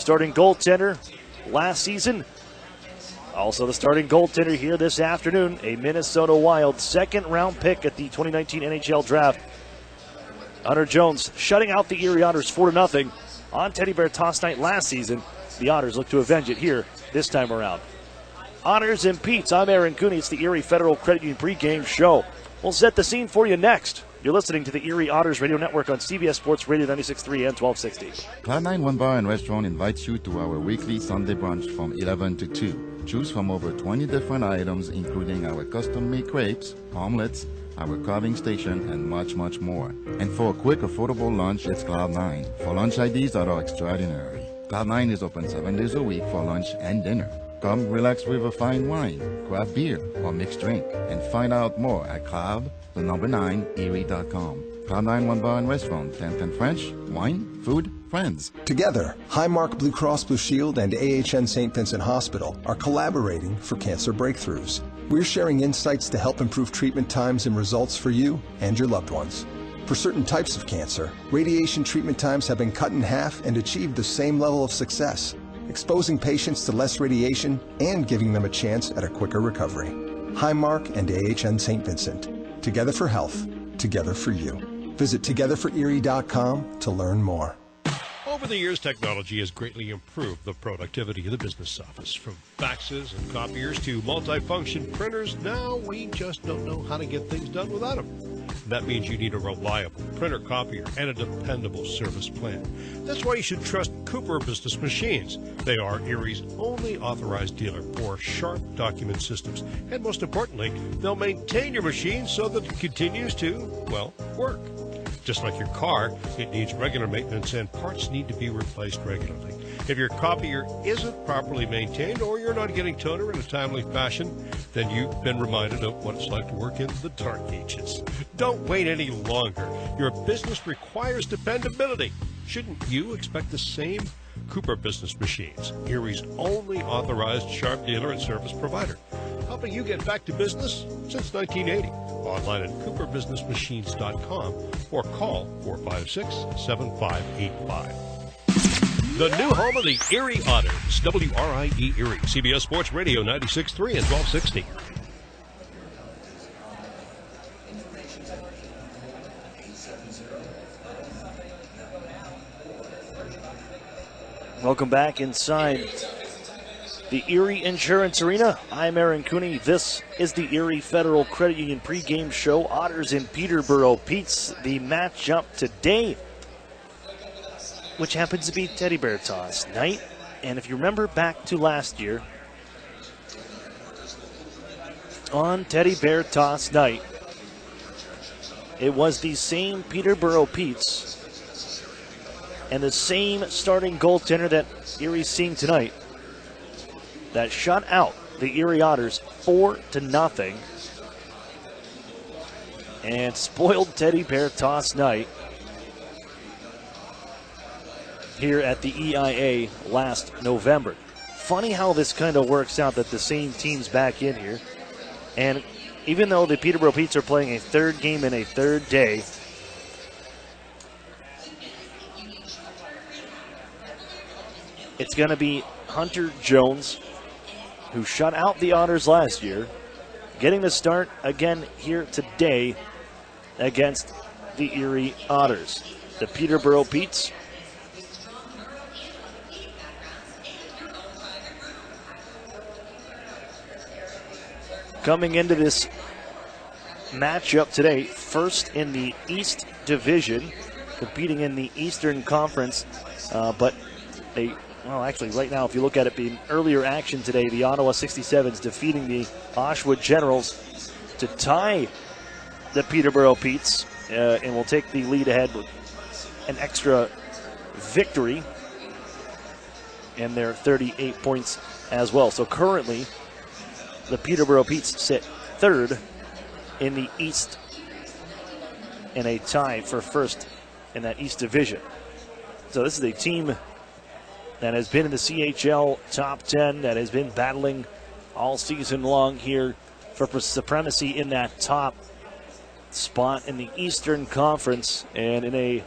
Starting goaltender last season. Also the starting goaltender here this afternoon, a Minnesota Wild second-round pick at the 2019 NHL Draft. Hunter Jones shutting out the Erie Otters 4-0 on Teddy Bear Toss Night last season. The Otters look to avenge it here this time around. Otters and Pete's, I'm Aaron Cooney. It's the Erie Federal Credit Union pregame show. We'll set the scene for you next. You're listening to the Erie Otters Radio Network on CBS Sports Radio 96.3 and 1260. Cloud9 One Bar and Restaurant invites you to our weekly Sunday brunch from 11 to 2. Choose from over 20 different items, including our custom-made crepes, omelets, our carving station, and much, much more. And for a quick, affordable lunch, it's Cloud9. For lunch ideas that are extraordinary. Cloud9 is open 7 days a week for lunch and dinner. Come relax with a fine wine, craft beer, or mixed drink, and find out more at cloud9erie.com. Cloud9 One Bar and Restaurant, 10th and French, wine, food, friends. Together, Highmark Blue Cross Blue Shield and AHN St. Vincent Hospital are collaborating for cancer breakthroughs. We're sharing insights to help improve treatment times and results for you and your loved ones. For certain types of cancer, radiation treatment times have been cut in half and achieved the same level of success, exposing patients to less radiation and giving them a chance at a quicker recovery. Highmark and AHN St. Vincent. Together for health, together for you. Visit togetherforerie.com to learn more. Over the years, technology has greatly improved the productivity of the business office. From faxes and copiers to multifunction printers, now we just don't know how to get things done without them. That means you need a reliable printer copier and a dependable service plan. That's why you should trust Cooper Business Machines. They are Erie's only authorized dealer for sharp document systems. And most importantly, they'll maintain your machine so that it continues to, well, work. Just like your car, it needs regular maintenance and parts need to be replaced regularly. If your copier isn't properly maintained or you're not getting toner in a timely fashion, then you've been reminded of what it's like to work in the dark ages. Don't wait any longer. Your business requires dependability. Shouldn't you expect the same? Cooper Business Machines, Erie's only authorized sharp dealer and service provider, helping you get back to business since 1980. Online at cooperbusinessmachines.com or call 456-7585. The new home of the Erie Otters, WRIE Erie, CBS Sports Radio 96.3 and 1260. Welcome back inside the Erie Insurance Arena. I'm Aaron Cooney. This is the Erie Federal Credit Union pregame show. Otters in Peterborough. Pete's the matchup today, which happens to be Teddy Bear Toss Night. And if you remember back to last year, on Teddy Bear Toss Night, it was the same Peterborough Pete's and the same starting goaltender that Erie's seeing tonight that shut out the Erie Otters 4-0 and spoiled Teddy Bear Toss Night here at the EIA last November. Funny how this kind of works out, that the same team's back in here. And even though the Peterborough Petes are playing a third game in a third day, it's going to be Hunter Jones, who shut out the Otters last year, getting the start again here today against the Erie Otters. The Peterborough Petes coming into this matchup today, first in the East Division, competing in the Eastern Conference, but well, actually, right now, if you look at it being earlier action today, the Ottawa 67s defeating the Oshawa Generals to tie the Peterborough Petes, and will take the lead ahead with an extra victory and their 38 points as well. So currently, the Peterborough Petes sit third in the East in a tie for first in that East Division. So this is a team that has been in the CHL top 10, that has been battling all season long here for supremacy in that top spot in the Eastern Conference, and in a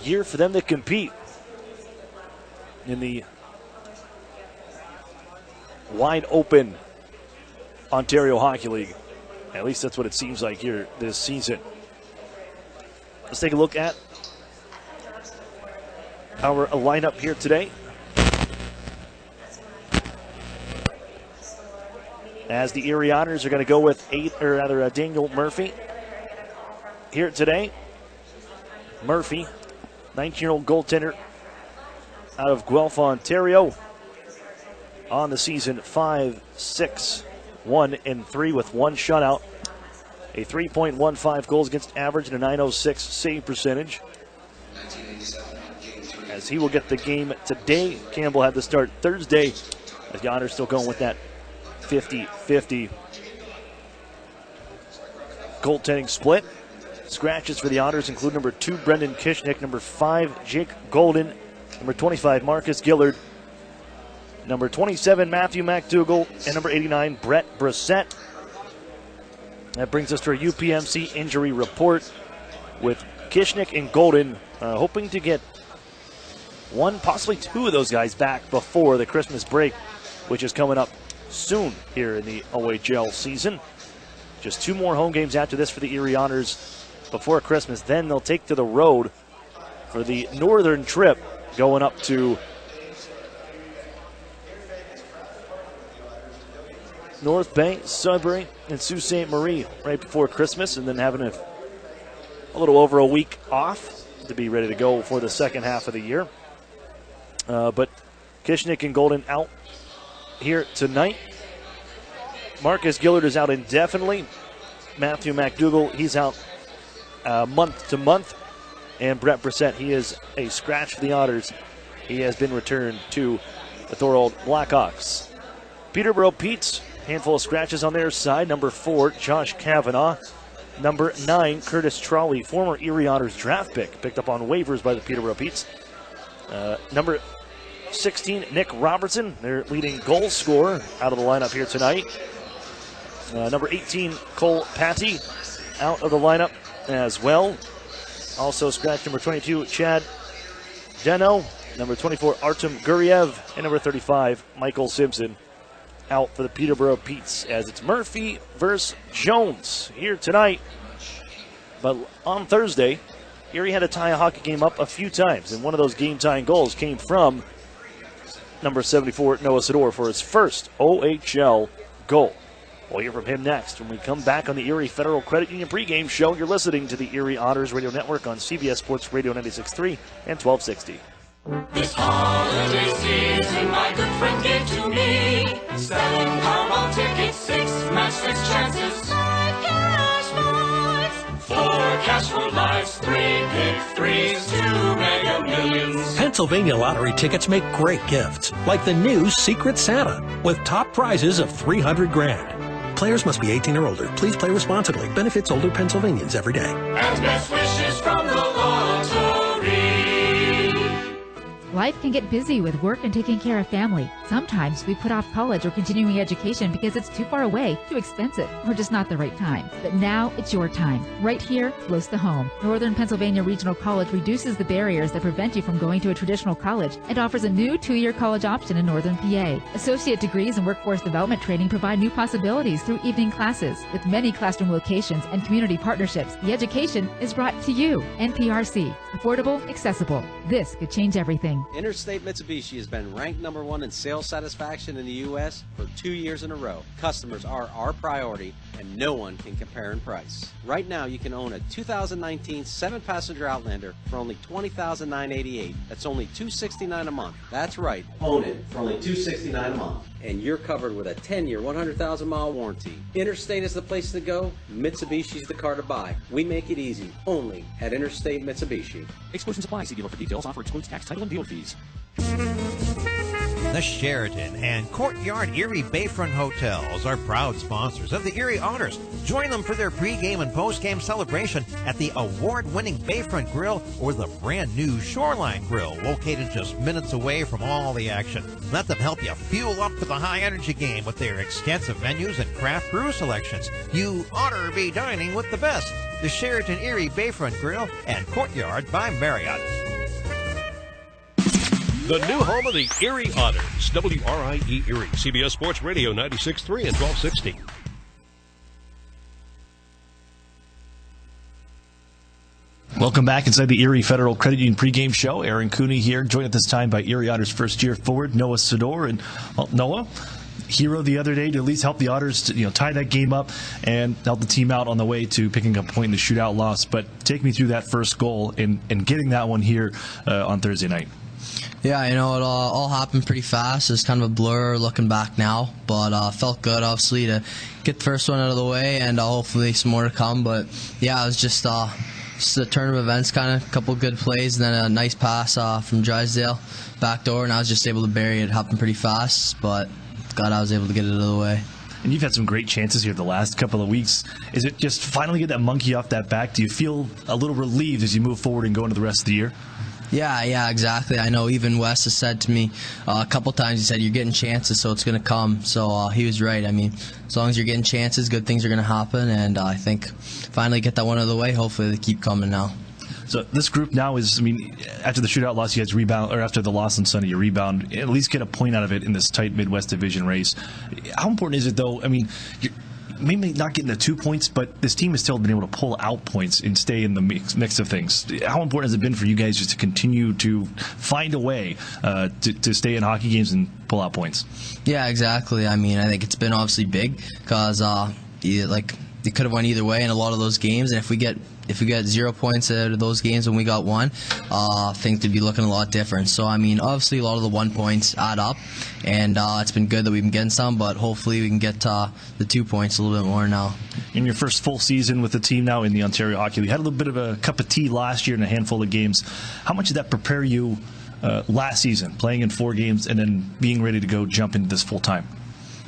year for them to compete in the wide open Ontario Hockey League. At least that's what it seems like here this season. Let's take a look at our lineup here today. As the Erie Otters are going to go with Daniel Murphy here today. Murphy, 19-year-old goaltender out of Guelph, Ontario. On the season, 5-6-1-3 with one shutout. A 3.15 goals against average and a .906 save percentage. As he will get the game today. Campbell had to start Thursday. As the Otters still going with that 50-50 goaltending split. Scratches for the Otters include number 2, Brendan Kishnick, number 5, Jake Golden, number 25, Marcus Gillard, number 27, Matthew McDougall, and number 89, Brett Brissett. That brings us to our UPMC injury report with Kishnick and Golden hoping to get one, possibly two of those guys back before the Christmas break, which is coming up soon here in the OHL season. Just 2 more home games after this for the Erie Otters before Christmas. Then they'll take to the road for the northern trip going up to North Bay, Sudbury, and Sault Ste. Marie right before Christmas, and then having a little over a week off to be ready to go for the second half of the year. But Kishnick and Golden out here tonight. Marcus Gillard is out indefinitely. Matthew McDougall, he's out month to month. And Brett Brissett, he is a scratch for the Otters. He has been returned to the Thorold Blackhawks. Peterborough Pete's, handful of scratches on their side. Number 4, Josh Kavanaugh. Number 9, Curtis Trolley, former Erie Otters draft pick, picked up on waivers by the Peterborough Pete's. Number 16, Nick Robertson, their leading goal scorer, out of the lineup here tonight. Number 18, Cole Patty, out of the lineup as well. Also scratched number 22, Chad Deno. Number 24, Artem Guriev. And number 35, Michael Simpson, out for the Peterborough Pete's, as it's Murphy versus Jones here tonight. But on Thursday, Erie had to tie a hockey game up a few times, and one of those game-tying goals came from number 74, Noah Sador, for his first OHL goal. We'll hear from him next when we come back on the Erie Federal Credit Union pregame show. You're listening to the Erie Otters Radio Network on CBS Sports Radio 96.3 and 1260. This holiday season, my good friend gave to me 7 Powerball tickets, 6 match 6 chances, 5 cash points, 4 cash for lives, 3 pick 3s, 2 Mega Millions. Pennsylvania lottery tickets make great gifts, like the new Secret Santa, with top prizes of $300,000. Players must be 18 or older. Please play responsibly. Benefits older Pennsylvanians every day. And best wishes from the lottery. Life can get busy with work and taking care of family. Sometimes we put off college or continuing education because it's too far away, too expensive, or just not the right time. But now it's your time, right here, close to home. Northern Pennsylvania Regional College reduces the barriers that prevent you from going to a traditional college and offers a new 2-year college option in Northern PA. Associate degrees and workforce development training provide new possibilities through evening classes. With many classroom locations and community partnerships, the education is brought to you. NPRC. Affordable, accessible. This could change everything. Interstate Mitsubishi has been ranked #1 in sales satisfaction in the U.S. for 2 years in a row. Customers are our priority, and no one can compare in price. Right now, you can own a 2019 7-passenger Outlander for only $20,988. That's only $269 a month. That's right, own it for only $269 a month. And you're covered with a 10-year, 100,000-mile warranty. Interstate is the place to go. Mitsubishi's the car to buy. We make it easy, only at Interstate Mitsubishi. Exclusions apply. See dealer for details. Offer excludes tax, title, and dealer fees. The Sheraton and Courtyard Erie Bayfront Hotels are proud sponsors of the Erie Otters. Join them for their pregame and postgame celebration at the award-winning Bayfront Grill or the brand-new Shoreline Grill, located just minutes away from all the action. Let them help you fuel up for the high-energy game with their extensive menus and craft brew selections. You ought to be dining with the best. The Sheraton Erie Bayfront Grill and Courtyard by Marriott. The new home of the Erie Otters, WRIE Erie, CBS Sports Radio 96.3 and 1260. Welcome back inside the Erie Federal Credit Union pregame show. Aaron Cooney here, joined at this time by Erie Otters first-year forward Noah Sador. And Noah, hero the other day to at least help the Otters to, tie that game up and help the team out on the way to picking up a point in the shootout loss. But take me through that first goal and getting that one here on Thursday night. Yeah, it all happened pretty fast. It's kind of a blur looking back now, but felt good, obviously, to get the first one out of the way, and hopefully some more to come. But yeah, it was just a turn of events, kind of a couple good plays, and then a nice pass from Drysdale back door, and I was just able to bury it. It happened pretty fast, but God, I was able to get it out of the way. And you've had some great chances here the last couple of weeks. Is it just finally get that monkey off that back? Do you feel a little relieved as you move forward and go into the rest of the year? Yeah, exactly. I know even Wes has said to me a couple times, he said, you're getting chances, so it's going to come. So he was right. I mean, as long as you're getting chances, good things are going to happen. And I think finally get that one out of the way. Hopefully they keep coming now. So this group now is, after the shootout loss, you guys rebound, or after the loss on Sunday, you rebound, at least get a point out of it in this tight Midwest Division race. How important is it, though? You're maybe not getting the 2 points, but this team has still been able to pull out points and stay in the mix of things. How important has it been for you guys just to continue to find a way to stay in hockey games and pull out points? Yeah, exactly. I think it's been obviously big because it could have went either way in a lot of those games, and if we get 0 points out of those games when we got one, things could be looking a lot different. So obviously a lot of the 1 points add up, and it's been good that we've been getting some, but hopefully we can get the 2 points a little bit more now. In your first full season with the team now in the Ontario Hockey League, you had a little bit of a cup of tea last year in a handful of games. How much did that prepare you last season, playing in 4 games and then being ready to go jump into this full time?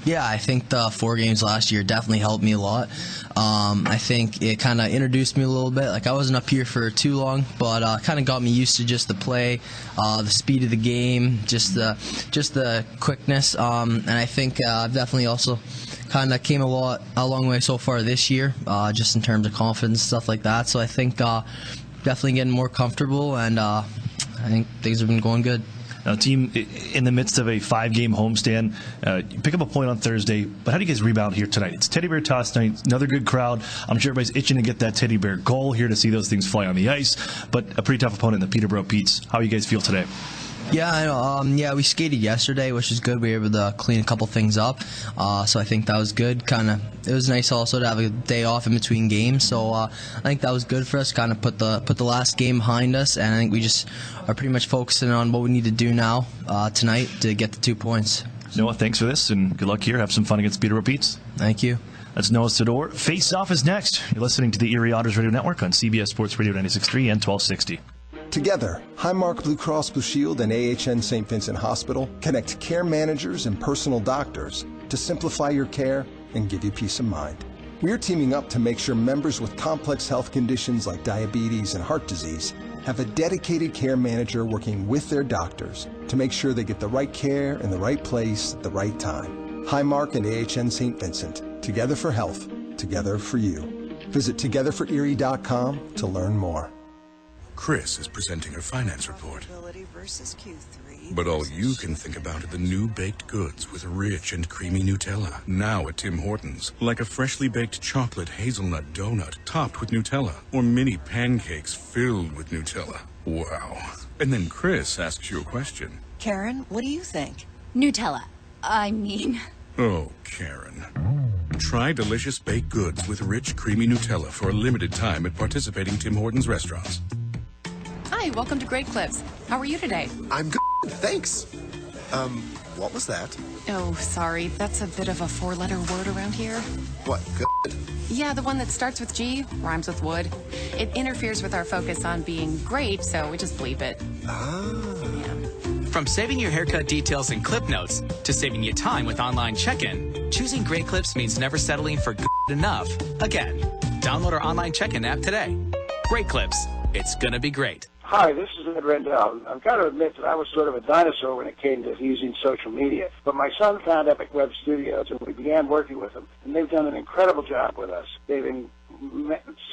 Yeah, I think the 4 games last year definitely helped me a lot. I think it kind of introduced me a little bit. I wasn't up here for too long, but kind of got me used to just the play, the speed of the game, just the quickness. And I think I've definitely also kind of came a long way so far this year, just in terms of confidence, stuff like that. So I think definitely getting more comfortable, and I think things have been going good. Now, team in the midst of a 5-game homestand, you pick up a point on Thursday, but how do you guys rebound here tonight? It's Teddy Bear Toss night, another good crowd. I'm sure everybody's itching to get that Teddy Bear goal here to see those things fly on the ice, but a pretty tough opponent in the Peterborough Petes. How do you guys feel today? Yeah, I know. We skated yesterday, which is good. We were able to clean a couple things up, so I think that was good. It was nice also to have a day off in between games, so I think that was good for us. Kind of put the last game behind us, and I think we just are pretty much focusing on what we need to do now tonight to get the 2 points. Noah, thanks for this, and good luck here. Have some fun against Peterborough Petes. Thank you. That's Noah Sador. Face Off is next. You're listening to the Erie Otters Radio Network on CBS Sports Radio 96.3 and 1260. Together, Highmark Blue Cross Blue Shield and AHN St. Vincent Hospital connect care managers and personal doctors to simplify your care and give you peace of mind. We're teaming up to make sure members with complex health conditions like diabetes and heart disease have a dedicated care manager working with their doctors to make sure they get the right care in the right place at the right time. Highmark and AHN St. Vincent, together for health, together for you. Visit togetherforerie.com to learn more. Chris is presenting her finance report. But all you can think about are the new baked goods with rich and creamy Nutella. Now at Tim Hortons. Like a freshly baked chocolate hazelnut donut topped with Nutella. Or mini pancakes filled with Nutella. Wow. And then Chris asks you a question. Karen, what do you think? Nutella. Oh, Karen. Try delicious baked goods with rich, creamy Nutella for a limited time at participating Tim Hortons restaurants. Hi, welcome to Great Clips. How are you today? I'm good, thanks. What was that? Oh, sorry. That's a bit of a 4-letter word around here. What, good? Yeah, the one that starts with G, rhymes with wood. It interferes with our focus on being great, so we just bleep it. Ah. From saving your haircut details in clip notes to saving you time with online check-in, choosing Great Clips means never settling for good enough. Again, download our online check-in app today. Great Clips. It's gonna be great. Hi, this is Ed Rendell. I've got to admit that I was sort of a dinosaur when it came to using social media. But my son found Epic Web Studios, and we began working with them. And they've done an incredible job with us. They've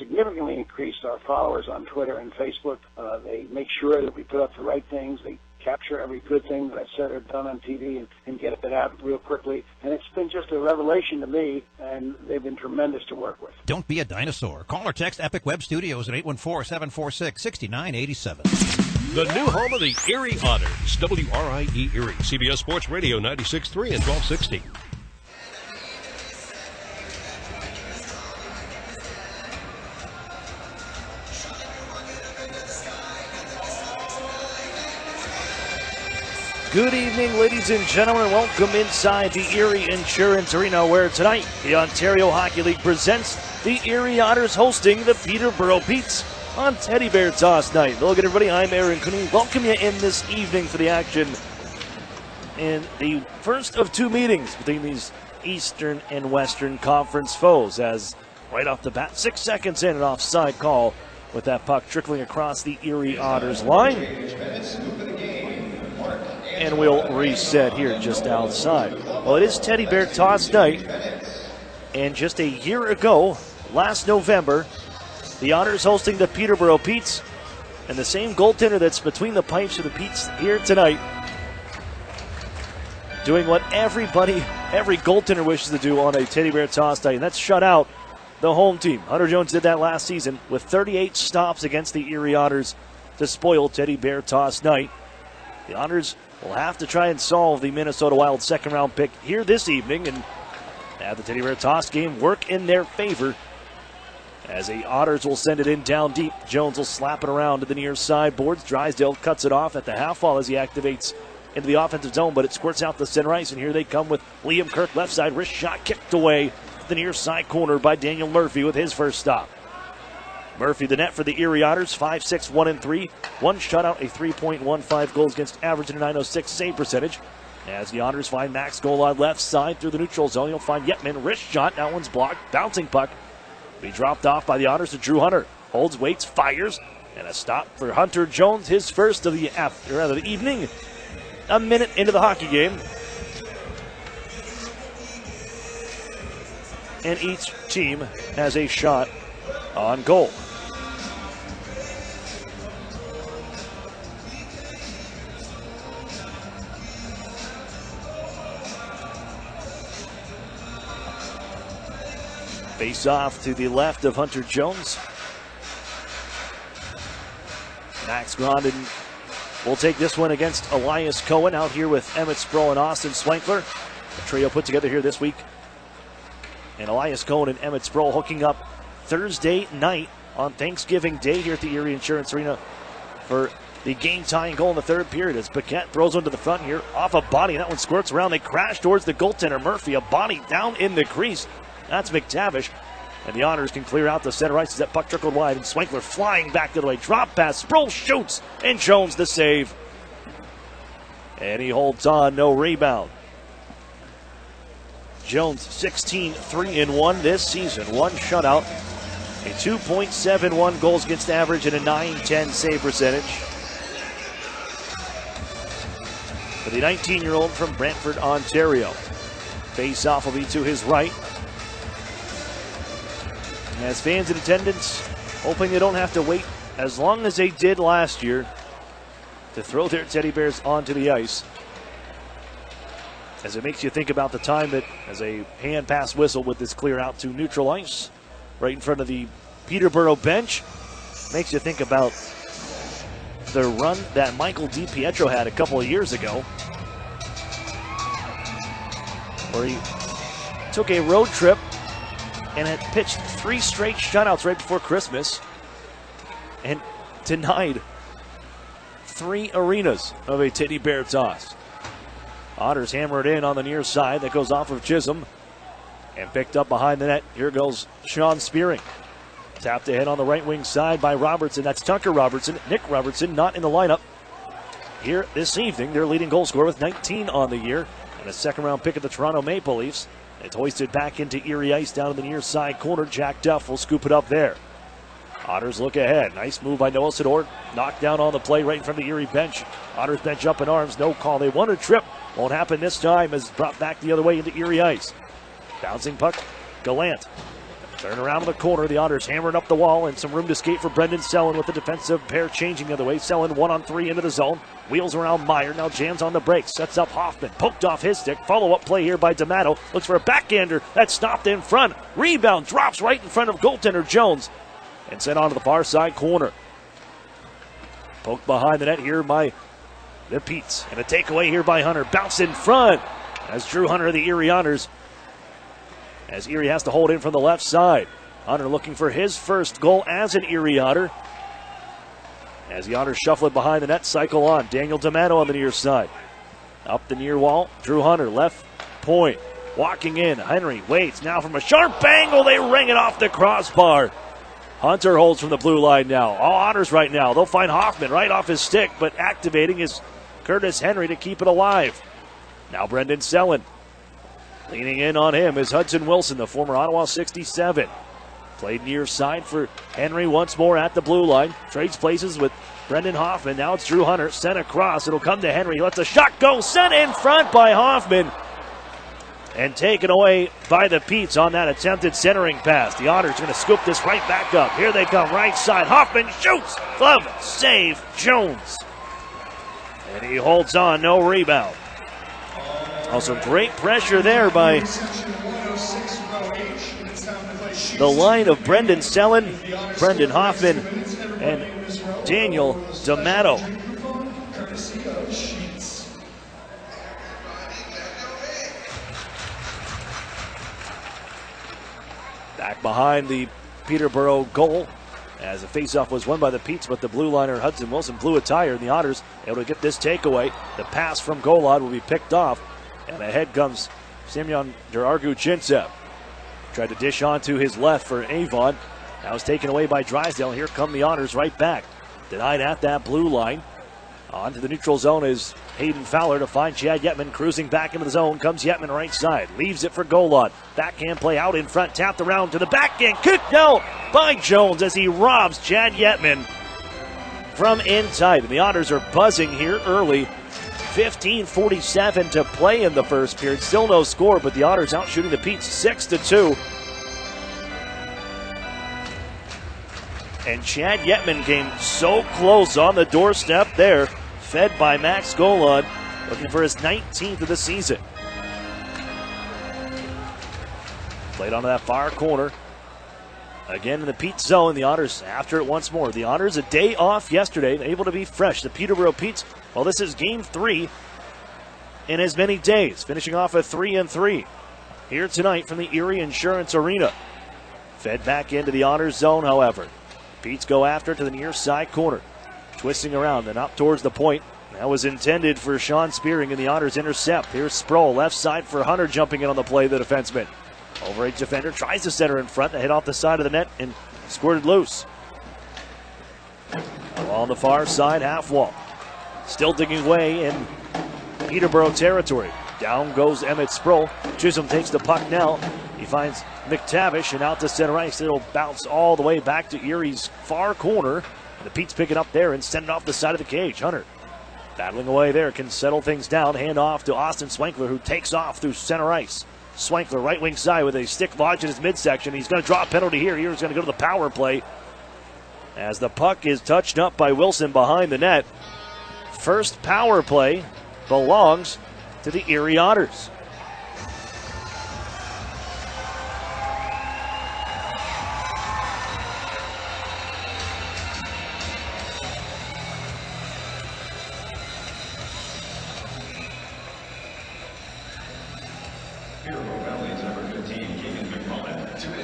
significantly increased our followers on Twitter and Facebook. They make sure that we put up the right things. They capture every good thing that I've said or done on TV and get it out real quickly. And it's been just a revelation to me, and they've been tremendous to work with. Don't be a dinosaur. Call or text Epic Web Studios at 814-746-6987. The new home of the Erie Otters, WRIE Erie, CBS Sports Radio 96.3 and 1260. Good evening, ladies and gentlemen. Welcome inside the Erie Insurance Arena, where tonight the Ontario Hockey League presents the Erie Otters hosting the Peterborough Petes on Teddy Bear Toss Night. Look at everybody. I'm Aaron Cooney. Welcome you in this evening for the action in the first of two meetings between these Eastern and Western Conference foes. As right off the bat, 6 seconds in, an offside call with that puck trickling across the Erie Otters line. And we'll reset here just outside. Well, it is Teddy Bear Toss Night. And just a year ago, last November, the Otters hosting the Peterborough Petes. And the same goaltender that's between the pipes of the Petes here tonight, doing what every goaltender wishes to do on a Teddy Bear Toss Night, and that's shut out the home team. Hunter Jones did that last season with 38 stops against the Erie Otters to spoil Teddy Bear Toss Night. The Otters will have to try and solve the Minnesota Wild second-round pick here this evening and have the Teddy Bear Toss game work in their favor, as the Otters will send it in down deep. Jones will slap it around to the near side boards. Drysdale cuts it off at the half wall as he activates into the offensive zone, but it squirts out the center ice, and here they come with Liam Kirk left side. Wrist shot kicked away to the near side corner by Daniel Murphy with his first stop. Murphy, the net for the Erie Otters, 5-6, 1-3. One shutout, a 3.15 goals against average, and a .906 save percentage. As the Otters find Max goal on left side through the neutral zone, you'll find Yetman, wrist shot. That one's blocked. Bouncing puck. Be dropped off by the Otters to Drew Hunter. Holds, waits, fires, and a stop for Hunter Jones, his first of the evening. A minute into the hockey game. And each team has a shot on goal. Face off to the left of Hunter Jones. Max Grondin will take this one against Elias Cohen out here with Emmett Sproul and Austin Swankler. A trio put together here this week. And Elias Cohen and Emmett Sproul hooking up Thursday night on Thanksgiving Day here at the Erie Insurance Arena for the game-tying goal in the third period as Paquette throws one to the front here off a body. That one squirts around. They crash towards the goaltender Murphy. A body down in the crease. That's McTavish. And the Otters can clear out the center ice as that puck trickled wide. And Swankler flying back the other way. Drop pass. Sproul shoots. And Jones the save. And he holds on. No rebound. Jones 16-3-1 this season. One shutout. A 2.71 goals against average and a .910 save percentage. For the 19-year-old from Brantford, Ontario. Face-off will be to his right. As fans in attendance, hoping they don't have to wait as long as they did last year to throw their teddy bears onto the ice. As it makes you think about the time that, as a hand pass whistle with this clear out to neutral ice, right in front of the Peterborough bench, makes you think about the run that Michael DiPietro had a couple of years ago, where he took a road trip and had pitched 3 straight shutouts right before Christmas and denied 3 arenas of a teddy bear toss. Otters hammer it in on the near side. That goes off of Chisholm and picked up behind the net. Here goes Sean Spearing. Tapped ahead on the right wing side by Robertson. That's Tucker Robertson. Nick Robertson not in the lineup here this evening. Their leading goal scorer with 19 on the year and a second-round pick of the Toronto Maple Leafs. It's hoisted back into Erie ice down in the near side corner. Jack Duff will scoop it up there. Otters look ahead. Nice move by Noah Sador. Knocked down on the play right in front of the Erie bench. Otters bench up in arms. No call. They want a trip. Won't happen this time as brought back the other way into Erie ice. Bouncing puck. Gallant Turn around to the corner. The Otters hammering up the wall and some room to escape for Brendan Sellen with the defensive pair changing the other way. Sellen 1-on-3 into the zone. Wheels around Meyer. Now jams on the brakes. Sets up Hoffman. Poked off his stick. Follow-up play here by D'Amato. Looks for a backhander. That's stopped in front. Rebound drops right in front of goaltender Jones. And sent onto the far side corner. Poked behind the net here by the Petes. And a takeaway here by Hunter. Bounce in front as Drew Hunter of the Erie Otters. As Erie has to hold in from the left side. Hunter looking for his first goal as an Erie Otter. As the Otters shuffle it behind the net, cycle on. Daniel D'Amato on the near side. Up the near wall, Drew Hunter, left point. Walking in, Henry waits. Now from a sharp angle, they ring it off the crossbar. Hunter holds from the blue line now. All Otters right now. They'll find Hoffman right off his stick, but activating is Curtis Henry to keep it alive. Now Brendan Sellen. Leaning in on him is Hudson Wilson, the former Ottawa 67. Played near side for Henry once more at the blue line. Trades places with Brendan Hoffman. Now it's Drew Hunter. Sent across. It'll come to Henry. He lets a shot go. Sent in front by Hoffman. And taken away by the Petes on that attempted centering pass. The Otters going to scoop this right back up. Here they come, right side. Hoffman shoots. Glove save Jones. And he holds on. No rebound. Also great pressure there by the line of Brendan Sellen, Brendan Hoffman, and Daniel D'Amato. Back behind the Peterborough goal as the faceoff was won by the Petes, but the blue liner Hudson Wilson blew a tire, and the Otters able to get this takeaway. The pass from Golod will be picked off. And ahead comes Semyon Darargu-Chintsev. Tried to dish on to his left for Avon. Now it's taken away by Drysdale. Here come the Otters right back. Denied at that blue line. On to the neutral zone is Hayden Fowler to find Chad Yetman. Cruising back into the zone comes Yetman right side. Leaves it for Golod. Backhand play out in front. Tapped around to the backhand. Kicked out by Jones as he robs Chad Yetman from inside. And the Otters are buzzing here early. 15:47 to play in the first period. Still no score, but the Otters out shooting the Petes 6-2. And Chad Yetman came so close on the doorstep there. Fed by Max Golod, looking for his 19th of the season. Played onto that far corner. Again in the Pete zone, the Otters after it once more. The Otters a day off yesterday, able to be fresh. The Peterborough Petes, well, this is game 3 in as many days, finishing off a 3-3 here tonight from the Erie Insurance Arena. Fed back into the Otters zone, however. Petes go after it to the near side corner. Twisting around and up towards the point. That was intended for Sean Spearing, and the Otters intercept. Here's Sproul, left side for Hunter, jumping in on the play, the defenseman. Overage defender tries to center in front, to hit off the side of the net and squirted loose. On the far side, half wall. Still digging away in Peterborough territory. Down goes Emmett Sproul. Chisholm takes the puck now. He finds McTavish and out to center ice. It'll bounce all the way back to Erie's far corner. The Pete's pick it up there and send it off the side of the cage. Hunter battling away there, can settle things down. Hand off to Austin Swankler, who takes off through center ice. Swankler, right wing side with a stick lodged in his midsection. He's going to draw a penalty here. Here's going to go to the power play as the puck is touched up by Wilson behind the net. First power play belongs to the Erie Otters.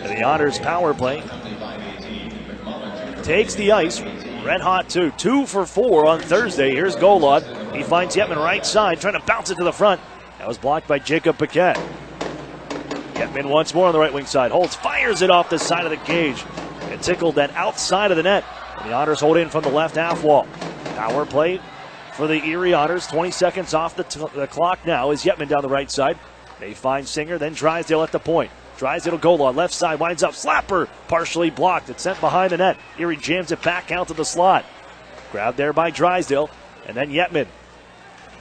The Otters power play takes the ice. Red hot too. 2 for 4 on Thursday. Here's Golod. He finds Yetman right side, trying to bounce it to the front. That was blocked by Jacob Paquette. Yetman once more on the right wing side. Holds, fires it off the side of the cage. It tickled that outside of the net. And the Otters hold in from the left half wall. Power play for the Erie Otters. 20 seconds off the clock now is Yetman down the right side. They find Singer, then Drysdale at the point. Drysdale goal on left side, winds up, slapper, partially blocked. It's sent behind the net. Erie jams it back out to the slot. Grabbed there by Drysdale, and then Yetman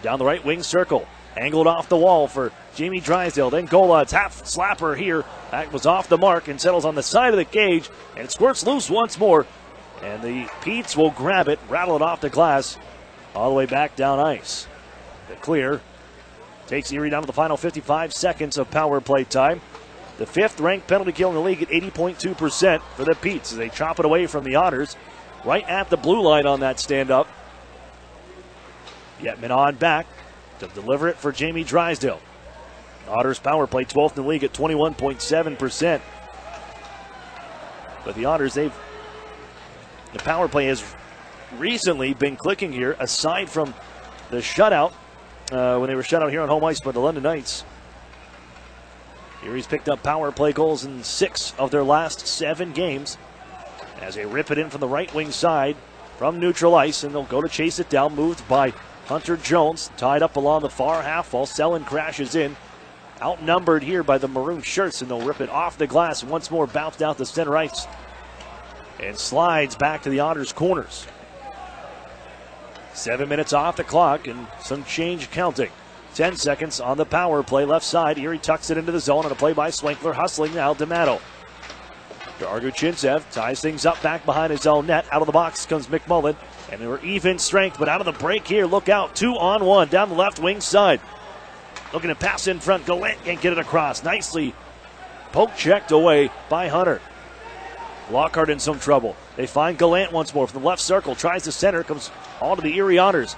down the right wing circle. Angled off the wall for Jamie Drysdale. Then Golad's half slapper here. That was off the mark and settles on the side of the cage. And it squirts loose once more. And the Petes will grab it, rattle it off the glass, all the way back down ice. The clear takes Erie down to the final 55 seconds of power play time. The 5th ranked penalty kill in the league at 80.2% for the Petes as they chop it away from the Otters. Right at the blue line on that stand-up. Yetman on back to deliver it for Jamie Drysdale. Otters power play 12th in the league at 21.7%. But the Otters, the power play has recently been clicking here, aside from the shutout, when they were shut out here on home ice by the London Knights. Erie's picked up power play goals in 6 of their last 7 games as they rip it in from the right wing side from neutral ice, and they'll go to chase it down, moved by Hunter Jones, tied up along the far half wall. Selin crashes in, outnumbered here by the maroon shirts, and they'll rip it off the glass and once more bounced out to center ice and slides back to the Otters' corners. 7 minutes off the clock and some change counting. 10 seconds on the power play left side. Erie tucks it into the zone on a play by Swinkler, hustling now D'Amato. Arguchintsev ties things up back behind his own net. Out of the box comes McMullen, and they were even strength, but out of the break here, look out, 2-on-1 down the left wing side. Looking to pass in front, Gallant can't get it across. Nicely poke checked away by Hunter. Lockhart in some trouble. They find Gallant once more from the left circle, tries to center, comes all to the Erie Otters.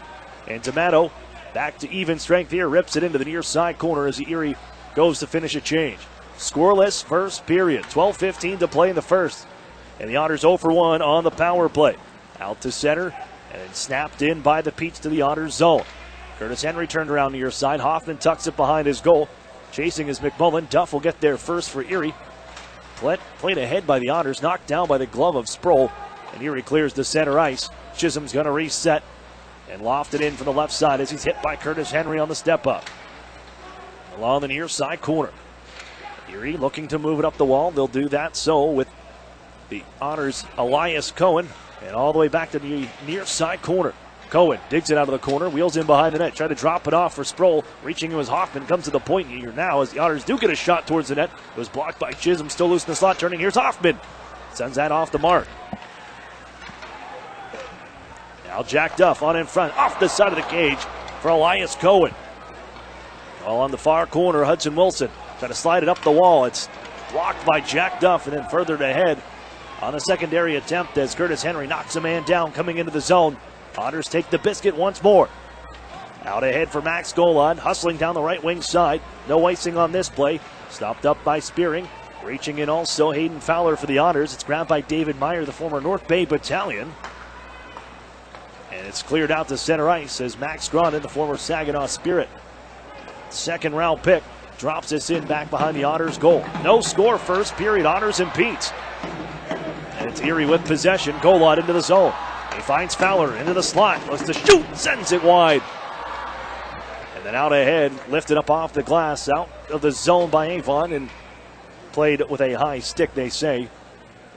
And D'Amato back to even strength here, rips it into the near side corner as the Erie goes to finish a change. Scoreless first period, 12:15 to play in the first. And the Otters 0 for 1 on the power play. Out to center, and then snapped in by the Petes to the Otters zone. Curtis Henry turned around near side. Hoffman tucks it behind his goal. Chasing is McMullen. Duff will get there first for Erie. Played ahead by the Otters, knocked down by the glove of Sproul. And Erie clears the center ice. Chisholm's going to reset and loft it in from the left side as he's hit by Curtis Henry on the step up. Along the near side corner. Erie looking to move it up the wall. They'll do that so with the Otters' Elias Cohen. And all the way back to the near side corner. Cohen digs it out of the corner, wheels in behind the net, try to drop it off for Sproul. Reaching was Hoffman, comes to the point here now as the Otters do get a shot towards the net. It was blocked by Chisholm, still loose in the slot, turning. Here's Hoffman. Sends that off the mark. Now Jack Duff on in front, off the side of the cage for Elias Cohen. All on the far corner, Hudson Wilson trying to slide it up the wall. It's blocked by Jack Duff and then further ahead on a secondary attempt as Curtis Henry knocks a man down coming into the zone. Otters take the biscuit once more. Out ahead for Max Golan, hustling down the right wing side. No icing on this play. Stopped up by Spearing. Reaching in also Hayden Fowler for the Otters. It's grabbed by David Meyer, the former North Bay Battalion. And it's cleared out to center ice as Max Grondin, the former Saginaw Spirit, second round pick, drops this in back behind the Otters goal. No score first period, Otters and Petes. And it's Erie with possession. Golan into the zone. He finds Fowler into the slot. Looks to shoot. Sends it wide. And then out ahead. Lifted up off the glass. Out of the zone by Avon. And played with a high stick, they say.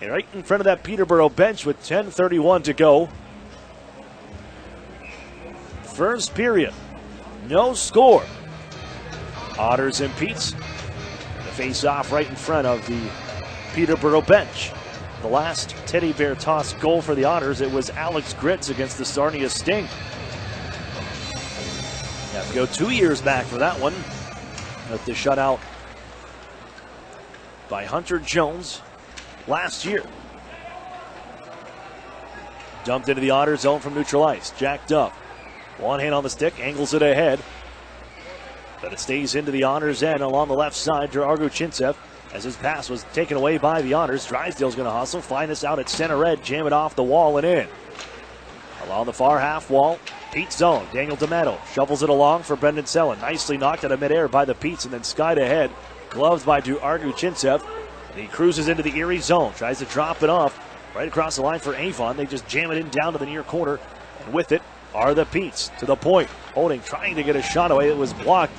And right in front of that Peterborough bench with 10:31 to go. First period. No score. Otters and Petes. The face-off right in front of the Peterborough bench. The last teddy bear toss goal for the Otters, it was Alex Gritz against the Sarnia Sting. You have to go 2 years back for that one. With the shutout by Hunter Jones last year. Dumped into the Otters zone from neutral ice. Jack Duff, one hand on the stick, angles it ahead. But it stays into the Otters end along the left side to Arguchintsev. As his pass was taken away by the Otters, Drysdale's going to hustle, find this out at center red, jam it off the wall and in. Along the far half wall, Pete's zone, Daniel D'Amato shovels it along for Brendan Selin. Nicely knocked out of midair by the Petes and then skied ahead. Gloves by Arguchintsev. And he cruises into the Erie zone, tries to drop it off right across the line for Avon. They just jam it in down to the near corner. And with it are the Petes to the point. Holding, trying to get a shot away. It was blocked.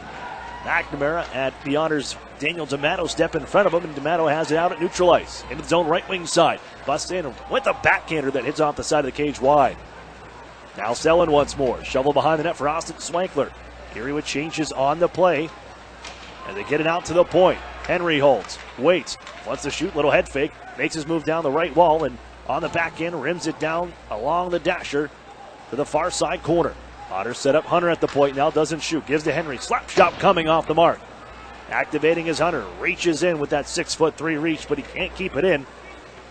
McNamara at the Otters. Daniel D'Amato step in front of him, and D'Amato has it out at neutral ice. Into the zone right wing side. Busts in with a backhander that hits off the side of the cage wide. Now Selin once more. Shovel behind the net for Austin Swankler. Erie with changes on the play. And they get it out to the point. Henry holds, waits, wants to shoot, little head fake, makes his move down the right wall, and on the back end, rims it down along the dasher to the far side corner. Otters set up Hunter at the point now, doesn't shoot, gives to Henry, slap shot coming off the mark. Activating his Hunter, reaches in with that 6'3" reach, but he can't keep it in.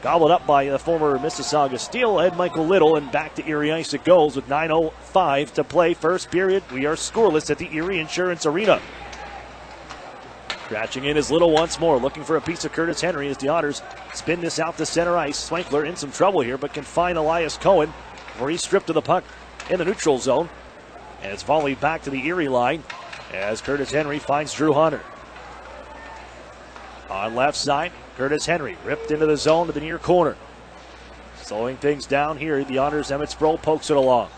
Gobbled up by the former Mississauga steelhead Michael Little, and back to Erie Ice it goes with 9:05 to play. First period, we are scoreless at the Erie Insurance Arena. Scratching in is Little once more, looking for a piece of Curtis Henry as the Otters spin this out to center ice. Swankler in some trouble here, but can find Elias Cohen before he's stripped of the puck in the neutral zone. And it's volleyed back to the Erie line as Curtis Henry finds Drew Hunter. On left side, Curtis Henry ripped into the zone to the near corner. Slowing things down here, the Otters' Emmett Sproul pokes it along.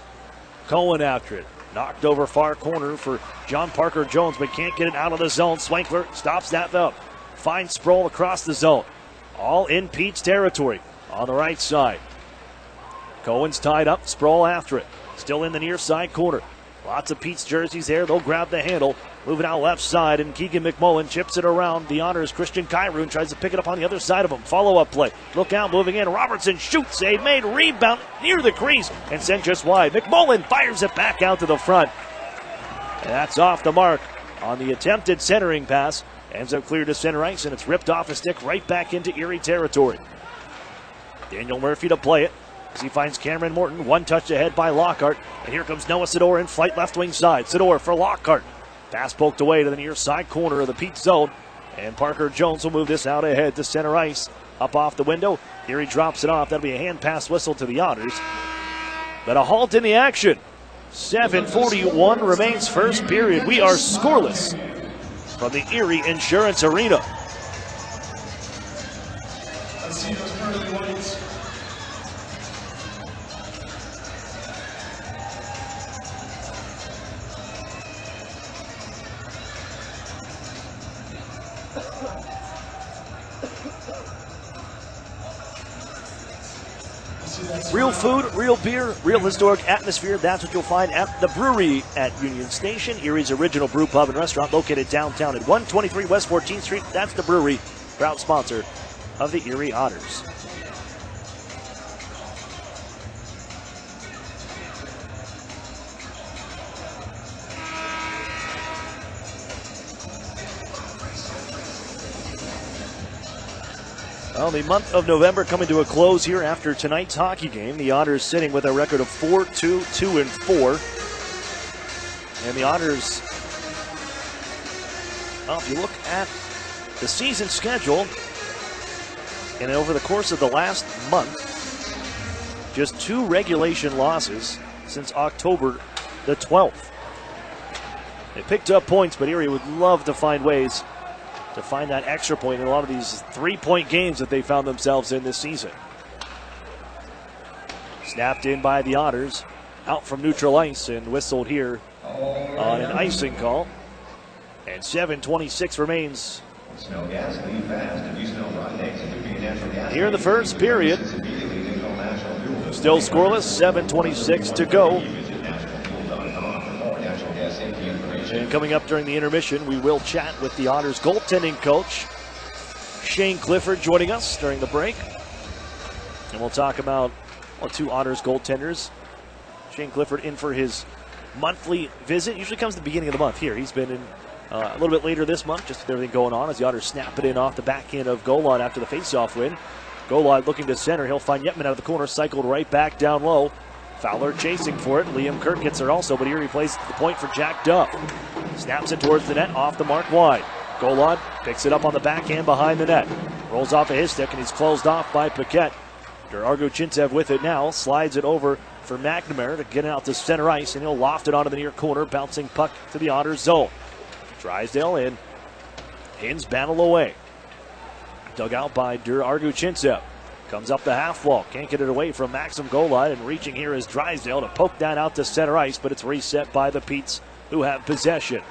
Cohen after it. Knocked over far corner for John Parker Jones, but can't get it out of the zone. Swankler stops that up. Finds Sproul across the zone. All in Pete's territory on the right side. Cohen's tied up, Sproul after it. Still in the near side corner. Lots of Pete's jerseys there. They'll grab the handle. Moving out left side, and Keegan McMullen chips it around. The Honors, Christian Kyroon tries to pick it up on the other side of him. Follow-up play. Look out, moving in. Robertson shoots. A made rebound near the crease and sent just wide. McMullen fires it back out to the front. And that's off the mark on the attempted centering pass. Ends up clear to center ice, and it's ripped off a stick right back into Erie territory. Daniel Murphy to play it as he finds Cameron Morton. One touch ahead by Lockhart. And here comes Noah Sador in flight left wing side. Sador for Lockhart. Pass poked away to the near side corner of the Pete zone. And Parker Jones will move this out ahead to center ice. Up off the window. Erie drops it off. That'll be a hand pass whistle to the Otters. But a halt in the action. 7:41 remains first period. We are scoreless from the Erie Insurance Arena. Real food, real beer, real historic atmosphere. That's what you'll find at the brewery at Union Station, Erie's original brew pub and restaurant located downtown at 123 West 14th Street. That's the brewery, proud sponsor of the Erie Otters. Well, the month of November coming to a close here after tonight's hockey game. The Otters sitting with a record of 4-2, 2-4. And the Otters, well, if you look at the season schedule, and over the course of the last month, just 2 regulation losses since October the 12th. They picked up points, but Erie would love to find ways to find that extra point in a lot of these 3-point games that they found themselves in this season. Snapped in by the Otters, out from neutral ice and whistled here on an icing call. And 7:26 remains here in the first period. Still scoreless, 7:26 to go. And coming up during the intermission, we will chat with the Otters goaltending coach, Shane Clifford, joining us during the break. And we'll talk about 2 Otters goaltenders. Shane Clifford in for his monthly visit. Usually comes at the beginning of the month here. He's been in a little bit later this month, just with everything going on, as the Otters snap it in off the backhand of Golod after the faceoff win. Golod looking to center. He'll find Yetman out of the corner, cycled right back down low. Fowler chasing for it. Liam Kirk gets there also, but Erie plays the point for Jack Duff. Snaps it towards the net, off the mark wide. Golod picks it up on the backhand behind the net. Rolls off of his stick, and he's closed off by Paquette. Darargo Chintev with it now. Slides it over for McNamara to get it out to center ice, and he'll loft it onto the near corner. Bouncing puck to the Otters zone. Drysdale in. Hins battle away. Dug out by Darargo Chintev. Comes up the half wall. Can't get it away from Maxim Golod, and reaching here is Drysdale to poke that out to center ice, but it's reset by the Petes, who have possession.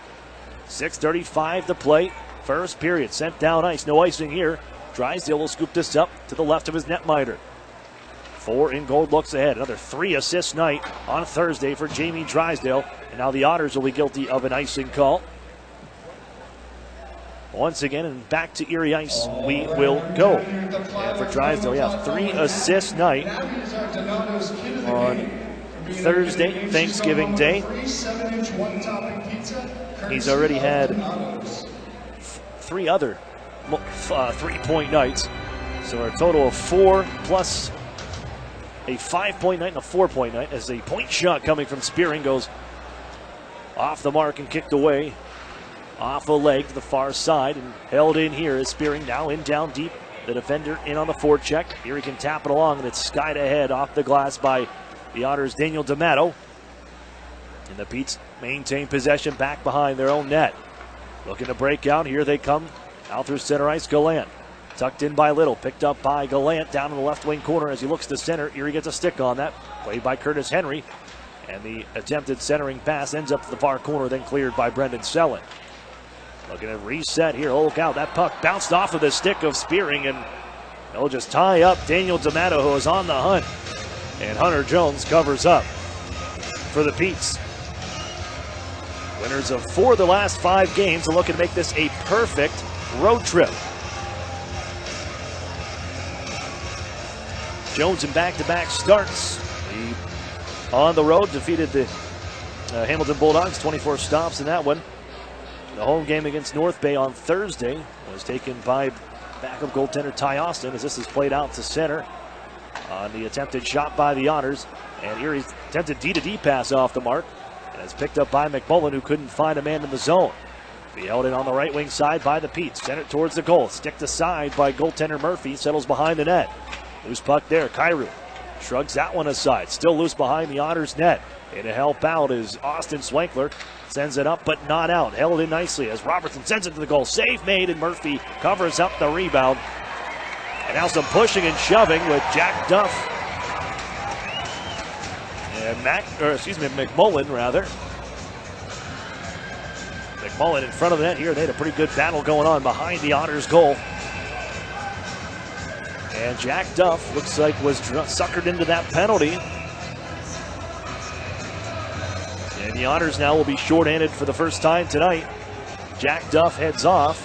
6:35 to play. First period. Sent down ice. No icing here. Drysdale will scoop this up to the left of his netminder. 4 in gold looks ahead. Another 3-assist night on Thursday for Jamie Drysdale. And now the Otters will be guilty of an icing call. Once again, and back to Erie Ice we will go. And for Drysdale, 3-assist night on Thursday, Thanksgiving Day. He's already had 3 other 3-point nights. So a total of 4 plus a 5-point night and a 4-point night, as a point shot coming from Spearing goes off the mark and kicked away off a leg to the far side and held in here as Spearing now in down deep. The defender in on the forecheck. Erie can tap it along, and it's skied ahead off the glass by the Otters' Daniel D'Amato. And the Petes maintain possession back behind their own net. Looking to break out. Here they come out through center ice. Gallant tucked in by Little. Picked up by Gallant down in the left wing corner as he looks to center. Erie gets a stick on that. Played by Curtis Henry. And the attempted centering pass ends up to the far corner, then cleared by Brendan Selland. Looking at reset here. Oh, look out. That puck bounced off of the stick of Spearing, and they'll just tie up Daniel D'Amato, who is on the hunt. And Hunter Jones covers up for the Petes. Winners of 4 of the last 5 games are looking to make this a perfect road trip. Jones in back-to-back starts. He, on the road, defeated the Hamilton Bulldogs, 24 stops in that one. The home game against North Bay on Thursday was taken by backup goaltender Ty Austin, as this is played out to center on the attempted shot by the Otters. And Erie's attempted D-to-D pass off the mark, and it's picked up by McMullen, who couldn't find a man in the zone. Be held in on the right wing side by the Petes. Sent it towards the goal. Sticked aside by goaltender Murphy. Settles behind the net. Loose puck there. Kyrou shrugs that one aside. Still loose behind the Otters net. And to help out is Austin Swankler. Sends it up, but not out. Held in nicely as Robertson sends it to the goal. Save made, and Murphy covers up the rebound. And now some pushing and shoving with Jack Duff. And McMullen, rather. McMullen in front of the net here. They had a pretty good battle going on behind the Otters goal. And Jack Duff looks like was suckered into that penalty. And the Otters now will be shorthanded for the first time tonight. Jack Duff heads off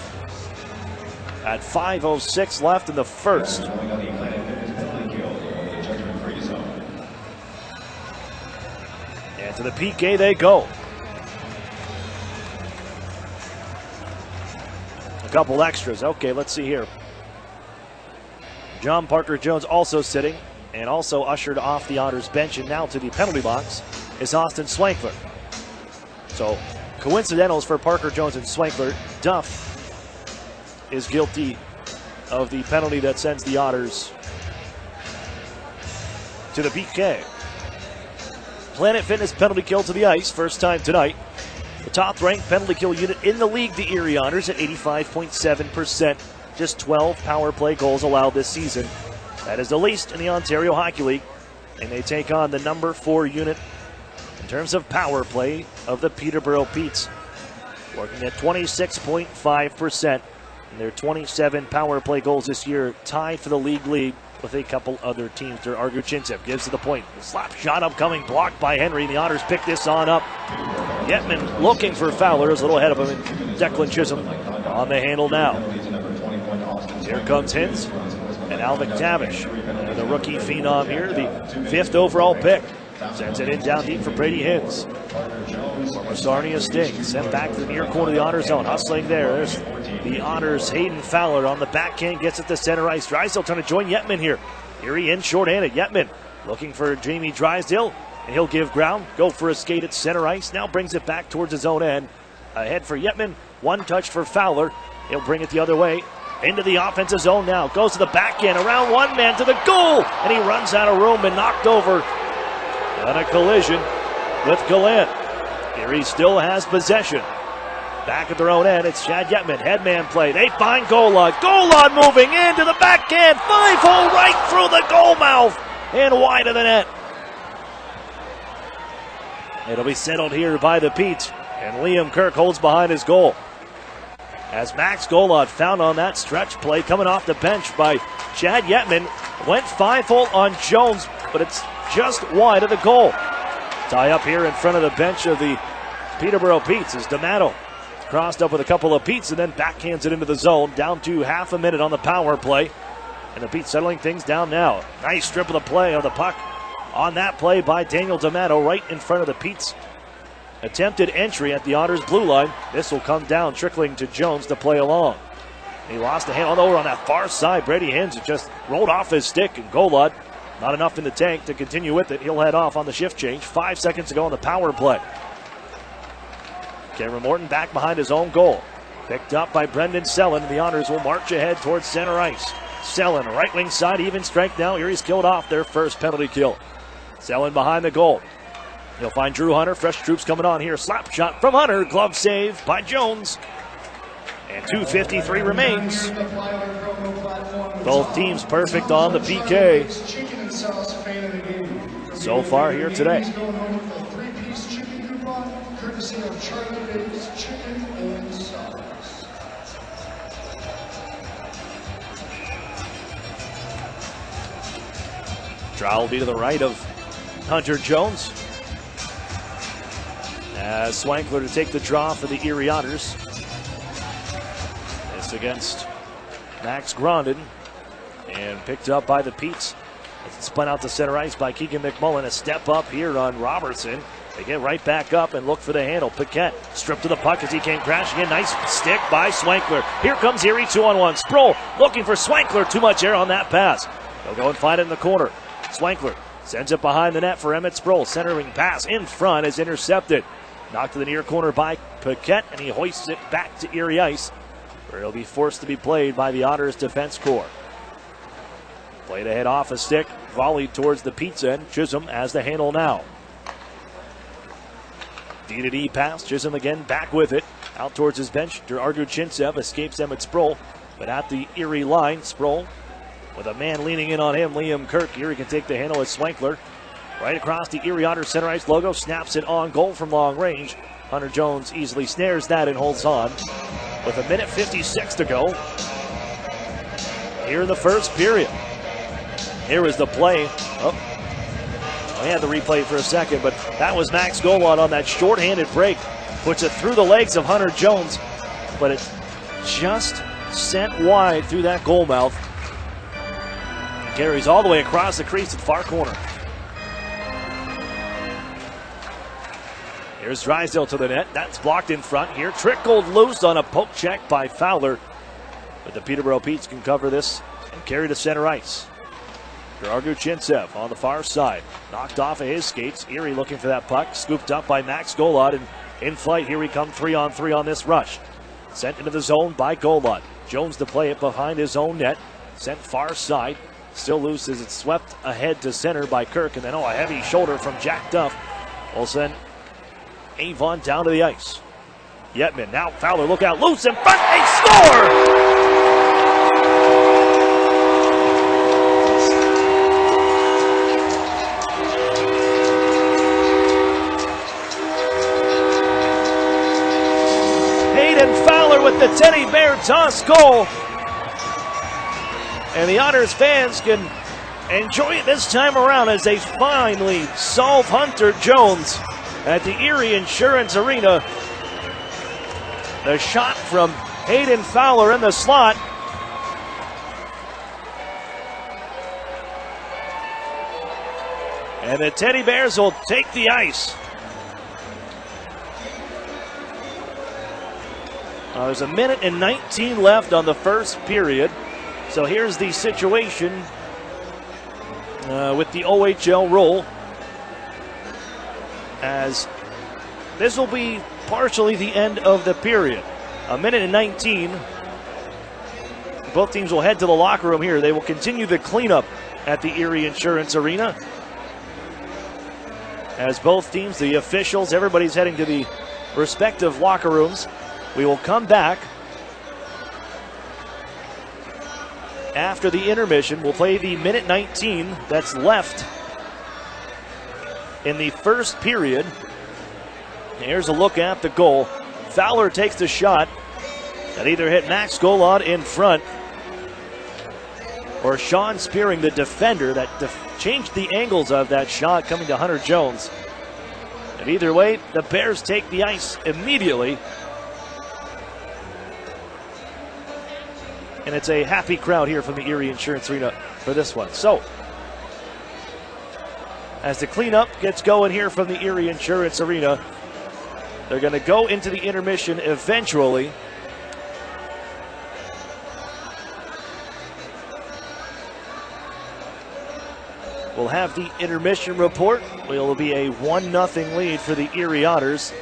at 5:06 left in the first. And to the PK they go. A couple extras. Okay, let's see here. John Parker Jones also sitting and also ushered off the Otters bench, and now to the penalty box is Austin Swankler. So coincidentals for Parker Jones and Swankler. Duff is guilty of the penalty that sends the Otters to the PK. Planet Fitness penalty kill to the ice, first time tonight. The top-ranked penalty kill unit in the league, the Erie Otters, at 85.7%. Just 12 power play goals allowed this season. That is the least in the Ontario Hockey League. And they take on the number 4 unit in terms of power play of the Peterborough Petes, working at 26.5%. And their 27 power play goals this year tied for the league lead with a couple other teams. Der Arguchintsev gives to the point. The slap shot upcoming, blocked by Henry. The Otters pick this on up. Yetman looking for Fowler, is a little ahead of him. And Declan Chisholm on the handle now. Here comes Hintz and Al McTavish, the rookie phenom here, the 5th overall pick. Sends it in down deep for Brady Hintz. Former Sarnia Sting sent back to the near corner of the Otters zone. Hustling there. There's the Otters' Hayden Fowler on the backhand, gets it to center ice. Drysdale trying to join Yetman here. Erie in shorthanded. Yetman looking for Jamie Drysdale, and he'll give ground. Go for a skate at center ice. Now brings it back towards his own end. Ahead for Yetman. One touch for Fowler. He'll bring it the other way. Into the offensive zone now. Goes to the backhand. Around one man to the goal. And he runs out of room and knocked over on a collision with Gallant. Erie still has possession. Back at their own end, it's Chad Yetman. Headman play. They find Golod. Golod moving into the backhand. 5-hole right through the goal mouth and wide of the net. It'll be settled here by the Petes. And Liam Kirk holds behind his goal. As Max Golod found on that stretch play coming off the bench by Chad Yetman went 5-hole on Jones, but it's just wide of the goal. Tie up here in front of the bench of the Peterborough Petes as D'Amato crossed up with a couple of Petes and then backhands it into the zone. Down to half a minute on the power play. And the Petes settling things down now. Nice strip of the play on the puck. On that play by Daniel D'Amato right in front of the Petes. Attempted entry at the Otters blue line. This will come down, trickling to Jones to play along. He lost the hand over on that far side. Brady Hens just rolled off his stick, and Golod not enough in the tank to continue with it. He'll head off on the shift change. 5 seconds to go on the power play. Cameron Morton back behind his own goal. Picked up by Brendan Sellon. The Otters will march ahead towards center ice. Sellon, right wing side, even strength now. Erie's killed off their first penalty kill. Sellon behind the goal. He'll find Drew Hunter. Fresh troops coming on here. Slap shot from Hunter. Glove save by Jones. And 2:53 remains. Both teams perfect on the PK so far here today. Draw will be to the right of Hunter Jones. As Swankler to take the draw for the Erie Otters. This against Max Grondin. And picked up by the Petes. It's spun out to center ice by Keegan McMullen. A step up here on Robertson. They get right back up and look for the handle. Paquette stripped to the puck as he came crashing in. Nice stick by Swankler. Here comes Erie 2-on-1. Sproul looking for Swankler. Too much air on that pass. They'll go and find it in the corner. Swankler sends it behind the net for Emmett Sproul. Centering pass in front is intercepted. Knocked to the near corner by Paquette, and he hoists it back to Erie ice, where it'll be forced to be played by the Otters defense corps. Played ahead off a stick, volleyed towards the Pete's end. Chisholm as the handle now. D-to-D pass, Chisholm again back with it. Out towards his bench, Argu Chintsev escapes Emmett Sproul, but at the Erie line, Sproul with a man leaning in on him, Liam Kirk. Erie can take the handle as Swankler. Right across the Erie Otters center ice logo, snaps it on goal from long range. Hunter Jones easily snares that and holds on. With 1:56 to go here in the first period. Here is the play. Oh, I had the replay for a second, but that was Max Golod on that shorthanded break. Puts it through the legs of Hunter Jones, but it just sent wide through that goal mouth. Carries all the way across the crease at far corner. Here's Drysdale to the net. That's blocked in front here. Trickled loose on a poke check by Fowler. But the Peterborough Petes can cover this and carry to center ice. Argu Chintsev on the far side. Knocked off of his skates. Erie looking for that puck. Scooped up by Max Golod. And in flight, here we come 3-on-3 on this rush. Sent into the zone by Golod. Jones to play it behind his own net. Sent far side. Still loose as it's swept ahead to center by Kirk. And then, a heavy shoulder from Jack Duff will send Avon down to the ice. Yetman, now Fowler, look out, loose in front, they score! Hayden Fowler with the Teddy Bear toss goal. And the Otters fans can enjoy it this time around as they finally solve Hunter Jones at the Erie Insurance Arena. The shot from Hayden Fowler in the slot. And the Teddy Bears will take the ice. There's 1:19 left on the first period. So here's the situation with the OHL rule, as this will be partially the end of the period. 1:19. Both teams will head to the locker room here. They will continue the cleanup at the Erie Insurance Arena. As both teams, the officials, everybody's heading to the respective locker rooms. We will come back after the intermission. We'll play the 1:19 that's left in the first period. Here's a look at the goal. Fowler takes the shot that either hit Max Golod in front or Sean spearing the defender that changed the angles of that shot coming to Hunter Jones. And either way, the Bears take the ice immediately. And it's a happy crowd here from the Erie Insurance Arena for this one. So, as the cleanup gets going here from the Erie Insurance Arena, they're going to go into the intermission eventually. We'll have the intermission report. It will be a 1-0 lead for the Erie Otters.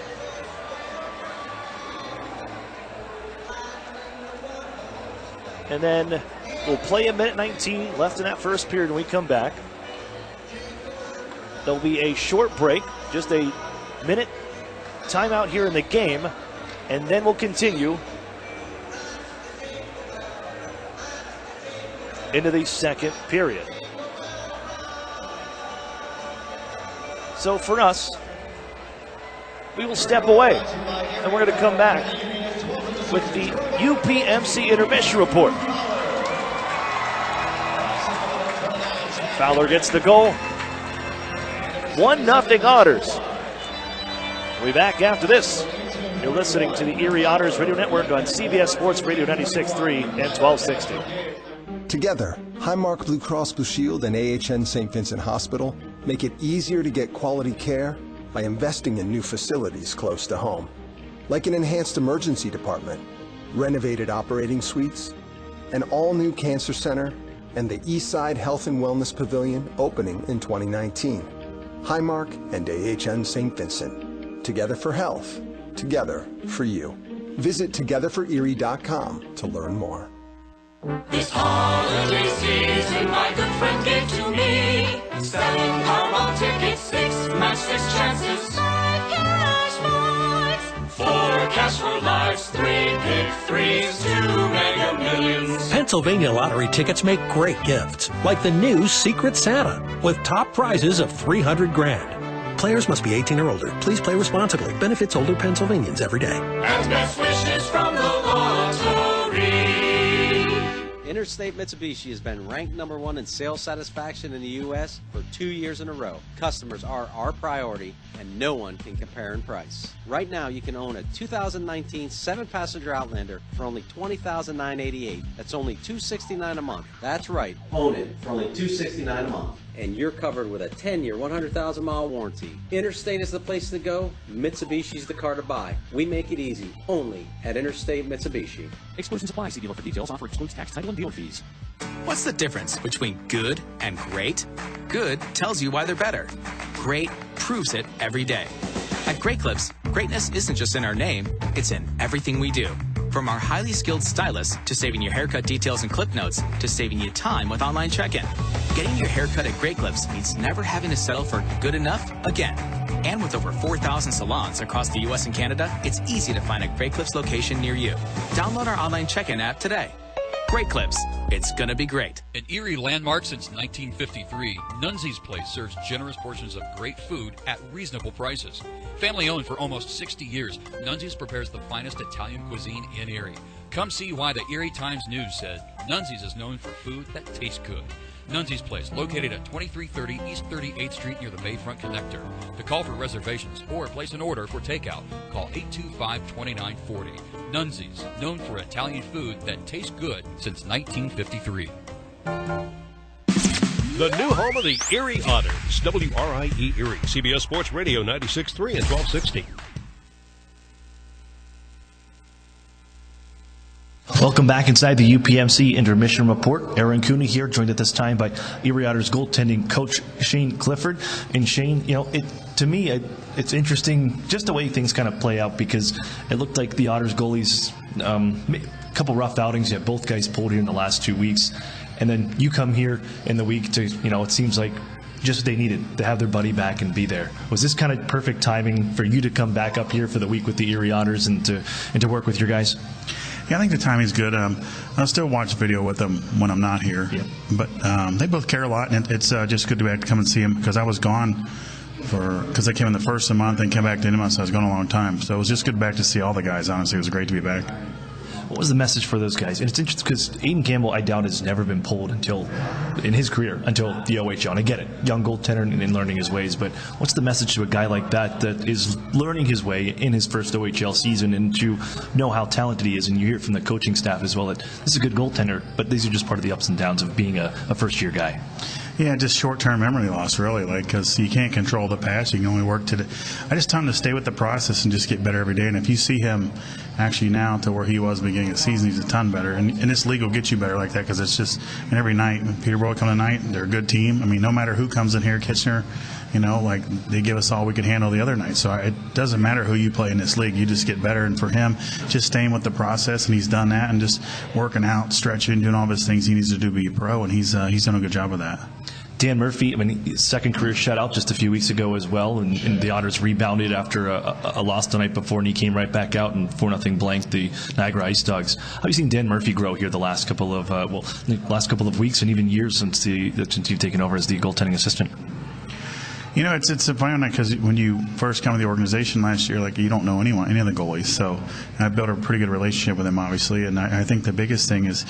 And then we'll play a minute 19 left in that first period when we come back. There'll be a short break, just a minute timeout here in the game, and then we'll continue into the second period. So for us, we will step away, and we're going to come back with the UPMC intermission report. Fowler gets the goal. 1-0 Otters. We'll be back after this. You're listening to the Erie Otters Radio Network on CBS Sports Radio 96.3 and 1260. Together, Highmark Blue Cross Blue Shield and AHN St. Vincent Hospital make it easier to get quality care by investing in new facilities close to home, like an enhanced emergency department, renovated operating suites, an all-new cancer center, and the Eastside Health and Wellness Pavilion opening in 2019. Highmark and AHN St. Vincent. Together for health. Together for you. Visit togetherforerie.com to learn more. This holiday season, my good friend gave to me 7 Powerball tickets, 6 match 6 chances, 5 cash points, 4 cash for lives, 3 pick 3s, 2 Mega Millions. Pennsylvania lottery tickets make great gifts, like the new Secret Santa, with top prizes of $300 grand. Players must be 18 or older. Please play responsibly. Benefits older Pennsylvanians every day. And best wishes from the lottery. Interstate Mitsubishi has been ranked #1 in sales satisfaction in the U.S. for 2 years in a row. Customers are our priority, and no one can compare in price. Right now, you can own a 2019 7-passenger Outlander for only $20,988. That's only $269 a month. That's right, own it for only $269 a month. And you're covered with a 10-year, 100,000-mile warranty. Interstate is the place to go. Mitsubishi's the car to buy. We make it easy, only at Interstate Mitsubishi. Exclusions apply. See dealer for details. Offer excludes tax, title, and dealer fees. What's the difference between good and great? Good tells you why they're better. Great proves it every day. At Great Clips, greatness isn't just in our name, it's in everything we do. From our highly skilled stylists to saving your haircut details and clip notes to saving you time with online check-in. Getting your haircut at Great Clips means never having to settle for good enough again. And with over 4,000 salons across the U.S. and Canada, it's easy to find a Great Clips location near you. Download our online check-in app today. Great Clips. It's gonna be great. An Erie landmark since 1953, Nunzi's Place serves generous portions of great food at reasonable prices. Family owned for almost 60 years, Nunzi's prepares the finest Italian cuisine in Erie. Come see why the Erie Times News said Nunzi's is known for food that tastes good. Nunzi's Place, located at 2330 East 38th Street near the Bayfront Connector. To call for reservations or place an order for takeout, call 825-2940. Nunzi's, known for Italian food that tastes good since 1953. The new home of the Erie Otters, WRIE Erie, CBS Sports Radio 96.3 and 1260. Welcome back inside the UPMC Intermission Report. Aaron Cooney here, joined at this time by Erie Otters goaltending coach Shane Clifford. And Shane, to me, it's interesting just the way things kind of play out, because it looked like the Otters goalies, a couple rough outings, yet both guys pulled here in the last 2 weeks. And then you come here in the week to, it seems like just what they needed to have their buddy back and be there. Was this kind of perfect timing for you to come back up here for the week with the Erie Otters and to work with your guys? Yeah, I think the timing's good. I'll still watch video with them when I'm not here. Yeah. But they both care a lot, and it's just good to be able to come and see them, because I was gone because I came in the first of the month and came back to the end of the month, so I was gone a long time. So it was just good back to see all the guys, honestly. It was great to be back. What was the message for those guys? And it's interesting because Aiden Campbell, I doubt, has never been pulled in his career until the OHL. And I get it, young goaltender and learning his ways. But what's the message to a guy like that is learning his way in his first OHL season and to know how talented he is? And you hear it from the coaching staff as well that this is a good goaltender, but these are just part of the ups and downs of being a first-year guy. Yeah, just short-term memory loss, really, because you can't control the past. You can only work to I just tell him to stay with the process and just get better every day. And if you see him actually now to where he was beginning of the season, he's a ton better. And this league will get you better like that because it's just every night. When Peterborough come tonight, they're a good team. I mean, no matter who comes in here, Kitchener, they give us all we could handle the other night. So it doesn't matter who you play in this league. You just get better. And for him, just staying with the process, and he's done that, and just working out, stretching, doing all of his things he needs to do to be a pro, and he's done a good job of that. Dan Murphy, his second career shutout just a few weeks ago as well, and the Otters rebounded after a loss the night before, and he came right back out and 4-0 blanked the Niagara Ice Dogs. How have you seen Dan Murphy grow here the last couple of weeks and even years since you've taken over as the goaltending assistant? It's a funny one because when you first come to the organization last year, you don't know any of the goalies. So I built a pretty good relationship with them, obviously. And I think the biggest thing is,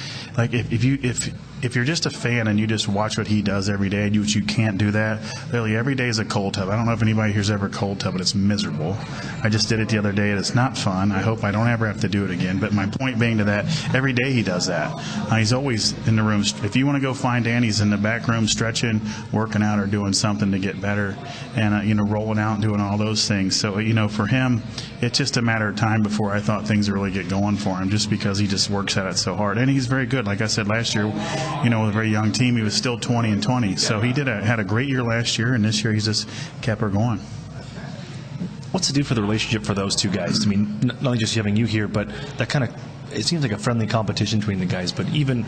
if you're just a fan and you just watch what he does every day, which you can't do that, literally every day is a cold tub. I don't know if anybody here's ever cold tub, but it's miserable. I just did it the other day, and it's not fun. I hope I don't ever have to do it again. But my point being to that, every day he does that. He's always in the room. If you want to go find Dan, he's in the back room stretching, working out, or doing something to get better, and rolling out and doing all those things. So for him, it's just a matter of time before I thought things would really get going for him, just because he just works at it so hard. And he's very good. Like I said last year, with a very young team, he was still 20-20. So he had a great year last year, and this year he's just kept her going. What's it do for the relationship for those two guys? Not only just having you here, but that it seems like a friendly competition between the guys. But even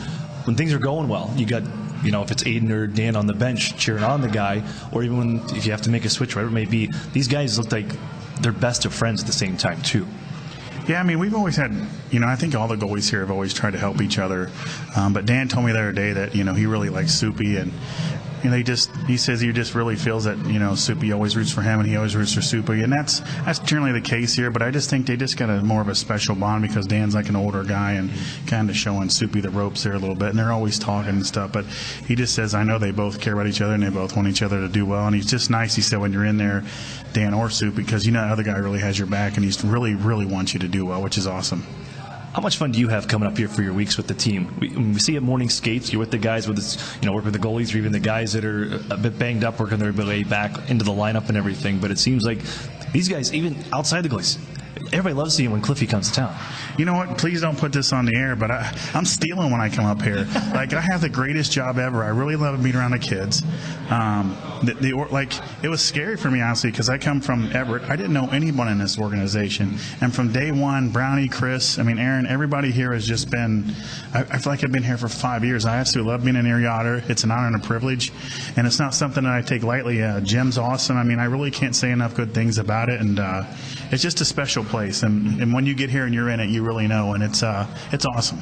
when things are going well, you got, if it's Aiden or Dan on the bench cheering on the guy, or even if you have to make a switch, whatever it may be, these guys look like they're best of friends at the same time, too. Yeah, we've always had, I think all the goalies here have always tried to help each other. But Dan told me the other day that, he really likes Soupy, and he says he just really feels that, Soupy always roots for him and he always roots for Soupy. And that's generally the case here, but I just think they just got more of a special bond because Dan's like an older guy and kind of showing Soupy the ropes there a little bit, and they're always talking and stuff. But he just says, I know they both care about each other and they both want each other to do well. And he's just nice, he said, when you're in there, Dan or Soupy, because the other guy really has your back and he's really, really wants you to do well, which is awesome. How much fun do you have coming up here for your weeks with the team? We see at morning skates, you're with the guys work with the goalies, or even the guys that are a bit banged up, working their way back into the lineup and everything. But it seems like these guys, even outside the goalies, everybody loves seeing when Cliffy comes to town. You know what? Please don't put this on the air, but I'm stealing when I come up here. I have the greatest job ever. I really love being around the kids. It was scary for me, honestly, because I come from Everett. I didn't know anyone in this organization. And from day one, Brownie, Chris, Aaron, everybody here has just been, I feel like I've been here for 5 years. I absolutely love being an Erie Otter. It's an honor and a privilege. And it's not something that I take lightly. Jim's awesome. I really can't say enough good things about it. And it's just a special place. And when you get here and you're in it, you really know. And it's awesome.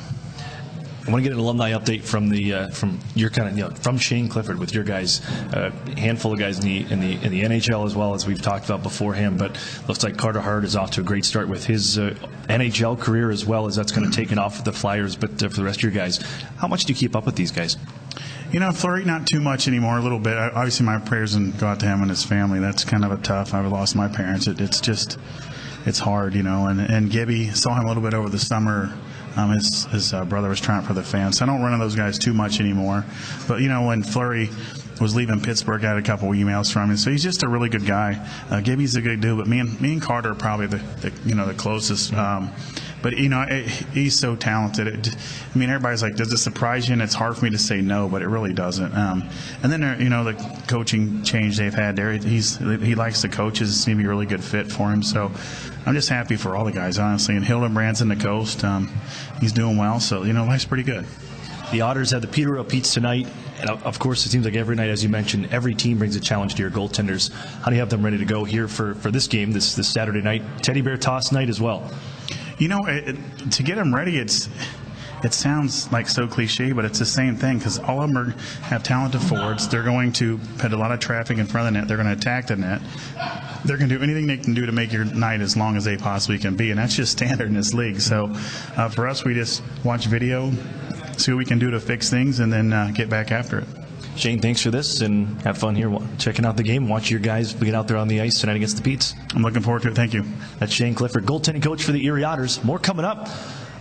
I want to get an alumni update from Shane Clifford with your guys, a handful of guys in the NHL as well, as we've talked about beforehand. But looks like Carter Hart is off to a great start with his NHL career as well, as that's going to take it off with the Flyers. But for the rest of your guys, how much do you keep up with these guys? Fleury, not too much anymore, a little bit. Obviously, my prayers go out to him and his family. That's kind of a tough. I've lost my parents. It's hard, And Gibby, saw him a little bit over the summer. His brother was trying for the fans. So I don't run into those guys too much anymore. But, when Fleury was leaving Pittsburgh, I had a couple emails from him. So he's just a really good guy. Gibby's a good dude, but me and Carter are probably the closest. But, he's so talented. Everybody's like, does it surprise you? And it's hard for me to say no, but it really doesn't. And then, the coaching change they've had there, he likes the coaches. It seems to be a really good fit for him. So I'm just happy for all the guys, honestly. And Hildenbrand's in the coast. He's doing well. So, life's pretty good. The Otters have the Peterborough Petes tonight. And, of course, it seems like every night, as you mentioned, every team brings a challenge to your goaltenders. How do you have them ready to go here for this game, this Saturday night? Teddy Bear Toss night as well. To get them ready, it sounds like so cliche, but it's the same thing because all of them have talented forwards. They're going to put a lot of traffic in front of the net. They're going to attack the net. they're going to do anything they can do to make your night as long as they possibly can be, and that's just standard in this league. So for us, we just watch video, see what we can do to fix things, and then get back after it. Shane, thanks for this, and have fun here checking out the game. Watch your guys get out there on the ice tonight against the Petes. I'm looking forward to it. Thank you. That's Shane Clifford, goaltending coach for the Erie Otters. More coming up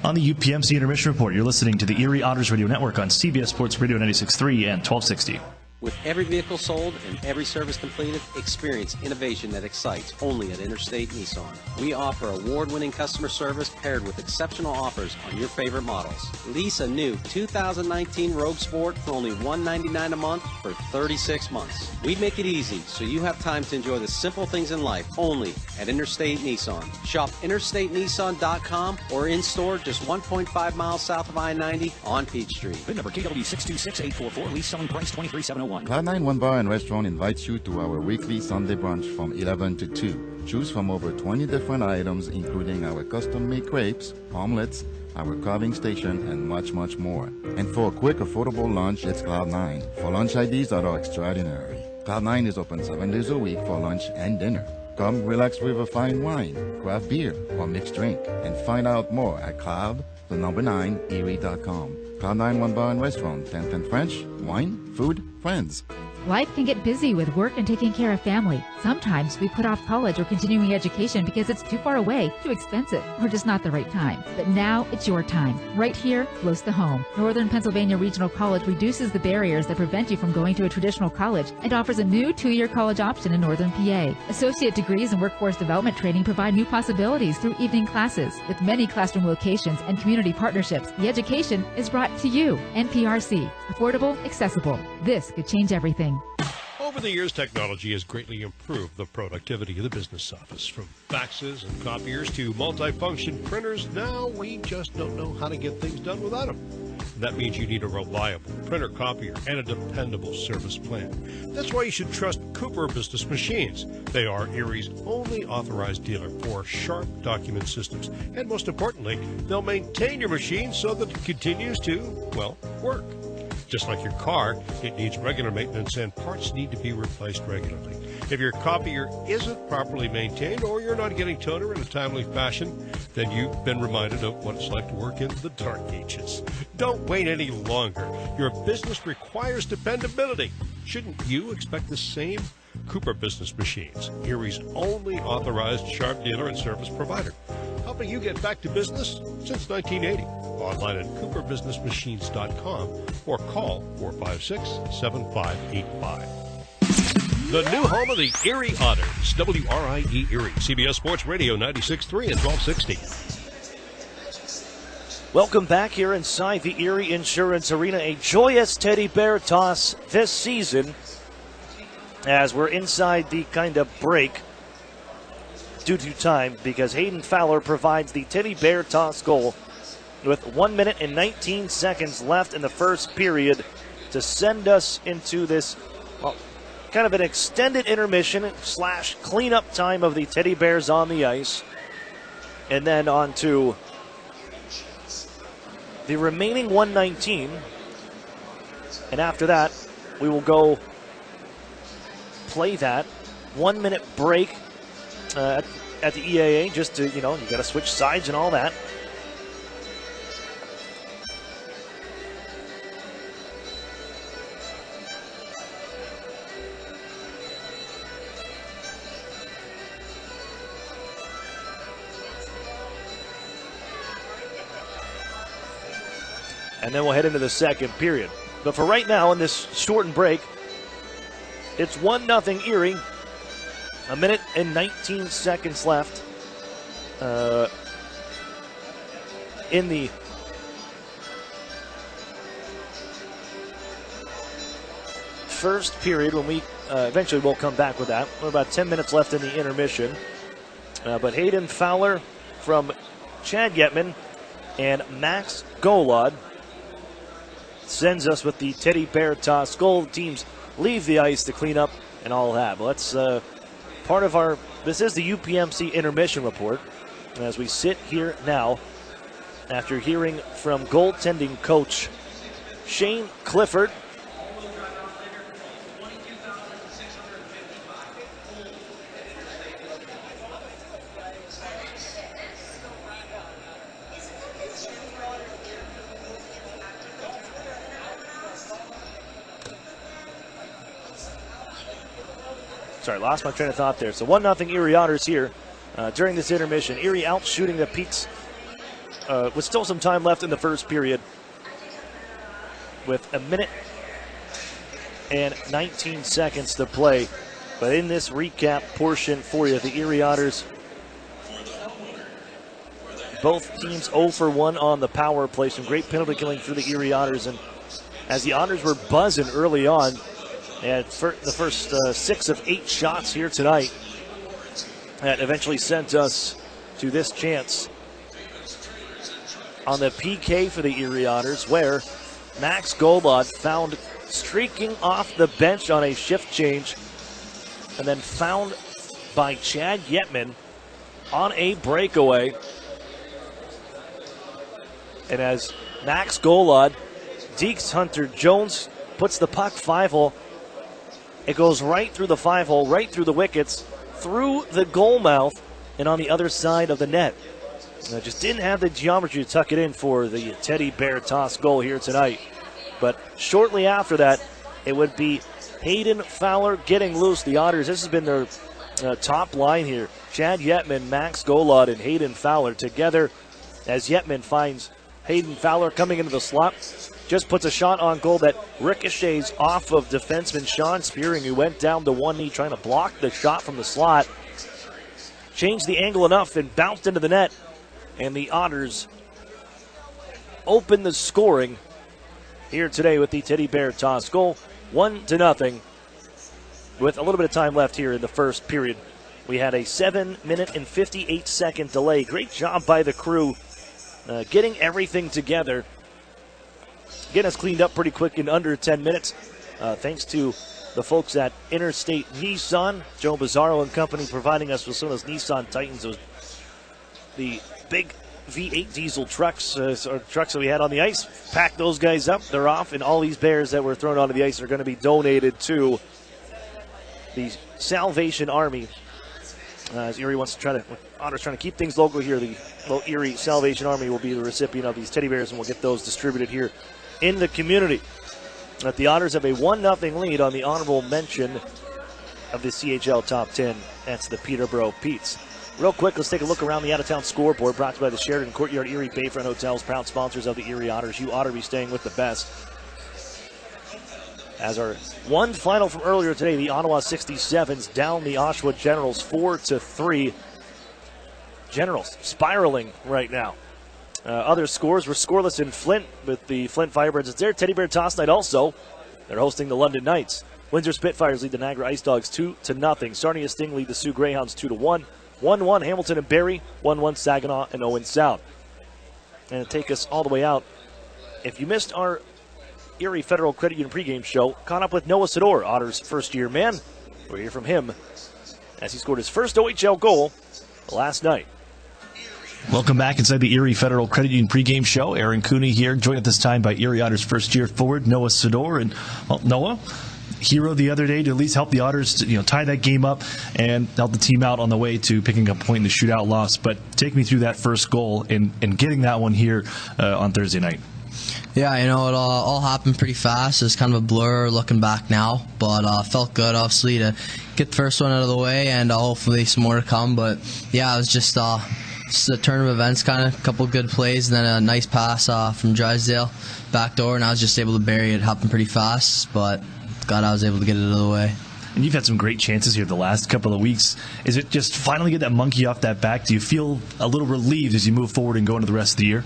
on the UPMC Intermission Report. You're listening to the Erie Otters Radio Network on CBS Sports Radio 96.3 and 1260. With every vehicle sold and every service completed, experience innovation that excites only at Interstate Nissan. We offer award-winning customer service paired with exceptional offers on your favorite models. Lease a new 2019 Rogue Sport for only $199 a month for 36 months. We make it easy so you have time to enjoy the simple things in life only at Interstate Nissan. Shop interstatenissan.com or in-store just 1.5 miles south of I-90 on Peachtree. VIN number KW626844, lease selling price $23,701. Cloud9 One Bar and Restaurant invites you to our weekly Sunday brunch from 11 to 2. Choose from over 20 different items, including our custom-made crepes, omelets, our carving station, and much, much more. And for a quick, affordable lunch, it's Cloud9. For lunch ideas that are extraordinary. Cloud9 is open 7 days a week for lunch and dinner. Come relax with a fine wine, craft beer, or mixed drink, and find out more at cloud9erie.com. Cloud9 One Bar and Restaurant, 1010 French, wine, food, friends. Life can get busy with work and taking care of family. Sometimes we put off college or continuing education because it's too far away, too expensive, or just not the right time. But now it's your time, right here, close to home. Northern Pennsylvania Regional College reduces the barriers that prevent you from going to a traditional college and offers a new 2-year college option in Northern PA. Associate degrees and workforce development training provide new possibilities through evening classes. With many classroom locations and community partnerships, the education is brought to you. NPRC. Affordable, accessible. This could change everything. Over the years, technology has greatly improved the productivity of the business office. From faxes and copiers to multifunction printers, now we just don't know how to get things done without them. That means you need a reliable printer copier and a dependable service plan. That's why you should trust Cooper Business Machines. They are Erie's only authorized dealer for sharp document systems. And most importantly, they'll maintain your machine so that it continues to, well, work. Just like your car, it needs regular maintenance and parts need to be replaced regularly. If your copier isn't properly maintained or you're not getting toner in a timely fashion, then you've been reminded of what it's like to work in the dark ages. Don't wait any longer. Your business requires dependability. Shouldn't you expect the same? Cooper Business Machines, Erie's only authorized sharp dealer and service provider, helping you get back to business since 1980. Online at cooperbusinessmachines.com or call 456-7585. The new home of the Erie Otters, WRIE Erie, CBS Sports Radio 96.3 and 1260. Welcome back here inside the Erie Insurance Arena. A joyous teddy bear toss this season as we're inside the kind of break due to time because Hayden Fowler provides the teddy bear toss goal with 1 minute and 19 seconds left in the first period to send us into this kind of an extended intermission / cleanup time of the Teddy Bears on the ice. And then on to the remaining 119. And after that, we will go play that 1 minute break at the EAA just to, you got to switch sides and all that. And then we'll head into the second period. But for right now, in this shortened break, it's 1-0 Erie. 1 minute and 19 seconds left in the first period when we eventually will come back with that. We're about 10 minutes left in the intermission. But Hayden Fowler from Chad Yetman and Max Golod sends us with the Teddy Bear toss goal. The teams leave the ice to clean up and all that. Well, that's part of our, this is the UPMC intermission report. And as we sit here now, after hearing from goaltending coach Shane Clifford, Sorry, lost my train of thought there. So 1-0 Erie Otters here during this intermission. Erie out shooting the Petes with still some time left in the first period with 1 minute and 19 seconds to play. But in this recap portion for you, the Erie Otters, both teams 0 for 1 on the power play. Some great penalty killing for the Erie Otters. And as the Otters were buzzing early on, and for the first 6 of 8 shots here tonight, that eventually sent us to this chance on the PK for the Erie Otters, where Max Golod found streaking off the bench on a shift change, and then found by Chad Yetman on a breakaway. And as Max Golod dekes Hunter Jones, puts the puck 5-hole, it goes right through the 5-hole, right through the wickets, through the goal mouth, and on the other side of the net. And I just didn't have the geometry to tuck it in for the Teddy Bear toss goal here tonight. But shortly after that, it would be Hayden Fowler getting loose. The Otters, this has been their top line here. Chad Yetman, Max Golod, and Hayden Fowler together as Yetman finds Hayden Fowler coming into the slot. Just puts a shot on goal that ricochets off of defenseman Sean Spearing, who went down to one knee trying to block the shot from the slot. Changed the angle enough and bounced into the net. And the Otters open the scoring here today with the Teddy Bear toss goal. 1-0 with a little bit of time left here in the first period. We had a 7-minute and 58-second delay. Great job by the crew getting everything together. Getting us cleaned up pretty quick in under 10 minutes. Thanks to the folks at Interstate Nissan, Joe Bizarro and company, providing us with some of those Nissan Titans, the big V8 diesel trucks, or trucks that we had on the ice. Pack those guys up, they're off, and all these bears that were thrown onto the ice are going to be donated to the Salvation Army. As Erie wants to Otters trying to keep things local here. The Erie Salvation Army will be the recipient of these teddy bears, and we'll get those distributed here in the community. But the Otters have a 1-0 lead on the honorable mention of the CHL Top 10. That's the Peterborough Petes. Real quick, let's take a look around the out-of-town scoreboard, brought to you by the Sheraton Courtyard Erie Bayfront Hotels, proud sponsors of the Erie Otters. You ought to be staying with the best. As our one final from earlier today, the Ottawa 67s down the Oshawa Generals 4-3. Generals spiraling right now. Other scores were scoreless in Flint with the Flint Firebirds. It's their Teddy Bear Toss Night also. They're hosting the London Knights. Windsor Spitfires lead the Niagara Ice Dogs 2-0. Sarnia Sting lead the Sioux Greyhounds 2-1. 1-1 Hamilton and Barrie. 1-1 Saginaw and Owen Sound. And to take us all the way out, if you missed our Erie Federal Credit Union pregame show, caught up with Noah Sador, Otters' first-year man. We'll hear from him as he scored his first OHL goal last night. Welcome back inside the Erie Federal Credit Union pregame show. Aaron Cooney here, joined at this time by Erie Otters first-year forward Noah Sador. And, well, Noah, hero the other day to at least help the Otters to, tie that game up and help the team out on the way to picking up a point in the shootout loss. But take me through that first goal and getting that one here on Thursday night. Yeah, it all happened pretty fast. It's kind of a blur looking back now, but felt good, obviously, to get the first one out of the way, and hopefully some more to come. But, yeah, it was just a turn of events, kind of a couple good plays, and then a nice pass from Drysdale back door, and I was just able to bury it. It happened pretty fast, but glad I was able to get it out of the way. And you've had some great chances here the last couple of weeks. Is it just finally get that monkey off that back? Do you feel a little relieved as you move forward and go into the rest of the year?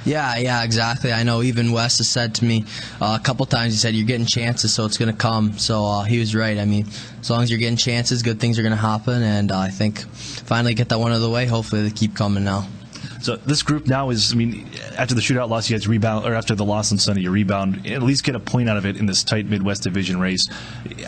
Yeah, exactly. I know even Wes has said to me a couple times, he said, you're getting chances, so it's going to come. So he was right. I mean, as long as you're getting chances, good things are going to happen. And I think finally get that one out of the way. Hopefully they keep coming now. So this group now is, after the shootout loss, you guys rebound, or after the loss on Sunday, you rebound, at least get a point out of it in this tight Midwest Division race.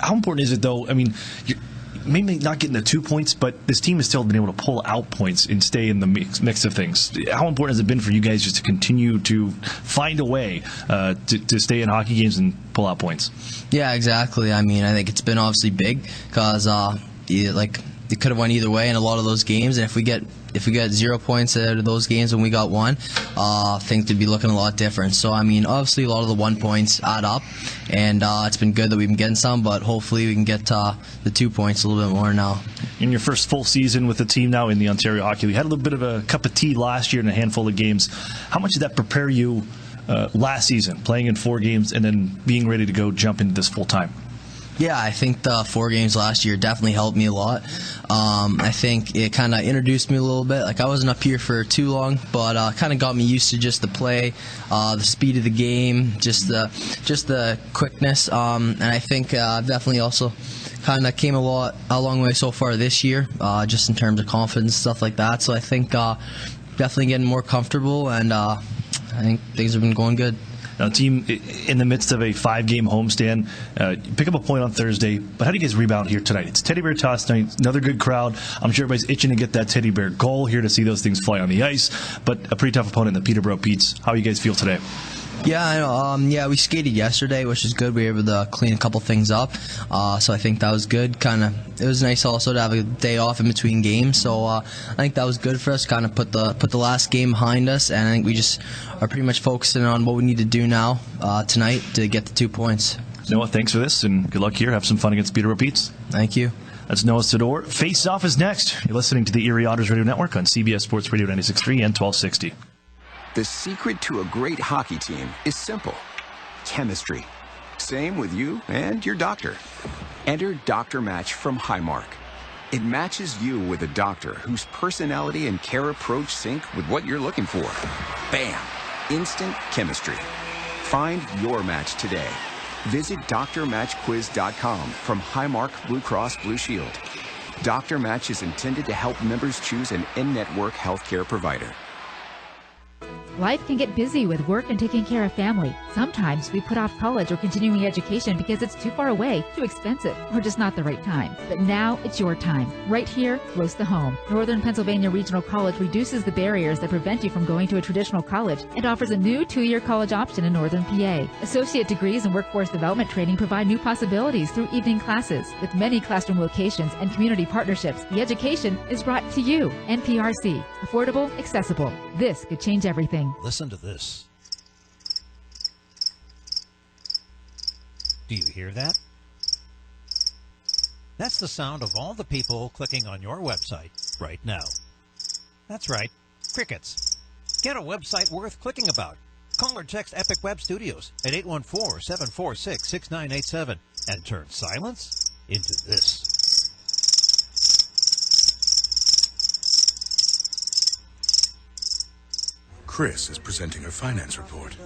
How important is it, though? You're maybe not getting the 2 points, but this team has still been able to pull out points and stay in the mix of things. How important has it been for you guys just to continue to find a way to stay in hockey games and pull out points? Yeah, exactly. I think it's been obviously big because it could have went either way in a lot of those games, and if we get if we got 0 points out of those games when we got 1, I think they'd be looking a lot different. So, I mean, obviously a lot of the 1 points add up, and it's been good that we've been getting some, but hopefully we can get the 2 points a little bit more now. In your first full season with the team now in the Ontario Hockey League, you had a little bit of a cup of tea last year in a handful of games. How much did that prepare you last season, playing in 4 games and then being ready to go jump into this full time? Yeah, I think the 4 games last year definitely helped me a lot. I think it kind of introduced me a little bit. Like, I wasn't up here for too long, but kind of got me used to just the play, the speed of the game, just the quickness. And I think definitely also kind of came a long way so far this year, just in terms of confidence, stuff like that. So I think definitely getting more comfortable, and I think things have been going good. Now, team in the midst of a 5-game homestand, pick up a point on Thursday, but how do you guys rebound here tonight? It's Teddy Bear Toss night, another good crowd. I'm sure everybody's itching to get that Teddy Bear goal here to see those things fly on the ice, but a pretty tough opponent in the Peterborough Petes. How do you guys feel today? Yeah, I know. We skated yesterday, which is good. We were able to clean a couple things up, so I think that was good. It was nice also to have a day off in between games, so I think that was good for us. Kind of put the last game behind us, and I think we just are pretty much focusing on what we need to do now tonight to get the 2 points. Noah, thanks for this, and good luck here. Have some fun against Peterborough Petes. Thank you. That's Noah Sador. Face Off is next. You're listening to the Erie Otters Radio Network on CBS Sports Radio 96.3 and 1260. The secret to a great hockey team is simple. Chemistry. Same with you and your doctor. Enter Doctor Match from Highmark. It matches you with a doctor whose personality and care approach sync with what you're looking for. Bam! Instant chemistry. Find your match today. Visit drmatchquiz.com from Highmark Blue Cross Blue Shield. Doctor Match is intended to help members choose an in-network healthcare provider. Life can get busy with work and taking care of family. Sometimes we put off college or continuing education because it's too far away, too expensive, or just not the right time. But now it's your time, right here, close to home. Northern Pennsylvania Regional College reduces the barriers that prevent you from going to a traditional college and offers a new 2-year college option in Northern PA. Associate degrees and workforce development training provide new possibilities through evening classes. With many classroom locations and community partnerships, the education is brought to you. NPRC. Affordable, accessible. This could change everything. Listen to this. Do you hear that? That's the sound of all the people clicking on your website right now. That's right, crickets. Get a website worth clicking about. Call or text Epic Web Studios at 814-746-6987 and turn silence into this. Chris is presenting her finance report.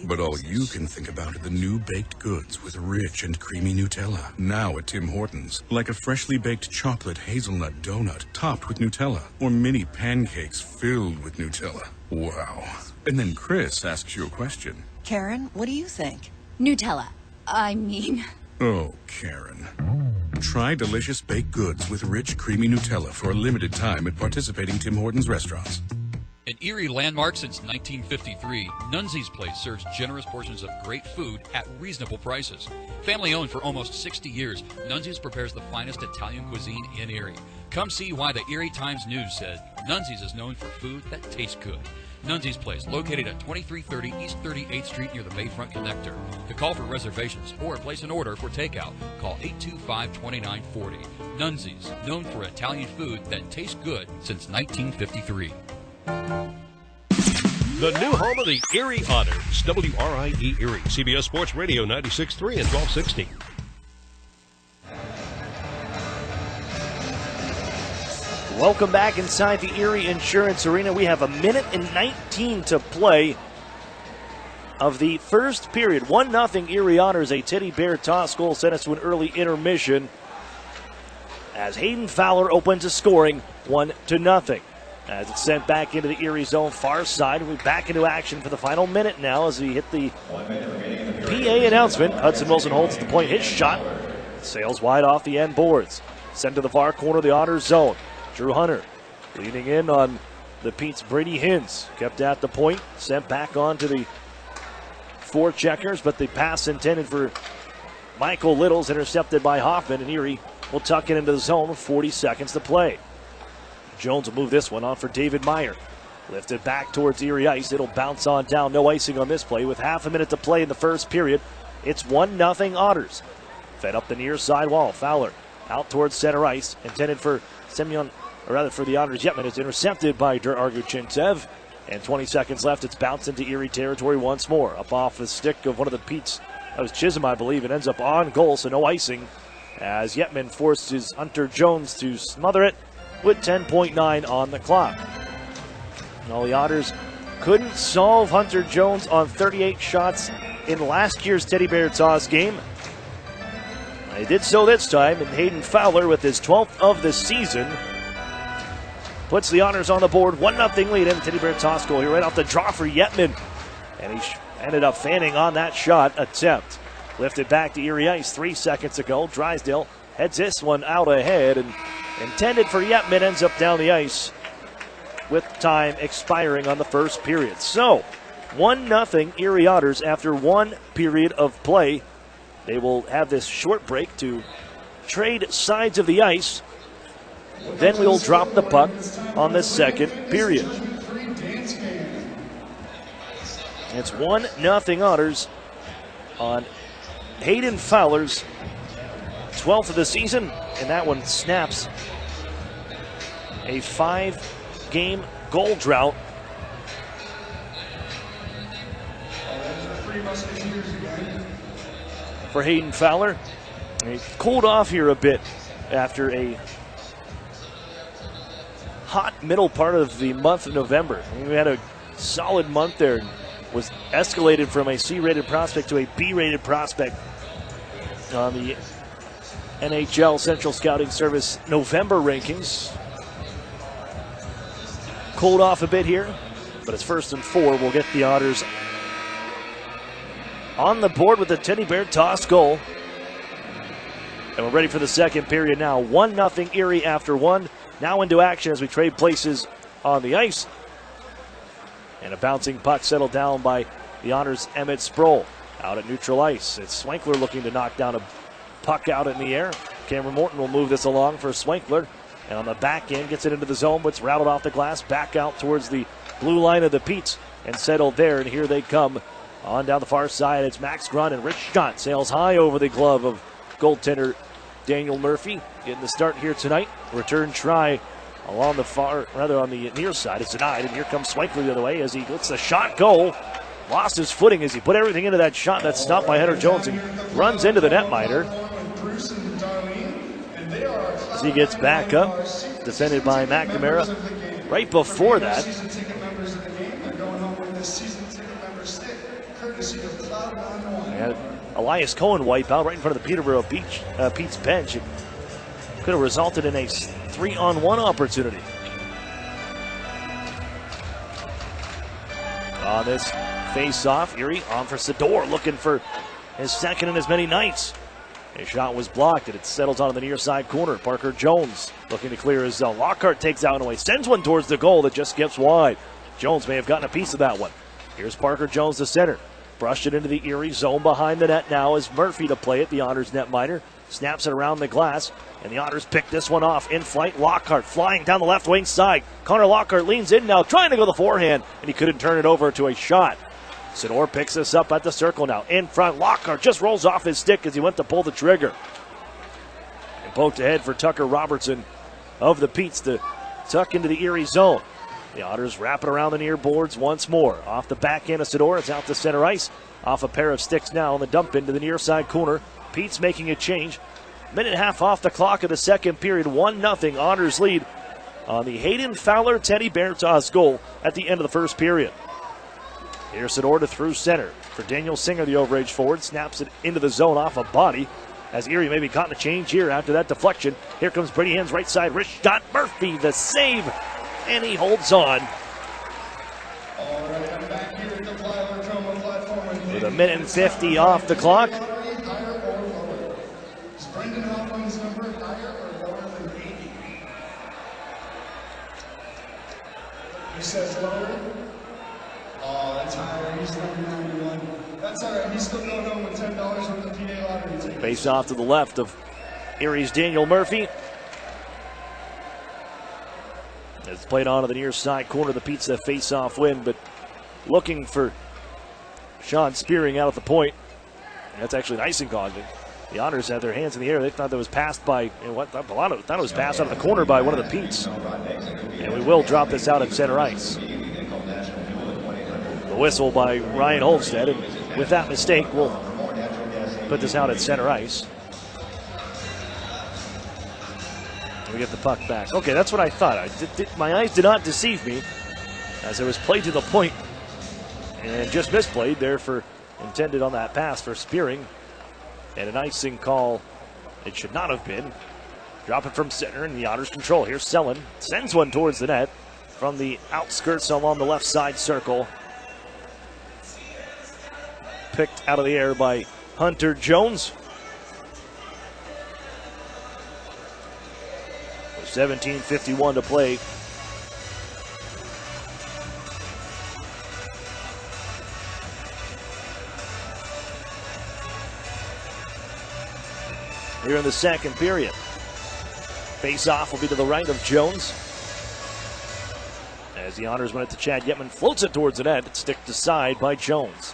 But all you can think about are the new baked goods with rich and creamy Nutella. Now at Tim Hortons. Like a freshly baked chocolate hazelnut donut topped with Nutella. Or mini pancakes filled with Nutella. Wow. And then Chris asks you a question. Karen, what do you think? Nutella. Oh, Karen. Try delicious baked goods with rich, creamy Nutella for a limited time at participating Tim Hortons restaurants. An Erie landmark since 1953, Nunzi's Place serves generous portions of great food at reasonable prices. Family owned for almost 60 years, Nunzi's prepares the finest Italian cuisine in Erie. Come see why the Erie Times News said Nunzi's is known for food that tastes good. Nunzi's Place, located at 2330 East 38th Street near the Bayfront Connector. To call for reservations or place an order for takeout, call 825-2940. Nunzi's, known for Italian food that tastes good since 1953. The new home of the Erie Otters, WRIE Erie, CBS Sports Radio 96.3 and 1260. Welcome back inside the Erie Insurance Arena. We have 1:19 minutes to play of the first period. 1-0 Erie Otters. A Teddy Bear toss goal sent us to an early intermission as Hayden Fowler opens a scoring 1-0. As it's sent back into the Erie zone, far side. We're back into action for the final minute now as we hit the PA announcement. Hudson Wilson holds the point. His shot sails wide off the end boards. Sent to the far corner of the Otters zone. Drew Hunter leaning in on the Pete's Brady Hins. Kept at the point. Sent back on to the four checkers, but the pass intended for Michael Little's intercepted by Hoffman, and Erie will tuck it into the zone with 40 seconds to play. Jones will move this one on for David Meyer. Lifted back towards Erie ice. It'll bounce on down. No icing on this play. With half a minute to play in the first period, it's 1-0 Otters. Fed up the near side wall. Fowler out towards center ice. Intended for for the Otters. Yetman is intercepted by Arguchintsev. And 20 seconds left. It's bounced into Erie territory once more. Up off the stick of one of the Petes. That was Chisholm, I believe. It ends up on goal, so no icing. As Yetman forces Hunter Jones to smother it with 10.9 on the clock. Now the Otters couldn't solve Hunter Jones on 38 shots in last year's Teddy Bear Toss game. They did so this time, and Hayden Fowler, with his 12th of the season, puts the Otters on the board. 1-0 lead in the Teddy Bear Toss goal here right off the draw for Yetman. And he ended up fanning on that shot attempt. Lifted back to Erie ice 3 seconds ago. Drysdale heads this one out ahead, and intended for Yetman ends up down the ice with time expiring on the first period. So, 1-0 Erie Otters after one period of play. They will have this short break to trade sides of the ice. Then we will drop the puck on the second period. It's 1-0 Otters on Hayden Fowler's 12th of the season, and that one snaps a 5-game goal drought. For Hayden Fowler. He cooled off here a bit after a hot middle part of the month of November. We had a solid month there and was escalated from a C-rated prospect to a B-rated prospect on the NHL Central Scouting Service November rankings. Cooled off a bit here, but it's 1st and 4. We'll get the Otters on the board with the Teddy Bear Toss goal. And we're ready for the second period now. 1-0 Erie after one. Now into action as we trade places on the ice. And a bouncing puck settled down by the Otters' Emmett Sproul out at neutral ice. It's Swankler looking to knock down a puck out in the air. Cameron Morton will move this along for Swankler. And on the back end, gets it into the zone, but it's routed off the glass, back out towards the blue line of the Petes, and settled there. And here they come on down the far side. It's Max Grun, and Rich Scott sails high over the glove of goaltender Daniel Murphy. Getting the start here tonight. Return try along on the near side. It's denied, and here comes Swankler the other way as he lets the shot go. Lost his footing as he put everything into that shot. That's stopped by Hunter Jones and runs into the netminder. As he gets back up, defended by McNamara. Right before that, had Elias Cohen wipe out right in front of the Peterborough Pete's bench. It could have resulted in a 3-on-1 opportunity. On this face-off, Erie on for Sador, looking for his second in as many nights. His shot was blocked, and it settles on the near side corner. Parker Jones looking to clear his zone. Lockhart takes out and away, sends one towards the goal that just skips wide. Jones may have gotten a piece of that one. Here's Parker Jones, the center. Brushed it into the Erie zone behind the net now as Murphy to play it, the Otters netminder. Snaps it around the glass, and the Otters pick this one off. In flight, Lockhart flying down the left wing side. Connor Lockhart leans in now, trying to go the forehand, and he couldn't turn it over to a shot. Sador picks this up at the circle now. In front, Lockhart just rolls off his stick as he went to pull the trigger. And poked ahead for Tucker Robertson of the Petes to tuck into the Erie zone. The Otters wrap it around the near boards once more. Off the back end of Sador, it's out to center ice. Off a pair of sticks now on the dump into the near side corner. Pete's making a change. Minute and a half off the clock of the second period. 1-0 Otters lead on the Hayden Fowler Teddy Bear Toss goal at the end of the first period. Here's Sador to through center for Daniel Singer, the overage forward. Snaps it into the zone off a body as Erie maybe caught a change here after that deflection. Here comes Brady Hens right side. Rich Scott Murphy, the save, and he holds on. With a minute and 50 off the clock. He says lower. Oh, that's higher. He's number 91. That's all right. He's still going home with $10 on the PA lottery ticket. Face off to the left of Erie's Daniel Murphy. It's played on to the near side corner of the Pizza face-off win, but looking for Sean Spearing out at the point. And that's actually an icing call. The Otters had their hands in the air. They thought that was passed by, thought it was passed out of the corner by one of the Petes. And we will drop this out at center ice. The whistle by Ryan Holstead, and with that mistake, we'll put this out at center ice. We get the puck back. Okay, that's what I thought. My eyes did not deceive me, as it was played to the point and just misplayed there for intended on that pass for Spearing. And an icing call it should not have been. Drop it from center, and the Otters control. Here's Selin. Sends one towards the net from the outskirts along the left side circle. Picked out of the air by Hunter Jones. 17:51 to play. Here in the second period. Face-off will be to the right of Jones. As the Otters win it to Chad Yetman, floats it towards the net. It's sticked aside by Jones.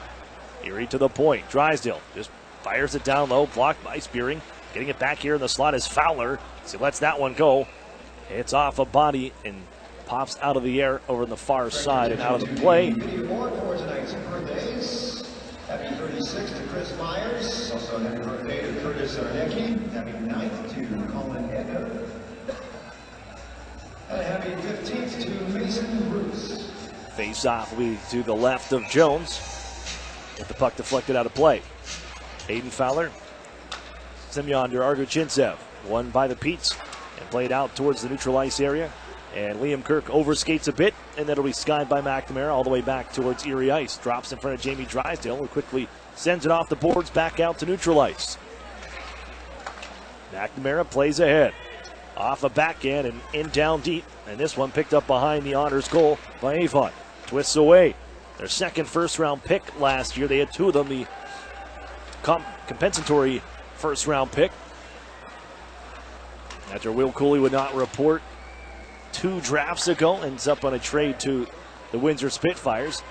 Erie to the point. Drysdale just fires it down low, blocked by Spearing. Getting it back here in the slot is Fowler. So lets that one go. It's off a body and pops out of the air over on the far side and out of the play. For tonight's birthdays. Happy 36 to Chris Myers. Also happy birthday to Curtis Arnecki. Happy 9th to Colin Edgar. And happy 15th to Mason Bruce. Face off will be to the left of Jones. Get the puck deflected out of play. Hayden Fowler. Semyon Argochintsev. Won by the Petes and played out towards the neutral ice area. And Liam Kirk overskates a bit, and that'll be skied by McNamara all the way back towards Erie Ice. Drops in front of Jamie Drysdale, who quickly sends it off the boards back out to neutral ice. McNamara plays ahead. Off a backhand and in down deep. And this one picked up behind the Otters goal by Avon. Twists away. Their second first-round pick last year. They had two of them, the compensatory first-round pick. After Will Cooley would not report 2 drafts ago, ends up on a trade to the Windsor Spitfires.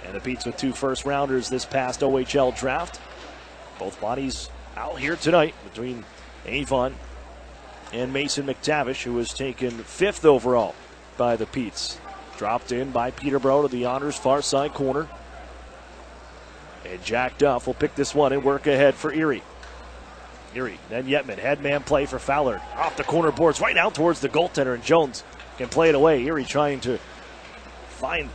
And the Petes with 2 first-rounders this past OHL draft. Both bodies out here tonight between Avon and Mason McTavish, who was taken 5th overall by the Petes. Dropped in by Peterborough to the Otters' far side corner. And Jack Duff will pick this one and work ahead for Erie. Erie, then Yetman, headman play for Fowler. Off the corner boards, right out towards the goaltender, and Jones can play it away. Erie trying to find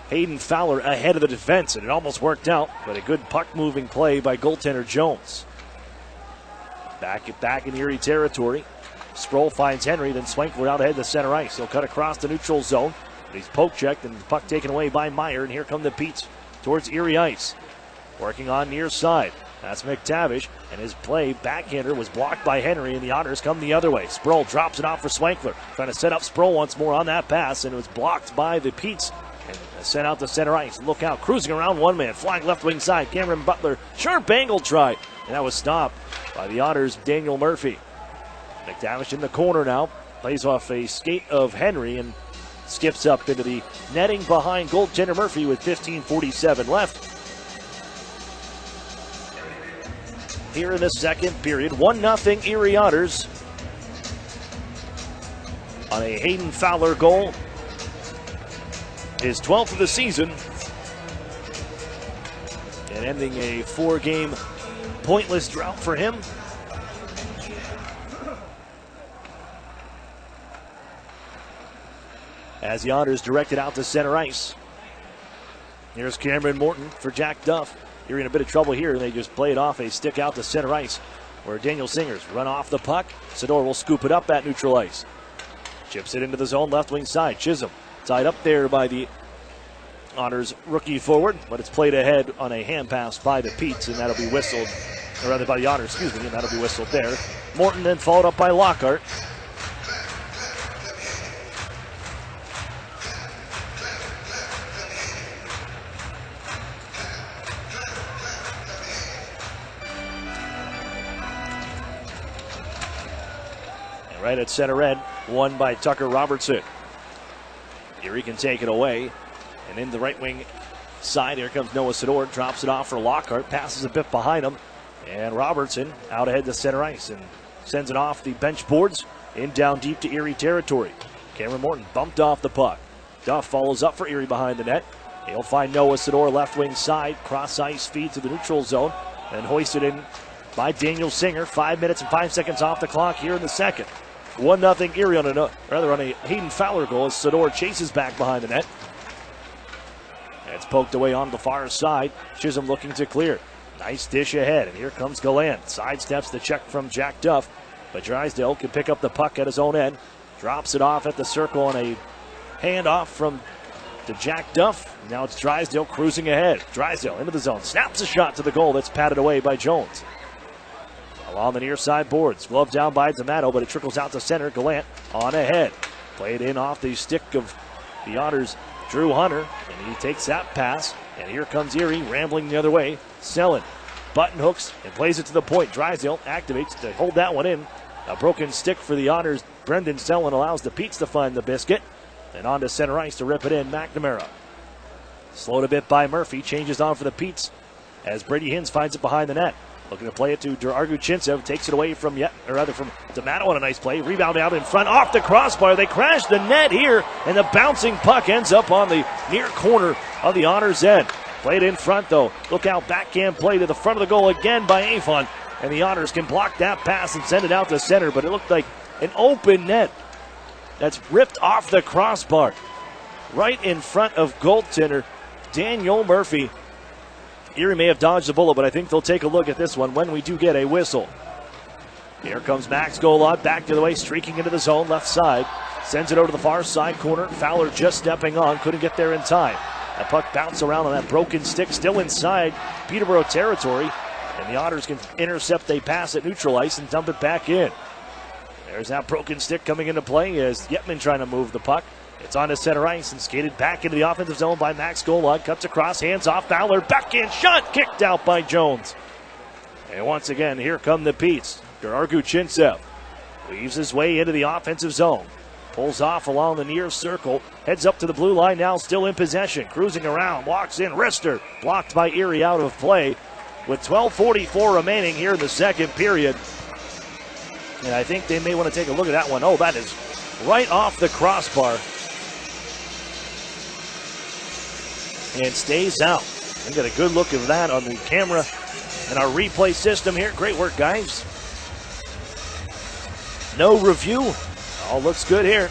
Hayden Fowler ahead of the defense, and it almost worked out, but a good puck-moving play by goaltender Jones. Back in Erie territory. Sproul finds Henry, then Swankler out ahead of the center ice. He'll cut across the neutral zone, but he's poke-checked, and the puck taken away by Meyer, and here come the Petes towards Erie Ice. Working on near side. That's McTavish, and his play backhander was blocked by Henry, and the Otters come the other way. Sproul drops it off for Swankler, trying to set up Sproul once more on that pass, and it was blocked by the Petes and sent out to center ice. Look out, cruising around one man, flying left wing side. Cameron Butler, sharp angle try, and that was stopped by the Otters' Daniel Murphy. McTavish in the corner now, plays off a skate of Henry and skips up into the netting behind goaltender Murphy with 15:47 left. Here in the second period, 1-0 Erie Otters on a Hayden Fowler goal. His 12th of the season, and ending a 4-game pointless drought for him. As the Otters direct it out to center ice. Here's Cameron Morton for Jack Duff. You're in a bit of trouble here. They just play it off a stick out to center ice where Daniel Singers run off the puck. Sador will scoop it up at neutral ice. Chips it into the zone, left wing side. Chisholm tied up there by the Otters rookie forward, but it's played ahead on a hand pass by the Petes, and that'll be whistled, or rather by the Otters, excuse me, and that'll be whistled there. Morton then followed up by Lockhart. Right at center end, won by Tucker Robertson. Erie can take it away. And in the right wing side, here comes Noah Sador. Drops it off for Lockhart. Passes a bit behind him. And Robertson out ahead to center ice and sends it off the bench boards in down deep to Erie territory. Cameron Morton bumped off the puck. Duff follows up for Erie behind the net. He'll find Noah Sador left wing side. Cross ice feed to the neutral zone. And hoisted in by Daniel Singer. 5 minutes and 5 seconds off the clock here in the second. 1-0 Erie on a Hayden Fowler goal as Sador chases back behind the net. It's poked away on the far side. Chisholm looking to clear. Nice dish ahead, and here comes Gallant. Sidesteps the check from Jack Duff, but Drysdale can pick up the puck at his own end. Drops it off at the circle on a handoff to Jack Duff. Now it's Drysdale cruising ahead. Drysdale into the zone. Snaps a shot to the goal that's patted away by Jones. Along the near side boards. Glove down by D'Amato, but it trickles out to center. Gallant on ahead. Played in off the stick of the Otters, Drew Hunter, and he takes that pass. And here comes Erie rambling the other way. Selin button hooks and plays it to the point. Drysdale activates to hold that one in. A broken stick for the Otters. Brendan Selin allows the Peets to find the biscuit. And on to center ice to rip it in. McNamara. Slowed a bit by Murphy. Changes on for the Peets as Brady Hins finds it behind the net. Looking to play it to Dargu Chintsev. Takes it away from D'Amato on a nice play. Rebound out in front off the crossbar. They crash the net here, and the bouncing puck ends up on the near corner of the Otters' end. Played in front, though. Look out, backhand play to the front of the goal again by Avon. And the Otters can block that pass and send it out to center, but it looked like an open net that's ripped off the crossbar. Right in front of goaltender Daniel Murphy. Erie may have dodged the bullet, but I think they'll take a look at this one when we do get a whistle. Here comes Max Golod back the other way, streaking into the zone, left side. Sends it over to the far side corner. Fowler just stepping on, couldn't get there in time. That puck bounced around on that broken stick, still inside Peterborough territory. And the Otters can intercept a pass at neutral ice and dump it back in. There's that broken stick coming into play as Yetman trying to move the puck. It's on to center ice and skated back into the offensive zone by Max Golod. Cuts across, hands off Fowler. Backhand shot, kicked out by Jones. And once again, here come the Peets. Dargu Chintsev weaves his way into the offensive zone. Pulls off along the near circle. Heads up to the blue line now, still in possession. Cruising around, walks in. Wrister blocked by Erie out of play. With 12:44 remaining here in the second period. And I think they may want to take a look at that one. Oh, that is right off the crossbar. And stays out. We got a good look of that on the camera and our replay system here. Great work, guys. No review. All looks good here.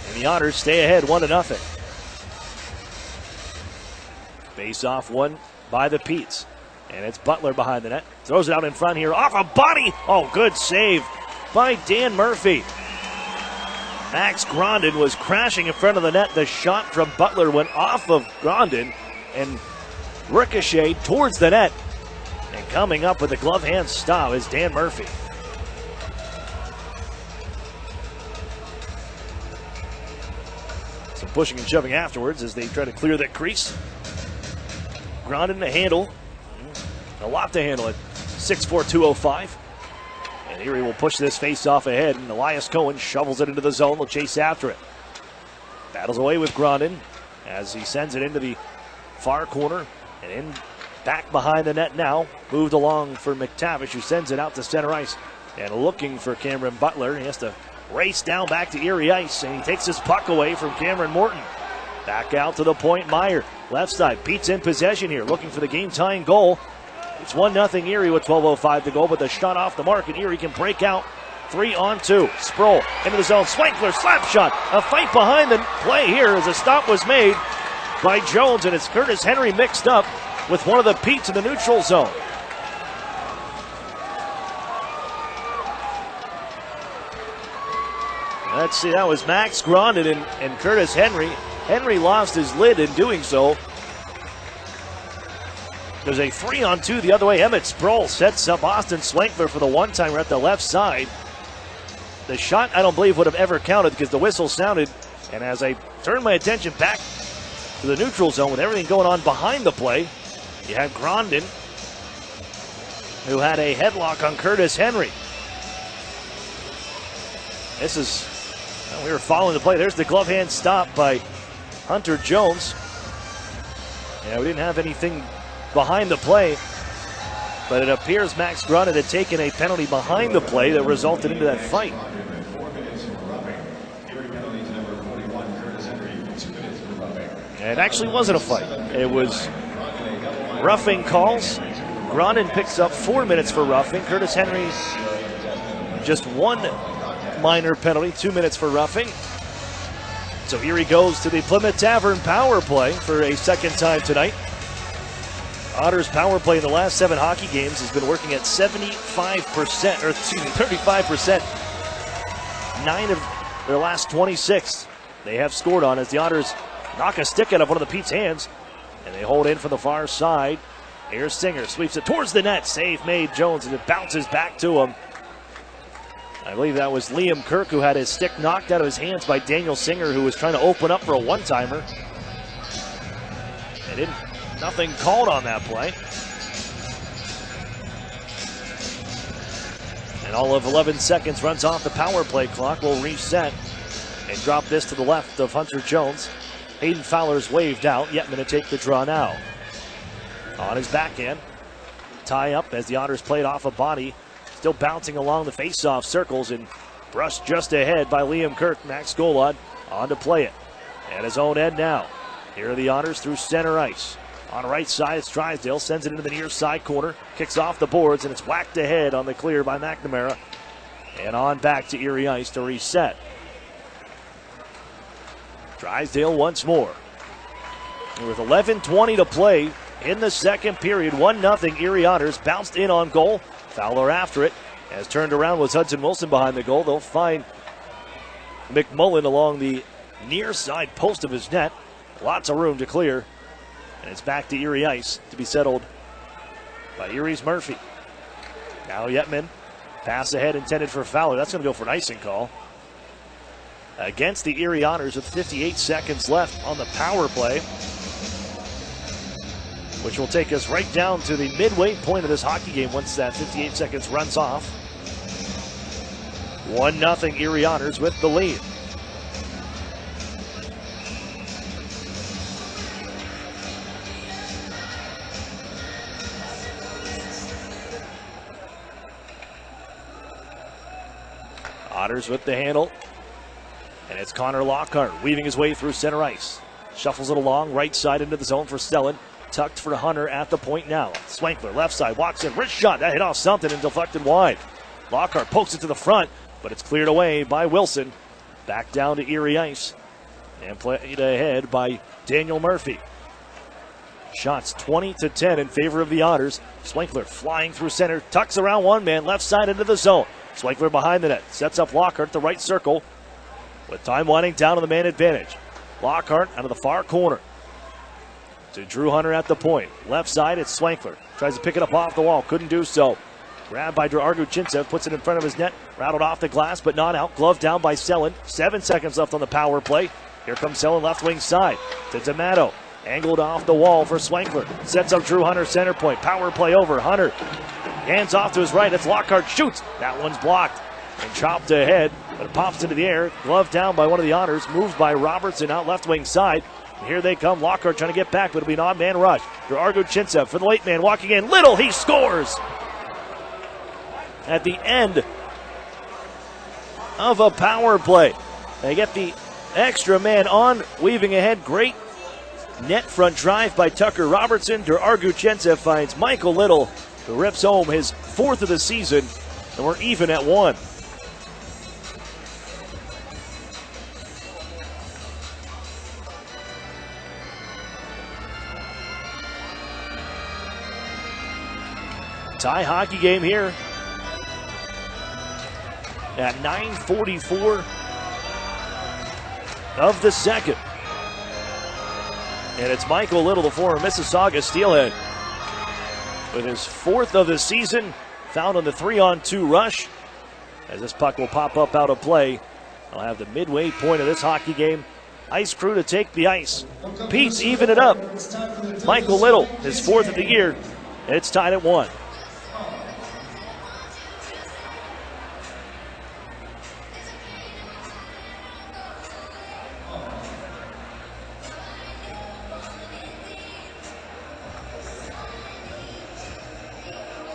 And the Otters stay ahead 1-0. Face off won by the Peets. And it's Butler behind the net. Throws it out in front here. Off a body. Oh, good save by Dan Murphy. Max Grondin was crashing in front of the net. The shot from Butler went off of Grondin and ricocheted towards the net. And coming up with a glove hand stop is Dan Murphy. Some pushing and shoving afterwards as they try to clear that crease. Grondin to handle. A lot to handle at 6'4", 205. And Erie will push this face-off ahead, and Elias Cohen shovels it into the zone. They'll chase after it. Battles away with Grondin as he sends it into the far corner and in back behind the net now. Moved along for McTavish, who sends it out to center ice. And looking for Cameron Butler. He has to race down back to Erie ice, and he takes his puck away from Cameron Morton. Back out to the point, Meyer. Left side, Pete's in possession here, looking for the game-tying goal. It's 1-0 Erie with 12:05 to go, but the shot off the mark, and Erie can break out 3-on-2. Sproul into the zone. Swankler slap shot. A fight behind the play here as a stop was made by Jones, and it's Curtis Henry mixed up with one of the Peets in the neutral zone. Let's see, that was Max Grondin and Curtis Henry. Henry lost his lid in doing so. There's a 3-on-2 the other way. Emmett Sproul sets up Austin Swankler for the one-timer at the left side. The shot, I don't believe, would have ever counted because the whistle sounded. And as I turn my attention back to the neutral zone with everything going on behind the play, you had Grondin, who had a headlock on Curtis Henry. This is, well, we were following the play. There's the glove hand stop by Hunter Jones. Yeah, we didn't have anything behind the play, but it appears Max Grunn had taken a penalty behind the play that resulted into that fight. It actually wasn't a fight. It was roughing calls. Gronin picks up 4 minutes for roughing. Curtis Henry, just 1 minor penalty, 2 minutes for roughing. So Erie goes to the Plymouth Tavern power play for a second time tonight. Otters power play in the last 7 hockey games has been working at 75%, or excuse me, 35%. 9 of their last 26 they have scored on as the Otters knock a stick out of one of the Pete's hands, and they hold in from the far side. Here's Singer, sweeps it towards the net. Save made Jones, and it bounces back to him. I believe that was Liam Kirk who had his stick knocked out of his hands by Daniel Singer, who was trying to open up for a one-timer. Nothing called on that play. And all of 11 seconds runs off the power play clock. Will reset and drop this to the left of Hunter Jones. Hayden Fowler's waved out. Yetman to take the draw now. On his backhand. Tie up as the Otters played off a body. Still bouncing along the face-off circles and brushed just ahead by Liam Kirk. Max Golod on to play it. At his own end now. Here are the Otters through center ice. On the right side, it's Drysdale. Sends it into the near side corner. Kicks off the boards, and it's whacked ahead on the clear by McNamara. And on back to Erie Ice to reset. Drysdale once more. And with 11:20 to play in the second period, 1-0 Erie Otters bounced in on goal. Fowler after it. As turned around was Hudson Wilson behind the goal. They'll find McMullen along the near side post of his net. Lots of room to clear. And it's back to Erie Ice to be settled by Erie's Murphy. Now Yetman. Pass ahead intended for Fowler. That's going to go for an icing call. Against the Erie Otters with 58 seconds left on the power play, which will take us right down to the midway point of this hockey game once that 58 seconds runs off. 1-0 Erie Otters with the lead. Otters with the handle. And it's Connor Lockhart weaving his way through center ice. Shuffles it along, right side into the zone for Stellan. Tucked for Hunter at the point now. Swankler, left side, walks in. Wrist shot, that hit off something and deflected wide. Lockhart pokes it to the front, but it's cleared away by Wilson. Back down to Erie Ice. And played ahead by Daniel Murphy. Shots 20-10 in favor of the Otters. Swankler flying through center, tucks around one man, left side into the zone. Swankler behind the net, sets up Lockhart at the right circle. With time winding down to the man advantage. Lockhart out of the far corner. To Drew Hunter at the point. Left side, it's Swankler. Tries to pick it up off the wall, couldn't do so. Grabbed by Argu Chintsev, puts it in front of his net. Rattled off the glass, but not out. Glove down by Selin. 7 seconds left on the power play. Here comes Selin, left wing side. To D'Amato. Angled off the wall for Swankler. Sets up Drew Hunter, center point. Power play over. Hunter hands off to his right. It's Lockhart, shoots. That one's blocked and chopped ahead, but it pops into the air. Glove down by one of the Otters. Moves by Robertson out left wing side. And here they come. Lockhart trying to get back, but it'll be an odd man rush. Argu Chintsev for the late man walking in. Little, he scores! At the end of a power play. They get the extra man on, weaving ahead. Great net front drive by Tucker Robertson. Argu Chintsev finds Michael Little, who rips home his 4th of the season, and we're even at 1. Tie hockey game here at 9:44 of the second. And it's Michael Little, the former Mississauga Steelhead, with his 4th of the season, found on the 3-on-2 rush. As this puck will pop up out of play, I'll have the midway point of this hockey game. Ice crew to take the ice. Pete's even it up. Michael Little, his 4th of the year. It's tied at 1.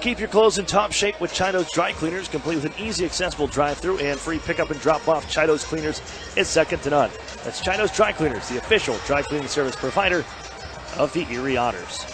Keep your clothes in top shape with Chido's Dry Cleaners, complete with an easy, accessible drive-through and free pickup and drop-off. Chido's Cleaners is second to none. That's Chido's Dry Cleaners, the official dry cleaning service provider of the Erie Otters.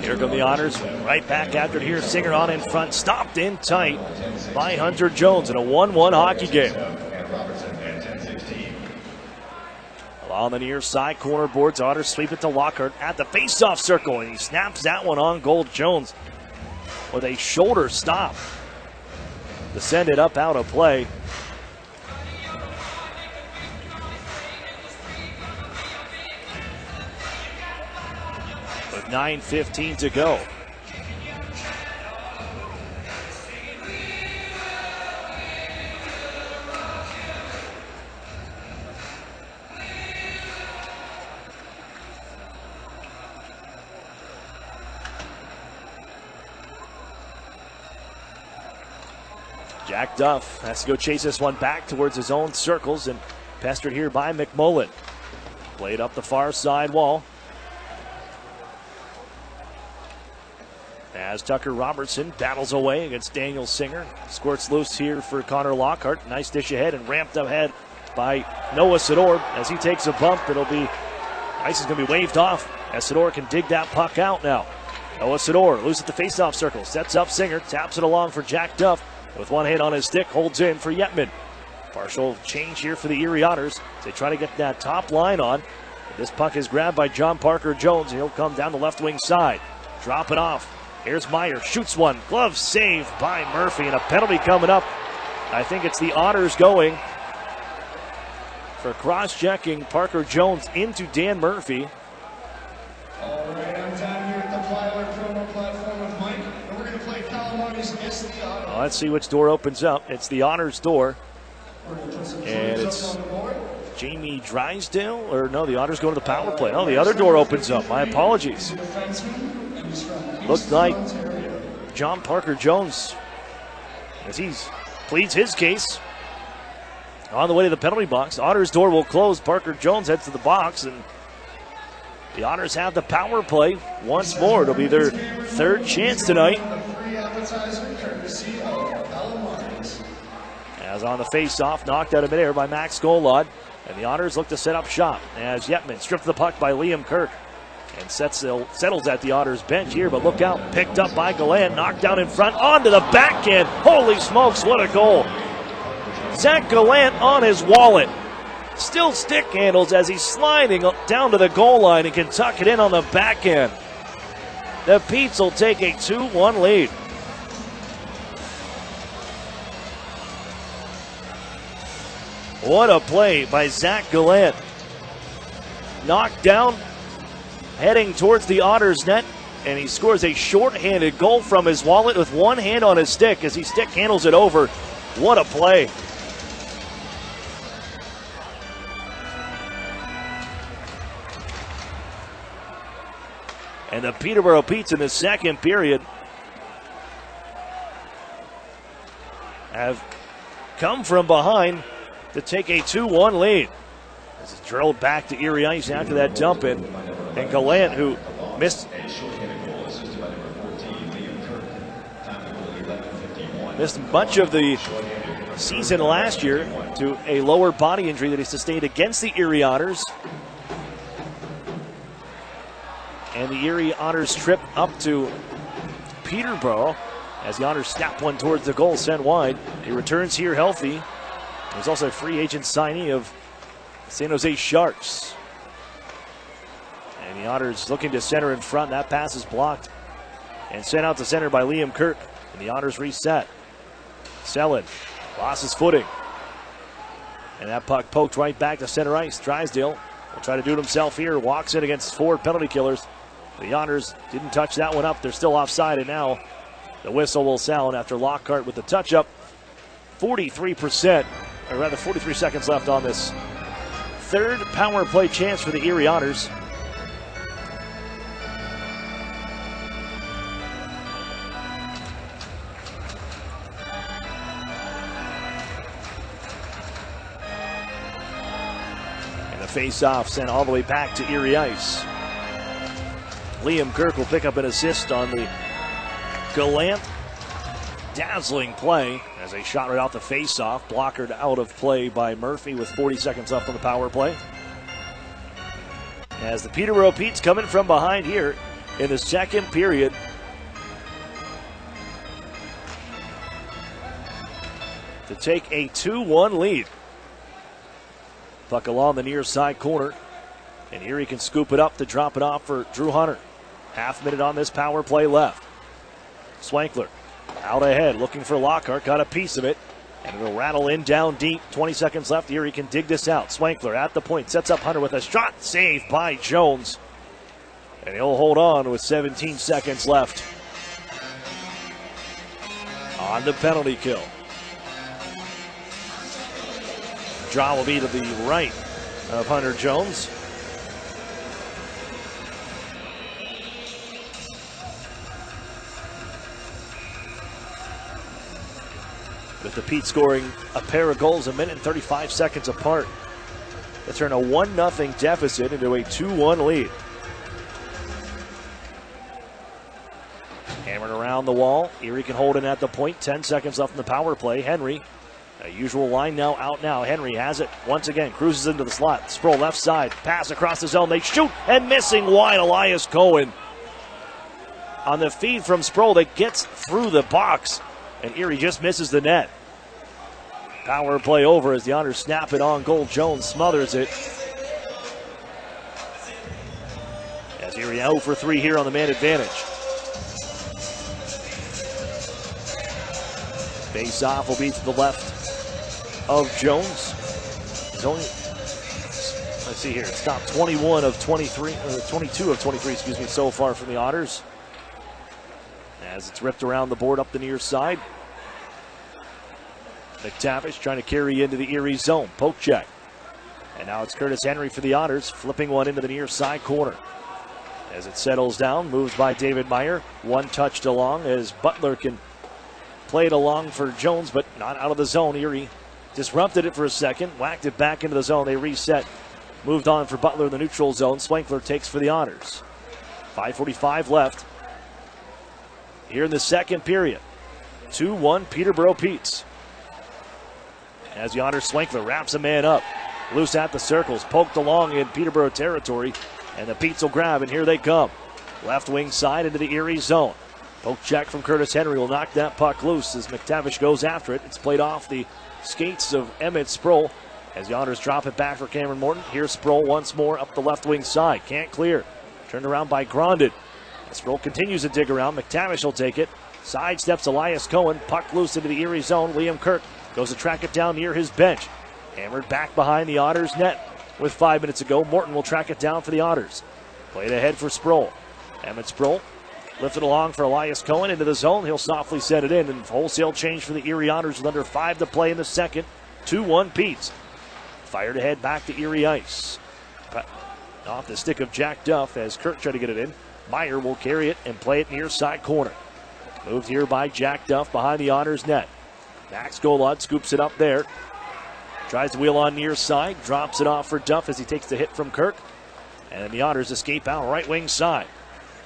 Here come the Otters, right back after it here. Singer on in front, stopped in tight by Hunter Jones in a 1-1 hockey game. On the near side, corner boards, Otters sweep it to Lockhart at the face-off circle, and he snaps that one on goal. Jones with a shoulder stop to send it up out of play. With 9:15 to go. Jack Duff has to go chase this one back towards his own circles and pestered here by McMullen. Played up the far side wall. As Tucker Robertson battles away against Daniel Singer. Squirts loose here for Connor Lockhart. Nice dish ahead and ramped up ahead by Noah Sador. As he takes a bump, ice is going to be waved off as Sador can dig that puck out now. Noah Sador loose at the faceoff circle. Sets up Singer, taps it along for Jack Duff. With one hit on his stick, holds in for Yetman. Partial change here for the Erie Otters. They try to get that top line on. This puck is grabbed by John Parker Jones, and he'll come down the left wing side. Drop it off. Here's Meyer, shoots one. Glove saved by Murphy, and a penalty coming up. I think it's the Otters going for cross-checking Parker Jones into Dan Murphy. All right, I'm down here at the Plyler promo platform with Mike, and we're going to play Calamari's It's the Otters. Well, let's see which door opens up. It's the Otters door. And it's Jamie Drysdale, or no, the Otters go to the power play. No, the other door opens up. My apologies. Looked like John Parker Jones, as he pleads his case on the way to the penalty box. Otters door will close. Parker Jones heads to the box, and the Otters have the power play once more. It'll be their third chance tonight. As on the face-off, knocked out of midair by Max Golod. And the Otters look to set up shop as Yetman stripped the puck by Liam Kirk. And settles at the Otters bench here, but look out, picked up by Gallant, knocked down in front, onto the backhand. Holy smokes, what a goal. Zach Gallant on his wallet. Still stick handles as he's sliding down to the goal line and can tuck it in on the backhand. The Petes will take a 2-1 lead. What a play by Zach Gallant. Knocked down, heading towards the Otters net, and he scores a short-handed goal from his wallet with one hand on his stick as he stick handles it over. What a play. And the Peterborough Petes in the second period have come from behind to take a 2-1 lead. This is drilled back to Erie ice after that dump in. And Gallant, who missed much of the season last year to a lower body injury that he sustained against the Erie Otters. And the Erie Otters trip up to Peterborough as the Otters snap one towards the goal, sent wide. He returns here healthy. There's also a free agent signee of San Jose Sharks. And the Otters looking to center in front. That pass is blocked and sent out to center by Liam Kirk. And the Otters reset. Selin lost his footing. And that puck poked right back to center ice. Drysdale will try to do it himself here. Walks in against 4 penalty killers. The Otters didn't touch that one up. They're still offside, and now the whistle will sound after Lockhart with the touch-up. 43%, or rather 43 seconds left on this third power play chance for the Erie Otters. And the face-off sent all the way back to Erie ice. Liam Kirk will pick up an assist on the Gallant dazzling play as they shot right out the face-off, blockered out of play by Murphy with 40 seconds left on the power play. As the Peterborough Petes coming from behind here in the second period. To take a 2-1 lead. Puck along the near side corner, and Erie can scoop it up to drop it off for Drew Hunter. Half minute on this power play left. Swankler out ahead, looking for Lockhart, got a piece of it, and it'll rattle in down deep. 20 seconds left. Erie can dig this out. Swankler at the point, sets up Hunter with a shot, saved by Jones. And he'll hold on with 17 seconds left on the penalty kill. Draw will be to the right of Hunter Jones. With the Pete scoring a pair of goals a minute and 35 seconds apart. They turn a 1-0 deficit into a 2-1 lead. Hammered around the wall. Erie can hold it at the point. 10 seconds left in the power play. Henry, a usual line now, out now. Henry has it once again. Cruises into the slot. Sproul left side. Pass across the zone. They shoot, and missing wide. Elias Cohen on the feed from Sproul that gets through the box. And Erie just misses the net. Power play over as the Otters snap it on goal. Jones smothers it. As Erie 0 for 3 here on the man advantage. Face off will be to the left of Jones. He's only, let's see here, it's top 21 of 23, 22 of 23, excuse me, so far from the Otters. As it's ripped around the board up the near side. McTavish trying to carry into the Erie zone. Poke check. And now it's Curtis Henry for the Otters, flipping one into the near side corner. As it settles down, moves by David Meyer. One touched along as Butler can play it along for Jones, but not out of the zone. Erie disrupted it for a second, whacked it back into the zone. They reset. Moved on for Butler in the neutral zone. Swankler takes for the Otters. 5:45 left here in the second period. 2-1 Peterborough Petes. As the Otters, Swankler wraps a man up. Loose at the circles, poked along in Peterborough territory, and the Petes will grab, and here they come. Left wing side into the Erie zone. Poke check from Curtis Henry will knock that puck loose as McTavish goes after it. It's played off the skates of Emmett Sproul as the Otters drop it back for Cameron Morton. Here's Sproul once more up the left wing side. Can't clear. Turned around by Grondin. Sproul continues to dig around. McTavish will take it. Sidesteps Elias Cohen. Puck loose into the Erie zone. Liam Kirk goes to track it down near his bench. Hammered back behind the Otters net with 5 minutes to go. Morton will track it down for the Otters. Played ahead for Sproul. Emmett Sproul lifted along for Elias Cohen into the zone. He'll softly set it in, and wholesale change for the Erie Otters with under 5 to play in the second. 2-1 Petes. Fired ahead back to Erie ice. Off the stick of Jack Duff as Kirk tried to get it in. Meyer will carry it and play it near side corner. Moved here by Jack Duff behind the Otters net. Max Golod scoops it up there. Tries to wheel on near side. Drops it off for Duff as he takes the hit from Kirk. And the Otters escape out right wing side.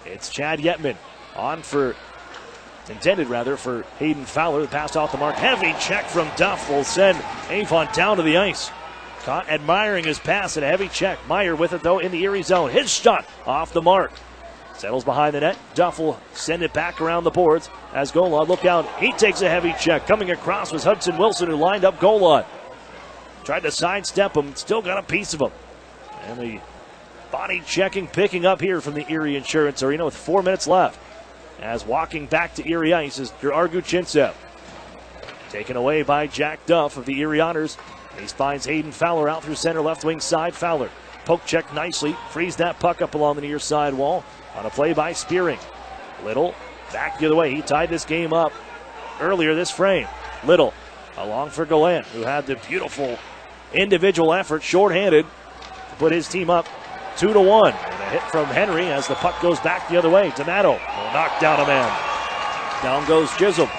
It's Chad Yetman on for, intended rather, for Hayden Fowler. The pass off the mark. Heavy check from Duff will send Avon down to the ice. Caught admiring his pass and a heavy check. Meyer with it though in the Erie zone. His shot off the mark. Settles behind the net. Duff will send it back around the boards as Golod, look out. He takes a heavy check. Coming across was Hudson Wilson who lined up Golod. Tried to sidestep him. Still got a piece of him. And the body checking picking up here from the Erie Insurance Arena with 4 minutes left. As walking back to Erie ice is Argu Chintsev. Taken away by Jack Duff of the Erie Otters. He finds Hayden Fowler out through center, left wing side. Fowler poke check nicely, frees that puck up along the near side wall on a play by Spearing. Little back the other way. He tied this game up earlier this frame. Little along for Gallant, who had the beautiful individual effort, shorthanded, to put his team up 2-1. And a hit from Henry as the puck goes back the other way. Donato will knock down a man. Down goes Chisholm.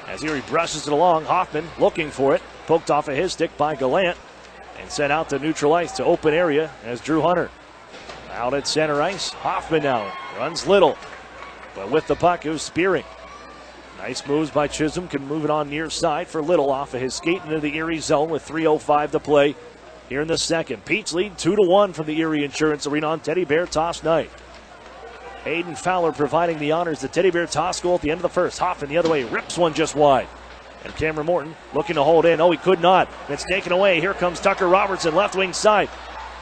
As Erie brushes it along, Hoffman looking for it. Poked off of his stick by Gallant and sent out to neutral ice to open area as Drew Hunter. Out at center ice, Hoffman now runs Little. But with the puck, it was Spearing. Nice moves by Chisholm, can move it on near side for Little off of his skate into the Erie zone with 3:05 to play here in the second. Pete's lead 2-1 from the Erie Insurance Arena on Teddy Bear Toss night. Hayden Fowler providing the honors. The Teddy Bear toss goal at the end of the first. Hoffman the other way, rips one just wide. And Cameron Morton looking to hold in. Oh, he could not. It's taken away. Here comes Tucker Robertson, left wing side.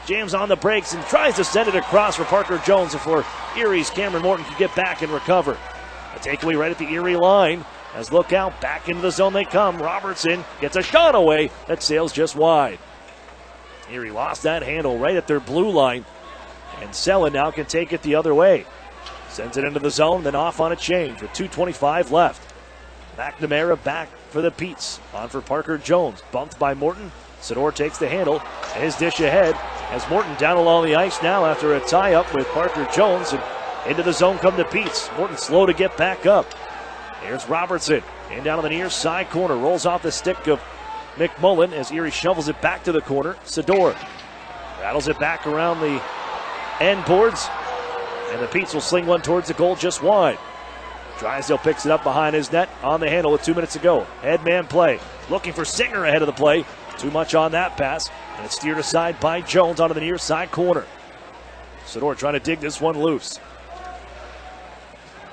Jams on the brakes and tries to send it across for Parker Jones before Erie's Cameron Morton can get back and recover. A takeaway right at the Erie line. As look out, back into the zone they come. Robertson gets a shot away that sails just wide. Erie lost that handle right at their blue line. And Selin now can take it the other way. Sends it into the zone, then off on a change with 2:25 left. McNamara back for the Petes. On for Parker Jones. Bumped by Morton. Sador takes the handle. And his dish ahead as Morton down along the ice now after a tie-up with Parker Jones. And into the zone come the Petes. Morton slow to get back up. Here's Robertson. And down on the near side corner. Rolls off the stick of McMullen as Erie shovels it back to the corner. Sador rattles it back around the end boards. And the Petes will sling one towards the goal just wide. Drysdale picks it up behind his net on the handle with 2 minutes to go. Headman play. Looking for Singer ahead of the play. Too much on that pass. And it's steered aside by Jones onto the near side corner. Sador trying to dig this one loose.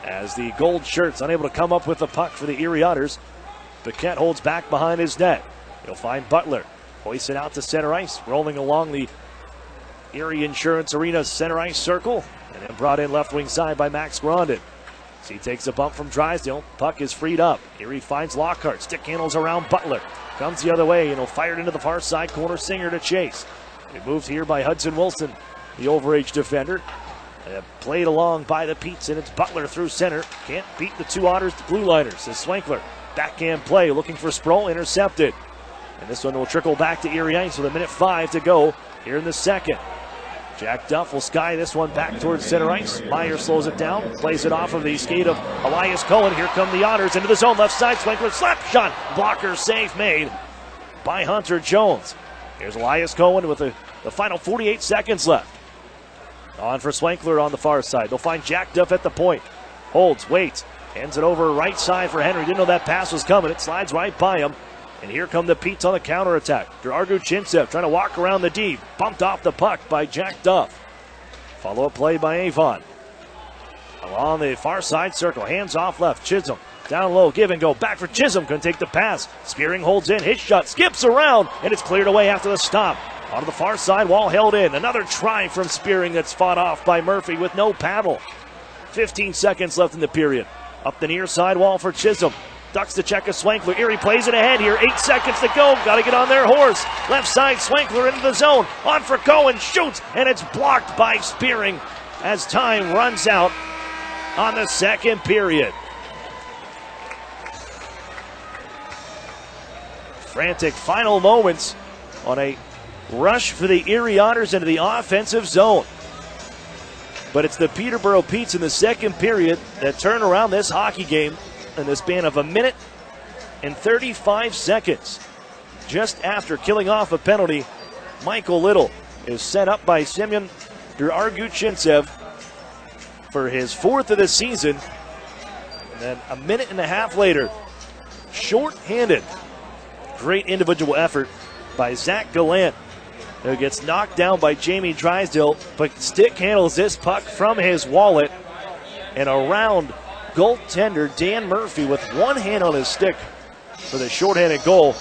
As the gold shirt's unable to come up with the puck for the Erie Otters. Paquette holds back behind his net. He'll find Butler. Hoists it out to center ice. Rolling along the Erie Insurance Arena center ice circle. And then brought in left wing side by Max Grondin. So he takes a bump from Drysdale. Puck is freed up. Erie finds Lockhart. Stick handles around Butler. Comes the other way and he'll fire it into the far side corner. Singer to chase. It moved here by Hudson Wilson, the overage defender. Played along by the Petes, and it's Butler through center. Can't beat the two Otters, the blue liners. As Swankler, backhand play, looking for Sproul, intercepted. And this one will trickle back to Erie Ice with 1:05 to go here in the second. Jack Duff will sky this one back towards center ice. Meyer slows it down, plays it off of the skate of Elias Cohen. Here come the Otters into the zone, left side. Swankler slap shot, blocker save made by Hunter Jones. Here's Elias Cohen with the final 48 seconds left. On for Swankler on the far side. They'll find Jack Duff at the point. Holds, waits, hands it over right side for Henry. Didn't know that pass was coming. It slides right by him. And here come the Petes on the counterattack. Gerardo Chintsev trying to walk around the D. Bumped off the puck by Jack Duff. Follow-up play by Avon. Along the far side circle. Hands off left. Chisholm down low. Give and go. Back for Chisholm. Couldn't take the pass. Spearing holds in. His shot skips around. And it's cleared away after the stop. Onto the far side. Wall held in. Another try from Spearing that's fought off by Murphy with no paddle. 15 seconds left in the period. Up the near side wall for Chisholm. Ducks to check a Swankler. Erie plays it ahead here. 8 seconds to go. Got to get on their horse. Left side, Swankler into the zone. On for Cohen. Shoots. And it's blocked by Spearing as time runs out on the second period. Frantic final moments on a rush for the Erie Otters into the offensive zone. But it's the Peterborough Petes in the second period that turn around this hockey game in the span of 1 minute and 35 seconds. Just after killing off a penalty, Michael Little is set up by Semyon Durargu-Chintsev for his 4th of the season. And then 1.5 minutes later, short-handed, great individual effort by Zach Gallant, who gets knocked down by Jamie Drysdale, but stick handles this puck from his wallet and around goaltender Dan Murphy with one hand on his stick for the shorthanded goal.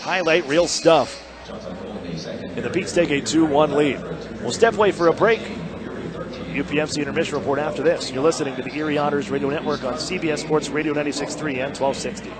Highlight real stuff. And the Petes take a 2-1 lead. We'll step away for a break. UPMC intermission report after this. You're listening to the Erie Otters Radio Network on CBS Sports Radio 96.3 and 1260.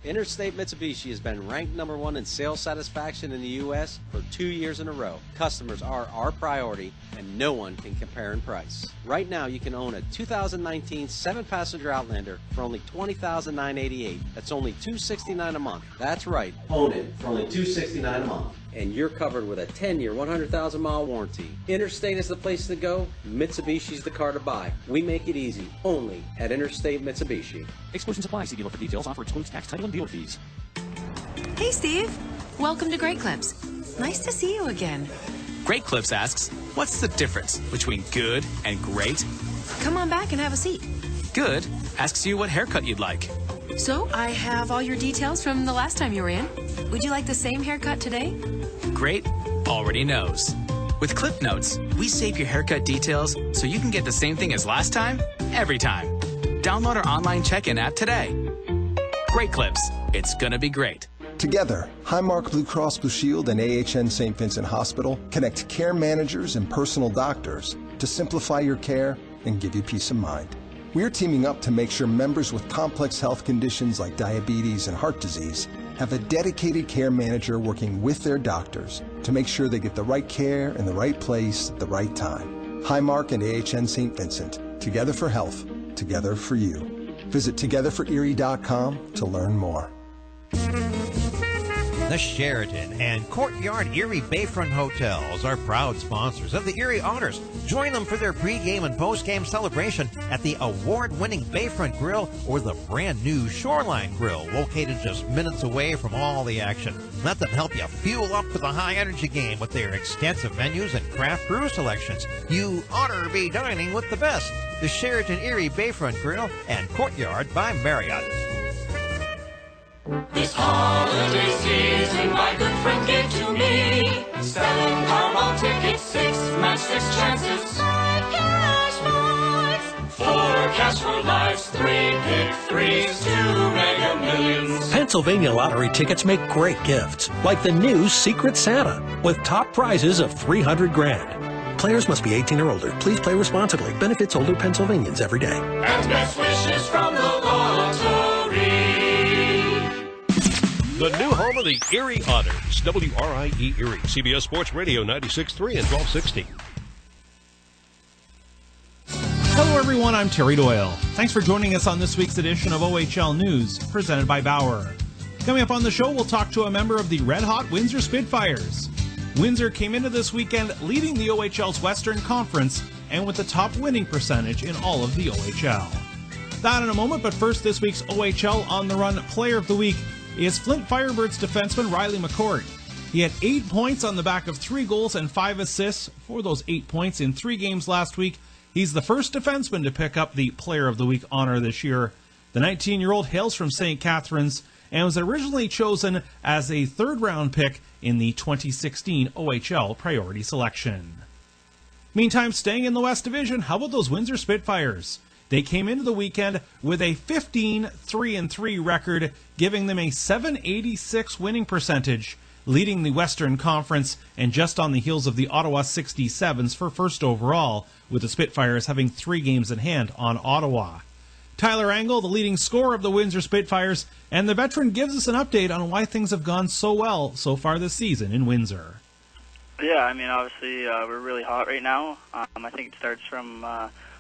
Interstate Mitsubishi has been ranked number 1 in sales satisfaction in the U.S. for 2 years in a row. Customers are our priority, and no one can compare in price. Right now, you can own a 2019 7-passenger Outlander for only $20,988. That's only $269 a month. That's right, own it for only $269 a month. And you're covered with a 10-year, 100,000-mile warranty. Interstate is the place to go. Mitsubishi's the car to buy. We make it easy, only at Interstate Mitsubishi. Exclusions apply. See dealer for details. Offer excludes tax, title, and dealer fees. Hey, Steve. Welcome to Great Clips. Nice to see you again. Great Clips asks, what's the difference between good and great? Come on back and have a seat. Good asks you what haircut you'd like. So, I have all your details from the last time you were in. Would you like the same haircut today? Great already knows. With Clip Notes, we save your haircut details so you can get the same thing as last time, every time. Download our online check-in app today. Great Clips. It's gonna be great. Together, Highmark Blue Cross Blue Shield and AHN St. Vincent Hospital connect care managers and personal doctors to simplify your care and give you peace of mind. We're teaming up to make sure members with complex health conditions like diabetes and heart disease have a dedicated care manager working with their doctors to make sure they get the right care in the right place at the right time. Highmark and AHN St. Vincent, together for health, together for you. Visit togetherforerie.com to learn more. The Sheraton and Courtyard Erie Bayfront Hotels are proud sponsors of the Erie Otters. Join them for their pregame and postgame celebration at the award-winning Bayfront Grill or the brand-new Shoreline Grill, located just minutes away from all the action. Let them help you fuel up for the high-energy game with their extensive menus and craft brew selections. You ought to be dining with the best. The Sheraton Erie Bayfront Grill and Courtyard by Marriott. This holiday season, my good friend gave to me 7 Powerball tickets, 6 match 6 chances, 5 cash points, 4 cash for lives, 3 pick 3s, 2 Mega Millions. Pennsylvania lottery tickets make great gifts, like the new Secret Santa, with top prizes of $300 grand. Players must be 18 or older. Please play responsibly. Benefits older Pennsylvanians every day. And best wishes from the lottery. The new home of the Erie Otters, WRIE Erie, CBS Sports Radio 96.3 and 1260. Hello everyone, I'm Terry Doyle. Thanks for joining us on this week's edition of OHL News, presented by Bauer. Coming up on the show, we'll talk to a member of the red-hot Windsor Spitfires. Windsor came into this weekend leading the OHL's Western Conference and with the top winning percentage in all of the OHL. That in a moment, but first this week's OHL On the Run Player of the Week is Flint Firebirds defenseman Riley McCord. He had 8 points on the back of 3 goals and 5 assists for those 8 points in 3 games last week. He's the first defenseman to pick up the Player of the Week honor this year. The 19-year-old hails from St. Catharines and was originally chosen as a third-round pick in the 2016 OHL priority selection. Meantime, staying in the West Division, how about those Windsor Spitfires? They came into the weekend with a 15-3-3 record, giving them a .786 winning percentage, leading the Western Conference and just on the heels of the Ottawa 67s for first overall, with the Spitfires having 3 games in hand on Ottawa. Tyler Angle, the leading scorer of the Windsor Spitfires, and the veteran gives us an update on why things have gone so well so far this season in Windsor. Yeah, I mean, obviously we're really hot right now. I think it starts from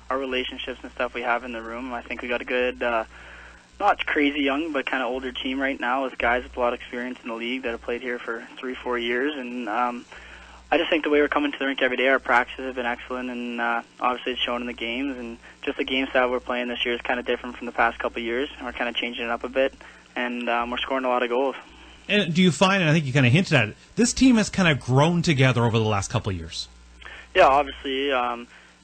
our relationships and stuff we have in the room. I think we got a good, not crazy young, but kind of older team right now with guys with a lot of experience in the league that have played here for 3-4 years. And I just think the way we're coming to the rink every day, our practices have been excellent, and obviously it's shown in the games. And just the game style we're playing this year is kind of different from the past couple of years. We're kind of changing it up a bit, and we're scoring a lot of goals. And do you find, and I think you kind of hinted at it, this team has kind of grown together over the last couple of years? Yeah, obviously.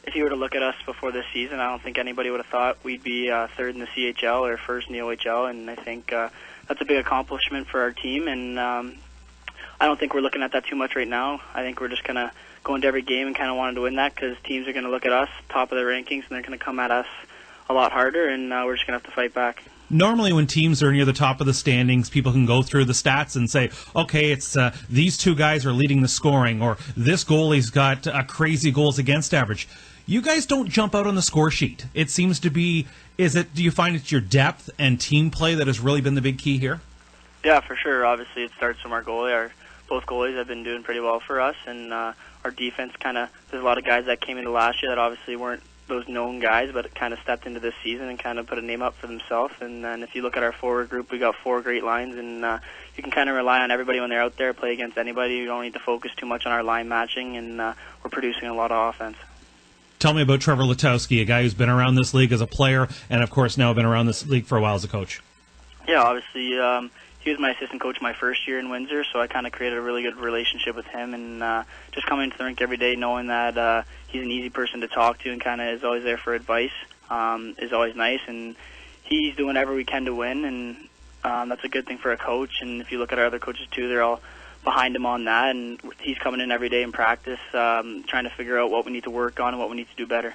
If you were to look at us before this season, I don't think anybody would have thought we'd be third in the CHL or first in the OHL, and I think that's a big accomplishment for our team, and I don't think we're looking at that too much right now. I think we're just kind of going to every game and kind of wanting to win that because teams are going to look at us, top of the rankings, and they're going to come at us a lot harder, and we're just going to have to fight back. Normally when teams are near the top of the standings, people can go through the stats and say, okay, it's these 2 guys are leading the scoring, or this goalie's got crazy goals against average. You guys don't jump out on the score sheet. It seems to be, do you find it's your depth and team play that has really been the big key here? Yeah, for sure. Obviously, it starts from our goalie. Both goalies have been doing pretty well for us, and our defense there's a lot of guys that came into last year that obviously weren't those known guys, but kind of stepped into this season and kind of put a name up for themselves. And then if you look at our forward group, we got 4 great lines, and you can kind of rely on everybody when they're out there, play against anybody. You don't need to focus too much on our line matching, and we're producing a lot of offense. Tell me about Trevor Letowski, a guy who's been around this league as a player and, of course, now been around this league for a while as a coach. Yeah, obviously, he was my assistant coach my first year in Windsor, so I kind of created a really good relationship with him, and just coming to the rink every day knowing that he's an easy person to talk to and kind of is always there for advice is always nice, and he's doing whatever we can to win, and that's a good thing for a coach. And if you look at our other coaches too, they're all behind him on that, and he's coming in every day in practice trying to figure out what we need to work on and what we need to do better.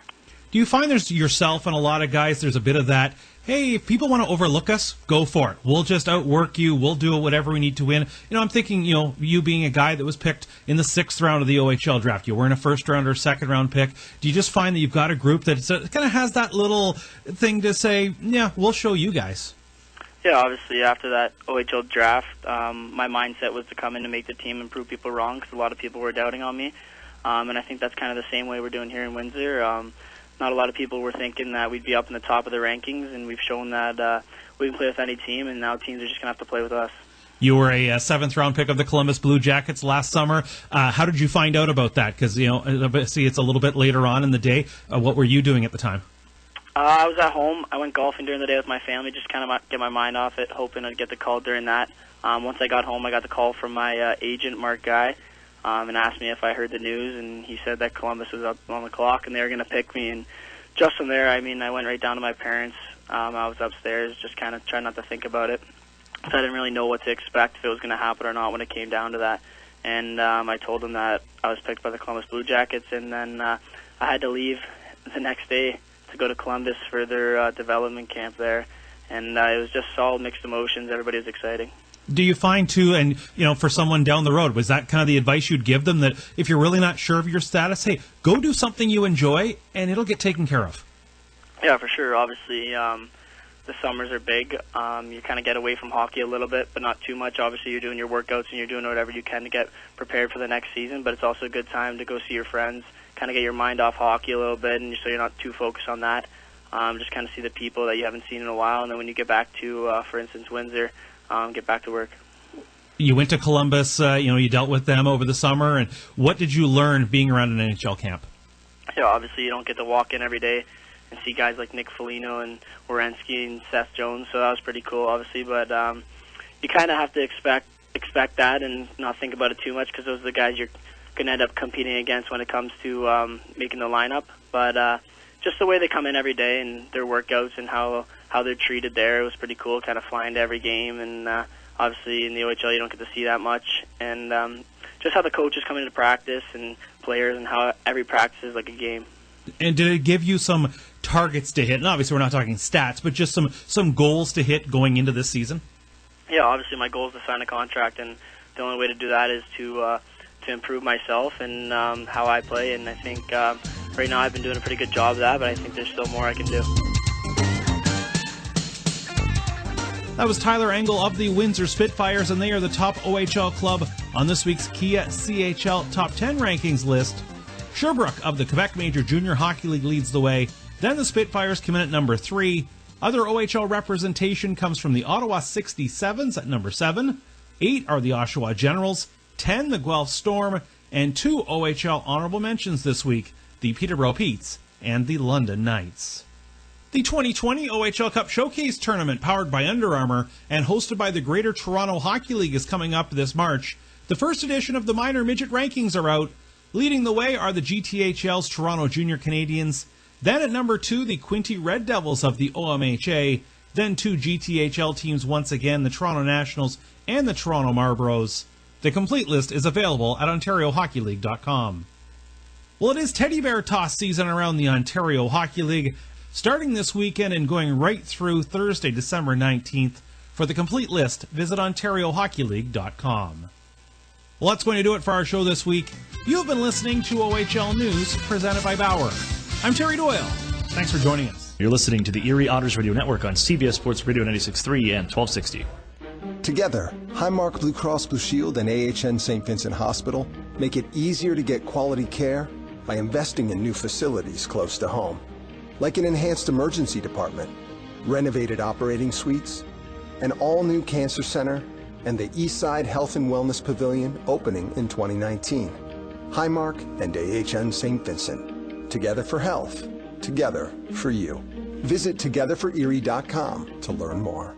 Do you find there's yourself and a lot of guys, there's a bit of that, hey, if people want to overlook us, go for it. We'll just outwork you. We'll do whatever we need to win. I'm thinking, you being a guy that was picked in the 6th round of the OHL draft, you weren't a first round or second round pick. Do you just find that you've got a group that kind of has that little thing to say, yeah, we'll show you guys? Yeah, obviously after that OHL draft, my mindset was to come in to make the team and prove people wrong because a lot of people were doubting on me. And I think that's kind of the same way we're doing here in Windsor. Not a lot of people were thinking that we'd be up in the top of the rankings, and we've shown that we can play with any team, and now teams are just going to have to play with us. You were a 7th-round pick of the Columbus Blue Jackets last summer. How did you find out about that? Because, see, it's a little bit later on in the day. What were you doing at the time? I was at home. I went golfing during the day with my family, just kind of get my mind off it, hoping I'd get the call during that. Once I got home, I got the call from my agent, Mark Guy, and asked me if I heard the news, and he said that Columbus was up on the clock and they were going to pick me. And just from there, I went right down to my parents. I was upstairs, just kind of trying not to think about it. So I didn't really know what to expect, if it was going to happen or not when it came down to that. And I told them that I was picked by the Columbus Blue Jackets, and then I had to leave the next day to go to Columbus for their development camp there. And it was just all mixed emotions. Everybody was exciting. Do you find, too, and, for someone down the road, was that kind of the advice you'd give them, that if you're really not sure of your status, hey, go do something you enjoy, and it'll get taken care of? Yeah, for sure. Obviously, the summers are big. You kind of get away from hockey a little bit, but not too much. Obviously, you're doing your workouts and you're doing whatever you can to get prepared for the next season, but it's also a good time to go see your friends, kind of get your mind off hockey a little bit, and so you're not too focused on that. Just kind of see the people that you haven't seen in a while, and then when you get back to, for instance, Windsor, get back to work. You went to Columbus, you dealt with them over the summer, and what did you learn being around an NHL camp? Yeah, obviously you don't get to walk in every day and see guys like Nick Foligno and Werenski and Seth Jones, so that was pretty cool, obviously, but you kind of have to expect that and not think about it too much, because those are the guys you're going to end up competing against when it comes to making the lineup. But just the way they come in every day and their workouts and how they're treated there, it was pretty cool, kind of flying to every game, and obviously in the OHL you don't get to see that much, and just how the coaches come into practice and players, and how every practice is like a game. And did it give you some targets to hit? And obviously we're not talking stats, but just some goals to hit going into this season? Yeah, obviously my goal is to sign a contract, and the only way to do that is to improve myself and how I play, and I think right now I've been doing a pretty good job of that, but I think there's still more I can do. That was Tyler Engel of the Windsor Spitfires, and they are the top OHL club on this week's Kia CHL Top 10 rankings list. Sherbrooke of the Quebec Major Junior Hockey League leads the way. Then the Spitfires come in at number 3. Other OHL representation comes from the Ottawa 67s at number 7. 8 are the Oshawa Generals. 10 the Guelph Storm. And 2 OHL honorable mentions this week, the Peterborough Petes and the London Knights. The 2020 OHL Cup Showcase Tournament, powered by Under Armour and hosted by the Greater Toronto Hockey League, is coming up this March. The first edition of the minor midget rankings are out. Leading the way are the GTHL's Toronto Junior Canadians. Then at number 2, the Quinte Red Devils of the OMHA. Then 2 GTHL teams once again, the Toronto Nationals and the Toronto Marlboros. The complete list is available at OntarioHockeyLeague.com. Well, it is Teddy Bear Toss season around the Ontario Hockey League, starting this weekend and going right through Thursday, December 19th. For the complete list, visit OntarioHockeyLeague.com. Well, that's going to do it for our show this week. You've been listening to OHL News, presented by Bauer. I'm Terry Doyle. Thanks for joining us. You're listening to the Erie Otters Radio Network on CBS Sports Radio 96.3 and 1260. Together, Highmark Blue Cross Blue Shield and AHN St. Vincent Hospital make it easier to get quality care by investing in new facilities close to home, like an enhanced emergency department, renovated operating suites, an all-new cancer center, and the Eastside Health and Wellness Pavilion opening in 2019. Highmark and AHN St. Vincent. Together for health. Together for you. Visit togetherforerie.com to learn more.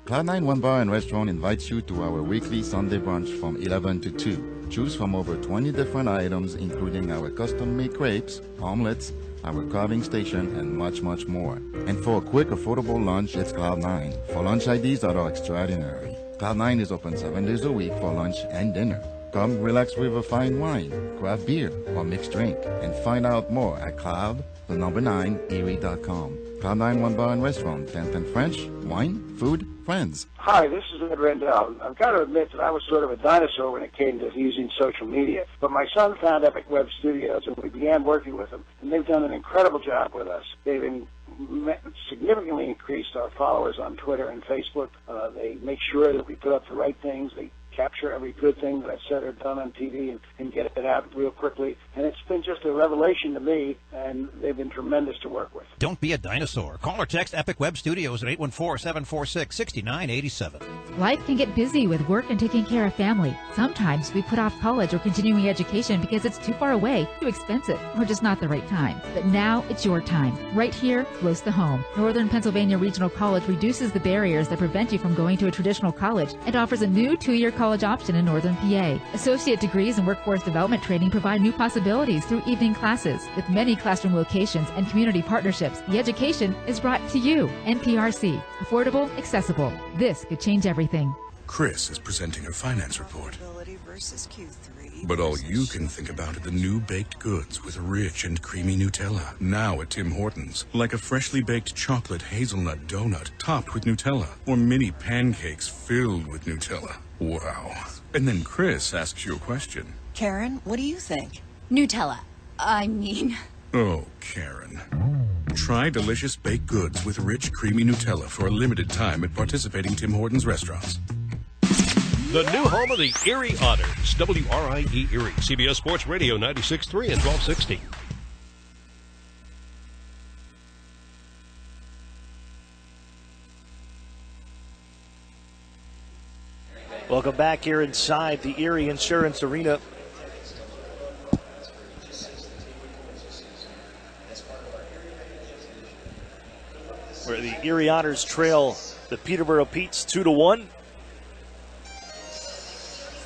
Cloud9 One Bar and Restaurant invites you to our weekly Sunday brunch from 11 to 2. Choose from over 20 different items, including our custom-made crepes, omelets, our carving station, and much, much more. And for a quick, affordable lunch, it's Cloud9. For lunch ideas that are extraordinary. Cloud9 is open 7 days a week for lunch and dinner. Come relax with a fine wine, craft beer, or mixed drink, and find out more at cloud9erie.com. Cloud9 One Bar and Restaurant, 10th and French, wine, food, friends. Hi, this is Ed Rendell. I've got to admit that I was sort of a dinosaur when it came to using social media. But my son found Epic Web Studios, and we began working with them. And they've done an incredible job with us. They've significantly increased our followers on Twitter and Facebook. They make sure that we put up the right things. They capture every good thing that I've said or done on TV and get it out real quickly. And it's been just a revelation to me, and they've been tremendous to work with. Don't be a dinosaur. Call or text Epic Web Studios at 814-746-6987. Life can get busy with work and taking care of family. Sometimes we put off college or continuing education because it's too far away, too expensive, or just not the right time. But now it's your time. Right here, close to home. Northern Pennsylvania Regional College reduces the barriers that prevent you from going to a traditional college and offers a new 2-year college option in Northern PA. Associate degrees and workforce development training provide new possibilities through evening classes. With many classroom locations and community partnerships, the education is brought to you. NPRC. Affordable, accessible. This could change everything. Chris is presenting her finance report. But all you can think about are the new baked goods with rich and creamy Nutella. Now at Tim Hortons, like a freshly baked chocolate hazelnut donut topped with Nutella, or mini pancakes filled with Nutella. Wow. And then Chris asks you a question. Karen, what do you think? Nutella. I mean... Oh, Karen. Try delicious baked goods with rich, creamy Nutella for a limited time at participating Tim Hortons restaurants. The new home of the Erie Otters, WRIE Erie, CBS Sports Radio 96.3 and 1260. Welcome back here inside the Erie Insurance Arena. Where the Erie Otters trail the Peterborough Petes 2-1.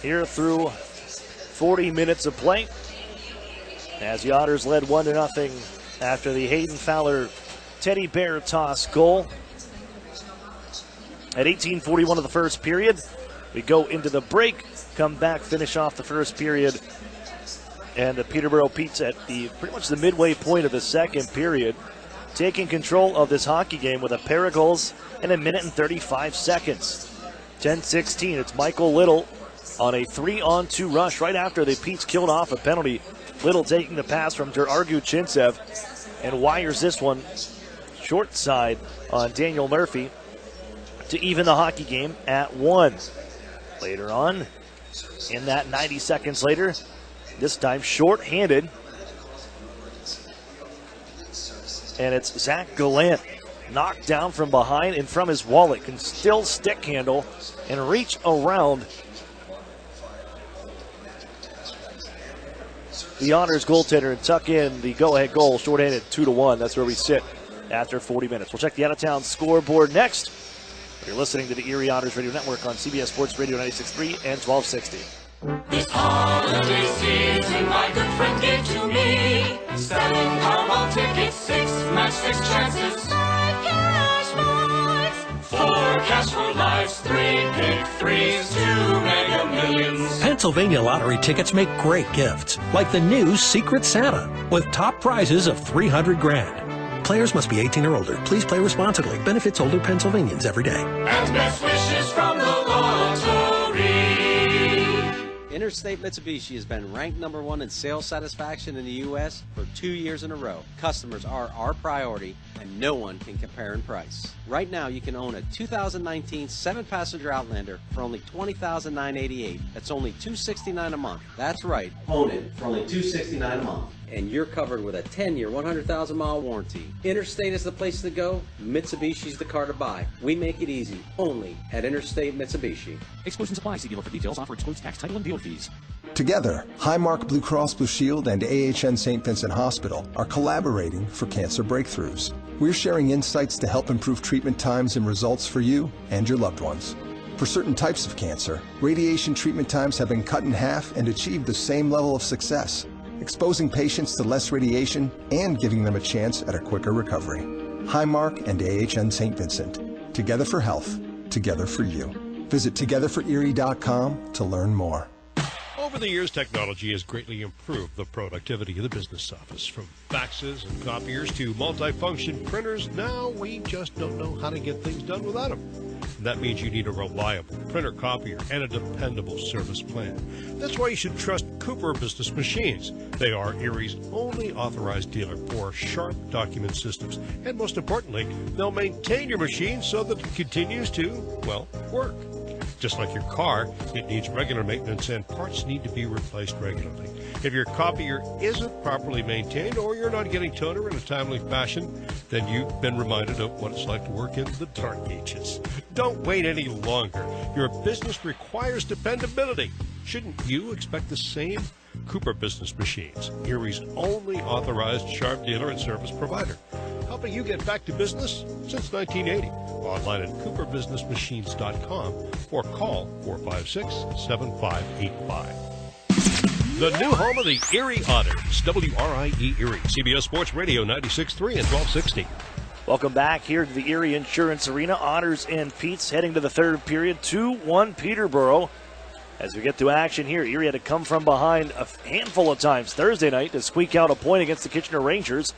Here through 40 minutes of play, as the Otters led 1-0 after the Hayden Fowler teddy bear toss goal. At 18:41 of the first period, we go into the break, come back, finish off the first period, and the Peterborough Petes at pretty much the midway point of the second period, taking control of this hockey game with a pair of goals in 1 minute and 35 seconds. 10-16, it's Michael Little on a 3-on-2 rush right after the Petes killed off a penalty. Little taking the pass from Gerargu Chintsev and wires this one short side on Daniel Murphy to even the hockey game at 1. Later on, in that 90 seconds later, this time short-handed, and it's Zach Gallant knocked down from behind and from his wallet, can still stick handle and reach around the Otters goaltender and tuck in the go-ahead goal, shorthanded 2-1. That's where we sit after 40 minutes. We'll check the out-of-town scoreboard next. You're listening to the Erie Otters Radio Network on CBS Sports Radio 96.3 and 1260. This holiday season, my good friend gave to me 7 Powerball tickets, 6 match 6 chances, 5 cash points, 4 cash for lives, 3 pick 3s, 2 Mega Millions. Pennsylvania lottery tickets make great gifts, like the new Secret Santa, with top prizes of $300,000. Players must be 18 or older. Please play responsibly. Benefits older Pennsylvanians every day. And best wishes from the lottery. Interstate Mitsubishi has been ranked #1 in sales satisfaction in the U.S. for 2 years in a row. Customers are our priority, and no one can compare in price. Right now, you can own a 2019 7-passenger Outlander for only $20,988. That's only $269 a month. That's right, own it for only $269 a month. And you're covered with a 10-year, 100,000-mile warranty. Interstate is the place to go. Mitsubishi's the car to buy. We make it easy, only at Interstate Mitsubishi. Exclusions apply. See dealer for details. Offer excludes tax, title, and dealer fees. Together, Highmark Blue Cross Blue Shield and AHN St. Vincent Hospital are collaborating for cancer breakthroughs. We're sharing insights to help improve treatment times and results for you and your loved ones. For certain types of cancer, radiation treatment times have been cut in half and achieved the same level of success, exposing patients to less radiation and giving them a chance at a quicker recovery. Highmark and AHN St. Vincent. Together for health, together for you. Visit togetherforerie.com to learn more. Over the years, technology has greatly improved the productivity of the business office. From faxes and copiers to multifunction printers, now we just don't know how to get things done without them. And that means you need a reliable printer copier and a dependable service plan. That's why you should trust Cooper Business Machines. They are Erie's only authorized dealer for sharp document systems. And most importantly, they'll maintain your machine so that it continues to, well, work. Just like your car, it needs regular maintenance and parts need to be replaced regularly. If your copier isn't properly maintained or you're not getting toner in a timely fashion, then you've been reminded of what it's like to work in the dark ages. Don't wait any longer. Your business requires dependability. Shouldn't you expect the same? Cooper Business Machines, Erie's only authorized sharp dealer and service provider, helping you get back to business since 1980. Online at cooperbusinessmachines.com or call 456-7585. The new home of the Erie Otters, WRIE Erie, CBS Sports Radio 96.3 and 1260. Welcome back here to the Erie Insurance Arena. Otters and Pete's heading to the third period. 2-1 Peterborough. As we get to action here, Erie had to come from behind a handful of times Thursday night to squeak out a point against the Kitchener Rangers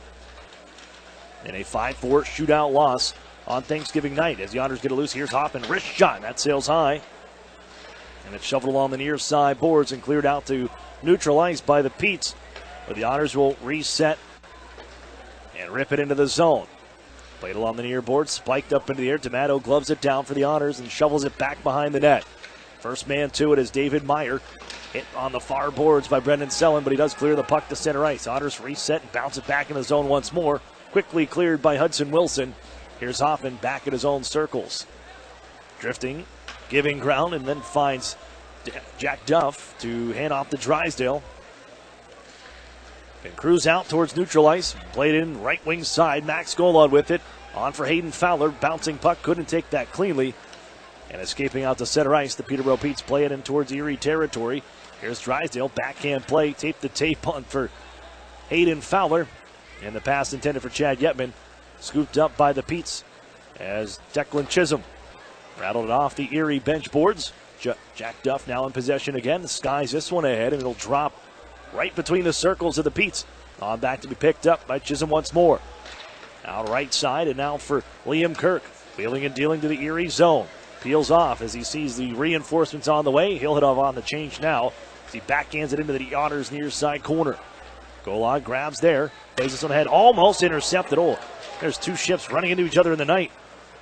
in a 5-4 shootout loss on Thanksgiving night. As the Otters get it loose, here's Hoffman. Wrist shot, that sails high. And it's shoveled along the near side boards and cleared out to neutral ice by the Petes. But the Otters will reset and rip it into the zone. Played along the near board, spiked up into the air. D'Amato gloves it down for the Otters and shovels it back behind the net. First man to it is David Meyer. Hit on the far boards by Brendan Sellen, but he does clear the puck to center ice. Otters reset and bounce it back in the zone once more. Quickly cleared by Hudson Wilson. Here's Hoffman back at his own circles. Drifting, giving ground, and then finds Jack Duff to hand off to Drysdale. And cruise out towards neutral ice. Played in right wing side. Max Golod with it. On for Hayden Fowler. Bouncing puck. Couldn't take that cleanly. And escaping out to center ice, the Peterborough Petes play it in towards Erie territory. Here's Drysdale. Backhand play. Tape the tape on for Hayden Fowler. And the pass intended for Chad Yetman. Scooped up by the Petes as Declan Chisholm rattled it off the Erie bench boards. Jack Duff now in possession again. Skies this one ahead, and it'll drop right between the circles of the Petes. On back to be picked up by Chisholm once more. Out right side, and now for Liam Kirk. Wheeling and dealing to the Erie zone. Peels off as he sees the reinforcements on the way. He'll hit off on the change now as he backhands it into the Otters near side corner. Golod grabs there. Plays this one ahead. Almost intercepted. Oh, there's two ships running into each other in the night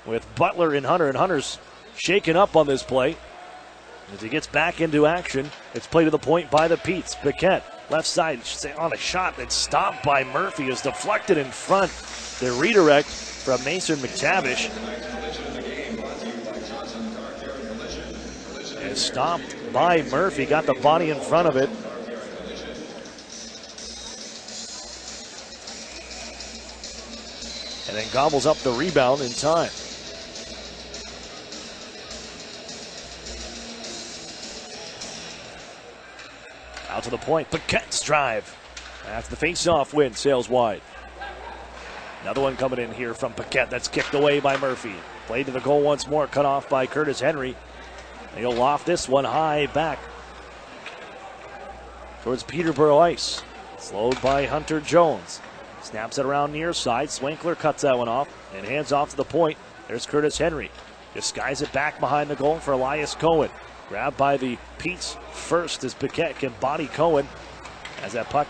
with Butler and Hunter. And Hunter's shaken up on this play. As he gets back into action, it's played to the point by the Petes. Paquette, left side on a shot that's stopped by Murphy. Is deflected in front. The redirect from Mason McTavish. Is stopped by Murphy. Got the body in front of it. And then gobbles up the rebound in time. Out to the point. Paquette's drive. After the face-off win, sails wide. Another one coming in here from Paquette. That's kicked away by Murphy. Played to the goal once more. Cut off by Curtis Henry. He'll loft this one high back towards Peterborough ice. Slowed by Hunter Jones. Snaps it around near side. Swankler cuts that one off and hands off to the point. There's Curtis Henry. Just skies it back behind the goal for Elias Cohen. Grabbed by the Pete's first as Paquette can body Cohen. As that puck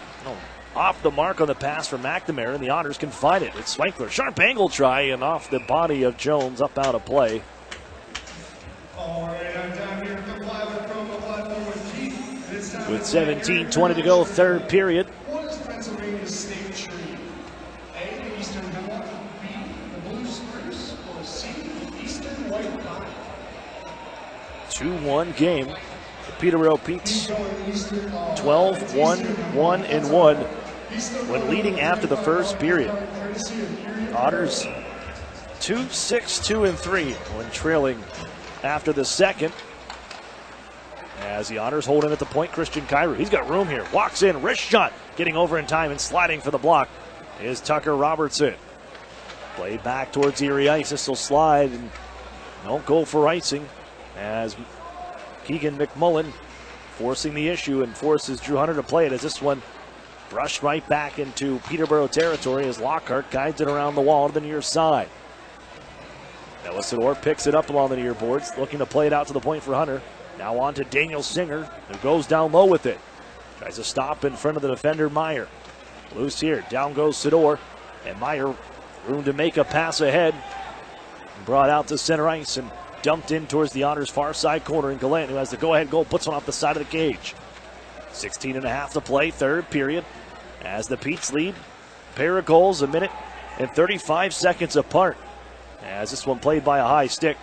off the mark on the pass for McNamara, and the Otters can find it. It's Swankler. Sharp angle try, and off the body of Jones, up out of play. With 17:20 to go, third period. What is Pennsylvania's state tree? A, the eastern hemlock, B, the blue spruce, or C, the eastern white pine? 2-1 game. The Peterborough Petes 12-1-1-1 when leading after the first period. Otters 2-6-2-3 when trailing after the second. As the Otters hold in at the point, Christian Cairo. He's got room here. Walks in, wrist shot. Getting over in time and sliding for the block is Tucker Robertson. Played back towards Erie Ice. This will slide and don't go for icing as Keegan McMullen forcing the issue and forces Drew Hunter to play it as this one brushed right back into Peterborough territory as Lockhart guides it around the wall to the near side. Noah Sador picks it up along the near boards, looking to play it out to the point for Hunter. Now on to Daniel Singer, who goes down low with it. Tries to stop in front of the defender, Meyer. Loose here, down goes Sador, and Meyer, room to make a pass ahead. Brought out to center ice and dumped in towards the Otters' far side corner, and Gallant, who has the go-ahead goal, puts one off the side of the cage. 16.5 to play, third period, as the Petes lead. Pair of goals, a minute and 35 seconds apart. As this one played by a high stick.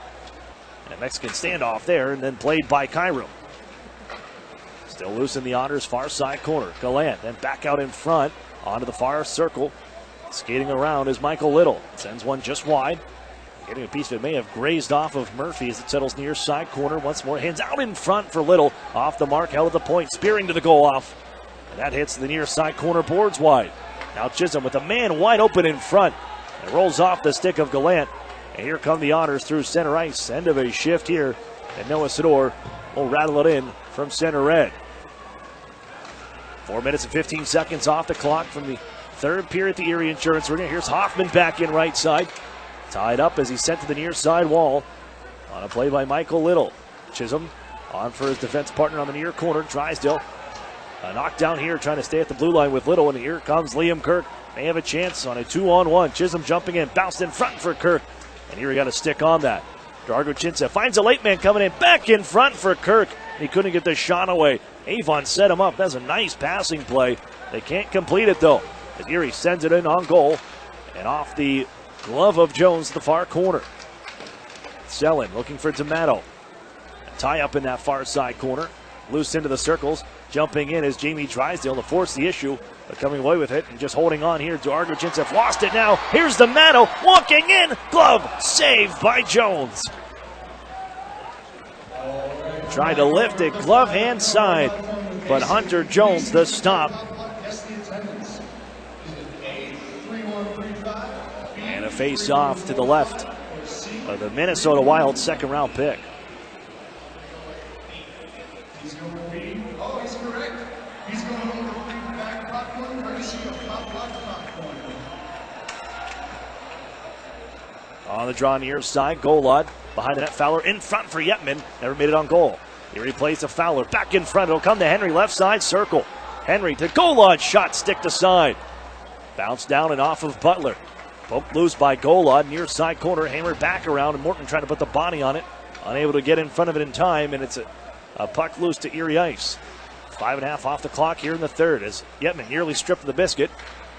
And a Mexican standoff there, and then played by Cairo. Still loose in the Otters' far side corner. Gallant then back out in front, onto the far circle. Skating around is Michael Little. Sends one just wide. Getting a piece that may have grazed off of Murphy as it settles near side corner. Once more, hands out in front for Little. Off the mark, held at the point, spearing to the goal off. And that hits the near side corner, boards wide. Now Chisholm with a man wide open in front. It rolls off the stick of Gallant. And here come the Otters through center ice. End of a shift here. And Noah Sador will rattle it in from center red. 4 minutes and 15 seconds off the clock from the third period at the Erie Insurance Arena. Here's Hoffman back in right side. Tied up as he's sent to the near side wall. On a play by Michael Little. Chisholm on for his defense partner on the near corner. Drysdale. A knockdown here trying to stay at the blue line with Little. And here comes Liam Kirk. May have a chance on a 2-on-1. Chisholm jumping in. Bounced in front for Kirk. And here he got a stick on that. Dargo Chinsa finds a late man coming in. Back in front for Kirk. He couldn't get the shot away. Avon set him up. That's a nice passing play. They can't complete it though. As Erie sends it in on goal. And off the glove of Jones, the far corner. Selin looking for D'Amato. A tie up in that far side corner. Loose into the circles. Jumping in is Jamie Drysdale to force the issue. But coming away with it and just holding on here to Argo-Chinsev. Lost it now. Here's D'Amato walking in. Glove saved by Jones. Tried to lift it, glove hand side. But Hunter Jones the stop. And a face off to the left of the Minnesota Wild second round pick. He's going to be, oh, he's correct. He's going to back popcorn, courtesy of Popcorn. On the draw near side, Golod behind the net. Fowler in front for Yetman. Never made it on goal. He replays the Fowler back in front. It'll come to Henry, left side circle. Henry to Golod, shot stick to side. Bounce down and off of Butler. Poked loose by Golod, near side corner. Hammered back around, and Morton trying to put the body on it. Unable to get in front of it in time, and it's a puck loose to Erie Ice. 5.5 off the clock here in the third as Yetman nearly stripped the biscuit.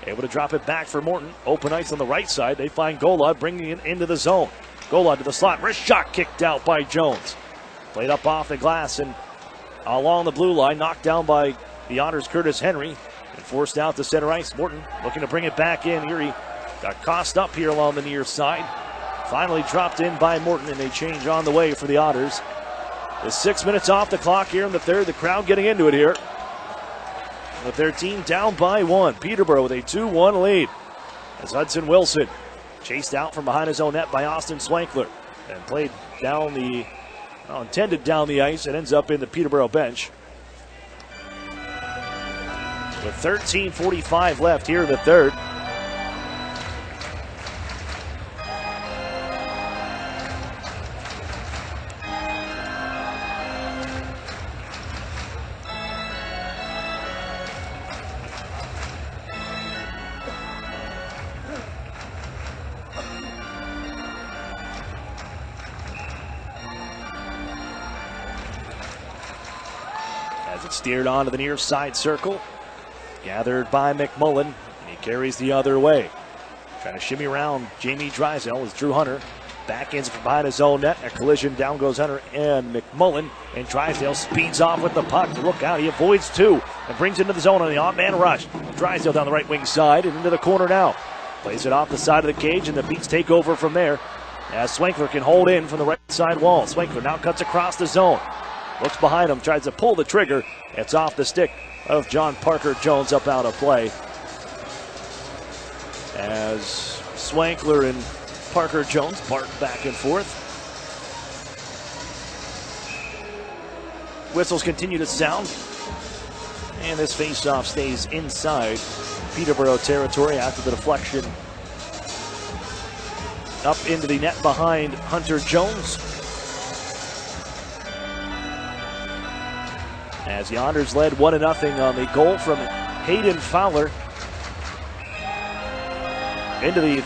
Able to drop it back for Morton. Open ice on the right side. They find Golod bringing it into the zone. Golod to the slot. Wrist shot kicked out by Jones. Played up off the glass and along the blue line. Knocked down by the Otters' Curtis Henry. And forced out to center ice. Morton looking to bring it back in. Erie got cost up here along the near side. Finally dropped in by Morton, and they change on the way for the Otters. With 6 minutes off the clock here in the third. The crowd getting into it here. With their team down by one. Peterborough with a 2-1 lead. As Hudson Wilson chased out from behind his own net by Austin Swankler. And played down the, intended down the ice. It ends up in the Peterborough bench. With 13:45 left here in the third. As it's steered onto the near side circle. Gathered by McMullen. He carries the other way. Trying to shimmy around Jamie Drysdale as Drew Hunter back ends from behind his own net. A collision, down goes Hunter and McMullen. And Drysdale speeds off with the puck. Look out, he avoids two and brings it into the zone on the off-man rush. Drysdale down the right wing side and into the corner now. Plays it off the side of the cage and the Beats take over from there. As Swankler can hold in from the right side wall. Swankler now cuts across the zone. Looks behind him, tries to pull the trigger. It's off the stick of John Parker Jones up out of play. As Swankler and Parker Jones bark back and forth. Whistles continue to sound. And this faceoff stays inside Peterborough territory after the deflection up into the net behind Hunter Jones. As the Otters led 1-0 on the goal from Hayden Fowler. Into the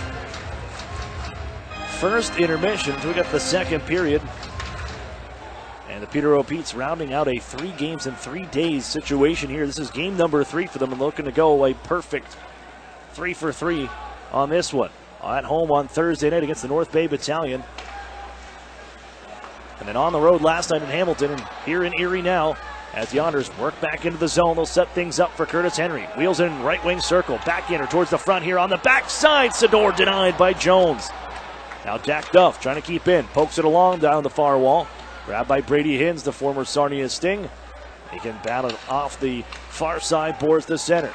first intermission to get the second period. And the Peterborough Petes rounding out a 3 games in 3 days situation here. This is game number 3 for them and looking to go a perfect 3 for 3 on this one. At home on Thursday night against the North Bay Battalion. And then on the road last night in Hamilton and here in Erie now. As the Otters work back into the zone, they'll set things up for Curtis Henry. Wheels in right wing circle, backhander towards the front here on the backside. Sador denied by Jones. Now Jack Duff trying to keep in, pokes it along down the far wall. Grabbed by Brady Hins, the former Sarnia Sting. He can battle it off the far side boards to center.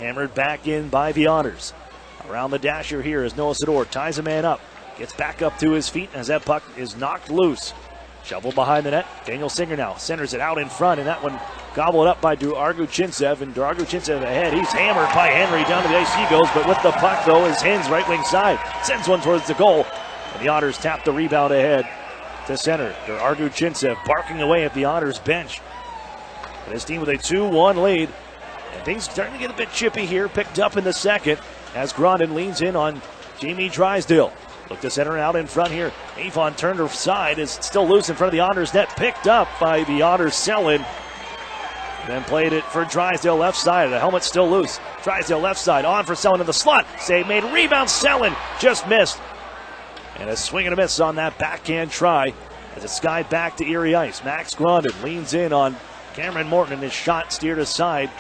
Hammered back in by the Otters. Around the dasher here is Noah Sador, ties a man up. Gets back up to his feet as that puck is knocked loose. Shovel behind the net. Daniel Singer now centers it out in front, and that one gobbled up by Duargu Chintsev. And Duargu Chintsev ahead. He's hammered by Henry. Down to the ice he goes, but with the puck, though, is Hins right wing side. Sends one towards the goal. And the Otters tap the rebound ahead to center. Duargu Chintsev barking away at the Otters bench. And his team with a 2-1 lead. And things starting to get a bit chippy here. Picked up in the second as Grondin leans in on Jamie Drysdale. Look to center out in front here. Avon turned her side, is still loose in front of the Otters net. Picked up by the Otters Selin. Then played it for Drysdale left side. The helmet's still loose. Drysdale left side on for Selin in the slot. Save made, rebound Selin. Just missed. And a swing and a miss on that backhand try as it skied back to Erie ice. Max Grondin leans in on Cameron Morton and his shot steered aside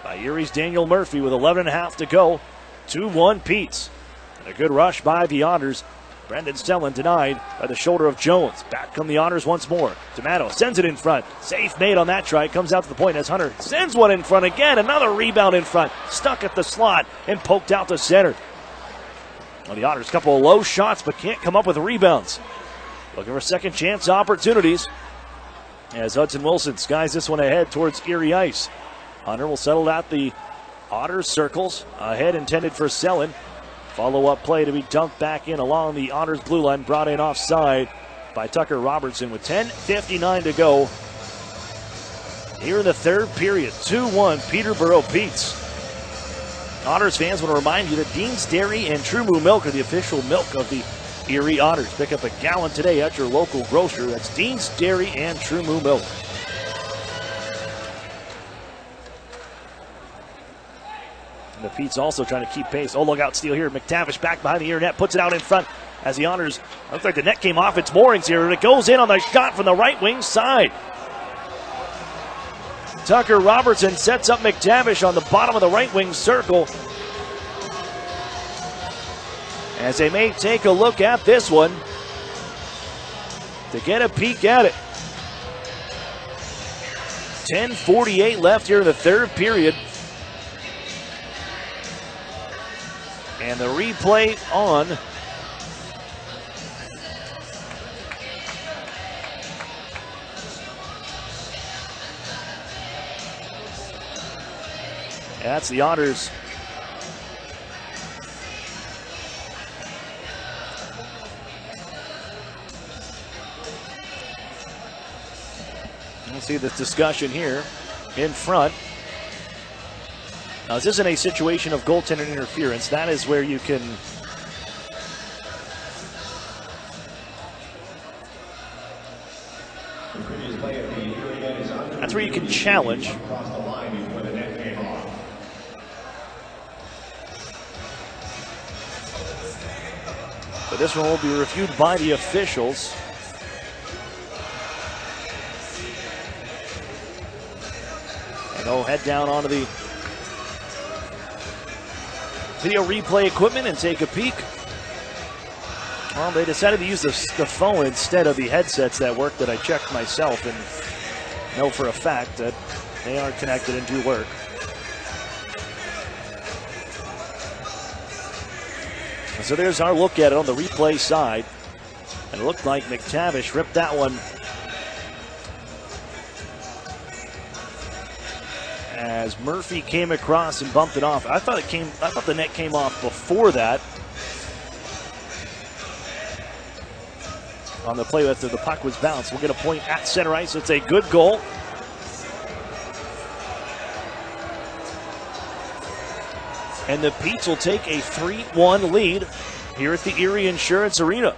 by Erie's Daniel Murphy with 11.5 to go. 2-1 Petes. And a good rush by the Otters. Brendan Selin denied by the shoulder of Jones. Back come the Otters once more. D'Amato sends it in front. Safe made on that try. Comes out to the point as Hunter sends one in front again. Another rebound in front. Stuck at the slot and poked out to center. Well, the Otters, a couple of low shots, but can't come up with rebounds. Looking for second chance opportunities as Hudson Wilson skies this one ahead towards Erie ice. Hunter will settle at the Otters circles. Ahead intended for Selin. Follow-up play to be dunked back in along the Otters blue line. Brought in offside by Tucker Robertson with 10:59 to go. Here in the third period, 2-1 Peterborough Petes. Otters fans want to remind you that Dean's Dairy and True Moo Milk are the official milk of the Erie Otters. Pick up a gallon today at your local grocer. That's Dean's Dairy and True Moo Milk. And the Petes also trying to keep pace. Oh, look out, steal here. McTavish back behind the Erie net, puts it out in front as the Otters, looks like the net came off its moorings here, and it goes in on the shot from the right wing side. Tucker Robertson sets up McTavish on the bottom of the right wing circle. As they may take a look at this one to get a peek at it. 10:48 left here in the third period. And the replay on. That's the Otters. We'll see this discussion here in front. Now, this isn't a situation of goaltender interference. That is where you can That's where you can challenge. But this one will be reviewed by the officials. And they'll head down onto the video replay equipment and take a peek. Well, they decided to use the phone instead of the headsets that work that I checked myself and know for a fact that they are connected and do work. So there's our look at it on the replay side. And it looked like McTavish ripped that one as Murphy came across and bumped it off. I thought the net came off before that. On the play after the puck was bounced. We'll get a point at center ice. It's a good goal. And the Petes will take a 3-1 lead here at the Erie Insurance Arena.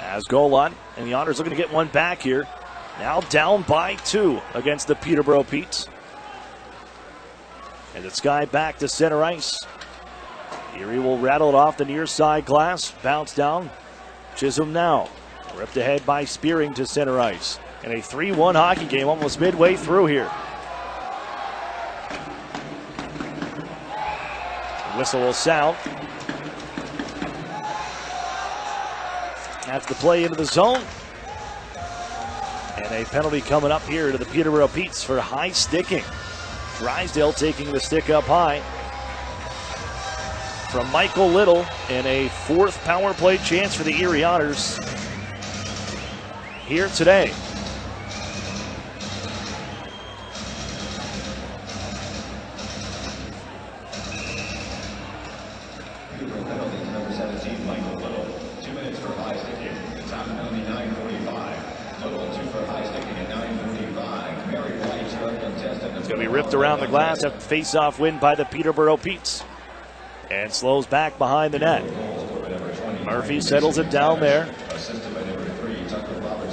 As goal line, and the Otters looking to get one back here. Now down by 2 against the Peterborough Petes. And it's Sky back to center ice. Erie will rattle it off the near side glass. Bounce down. Chisholm now. Ripped ahead by Spearing to center ice. And a 3-1 hockey game almost midway through here. The whistle will sound. That's the play into the zone. And a penalty coming up here to the Peterborough Petes for high sticking. Drysdale taking the stick up high from Michael Little, and a 4th power play chance for the Erie Otters here today. Number 17, Michael Little. 2 minutes for high sticking. Top penalty 9:45. Little 2 for high sticking at 9:45. Mary White, contestant. It's going to be ripped around the glass after face-off win by the Peterborough Petes. And slows back behind the net. Murphy settles it down there.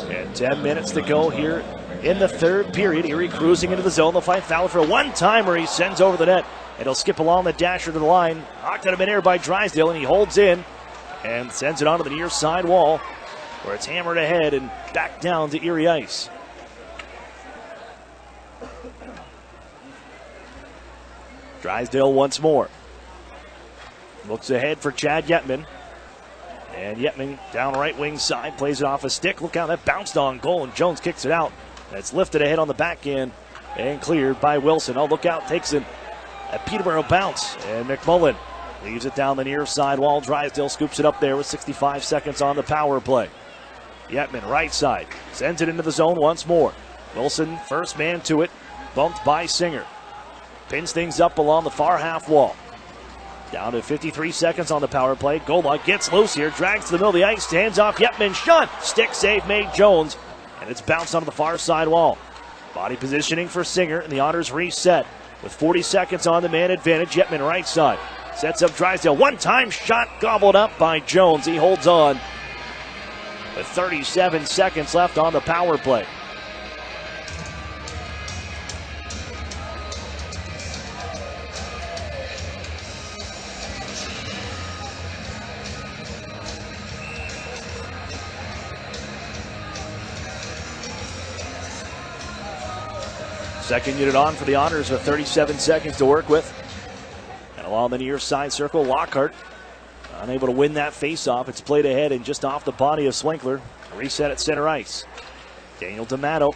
And 10 minutes to go here in the 3rd period. Erie cruising into the zone. They'll find Fowler for a one-timer. He sends over the net. And he'll skip along the dasher to the line. Knocked out of midair by Drysdale, and he holds in and sends it onto the near side wall, where it's hammered ahead and back down to Erie ice. Drysdale once more. Looks ahead for Chad Yetman. And Yetman down right wing side, plays it off a stick. Look out, that bounced on goal, and Jones kicks it out. That's lifted ahead on the backhand and cleared by Wilson. Oh, look out, takes it. A Peterborough bounce, and McMullen leaves it down the near side wall. Drysdale scoops it up there with 65 seconds on the power play. Yetman, right side, sends it into the zone once more. Wilson, first man to it, bumped by Singer. Pins things up along the far half wall. Down to 53 seconds on the power play. Golub gets loose here, drags to the middle of the ice, stands off Yetman, shot, stick save made Jones, and it's bounced onto the far side wall. Body positioning for Singer, and the Otters reset. With 40 seconds on the man advantage, Yetman right side. Sets up Drysdale. One-time shot gobbled up by Jones. He holds on. With 37 seconds left on the power play. Second unit on for the Otters with 37 seconds to work with. And along the near side circle, Lockhart unable to win that faceoff. It's played ahead and just off the body of Swinkler. Reset at center ice. Daniel D'Amato.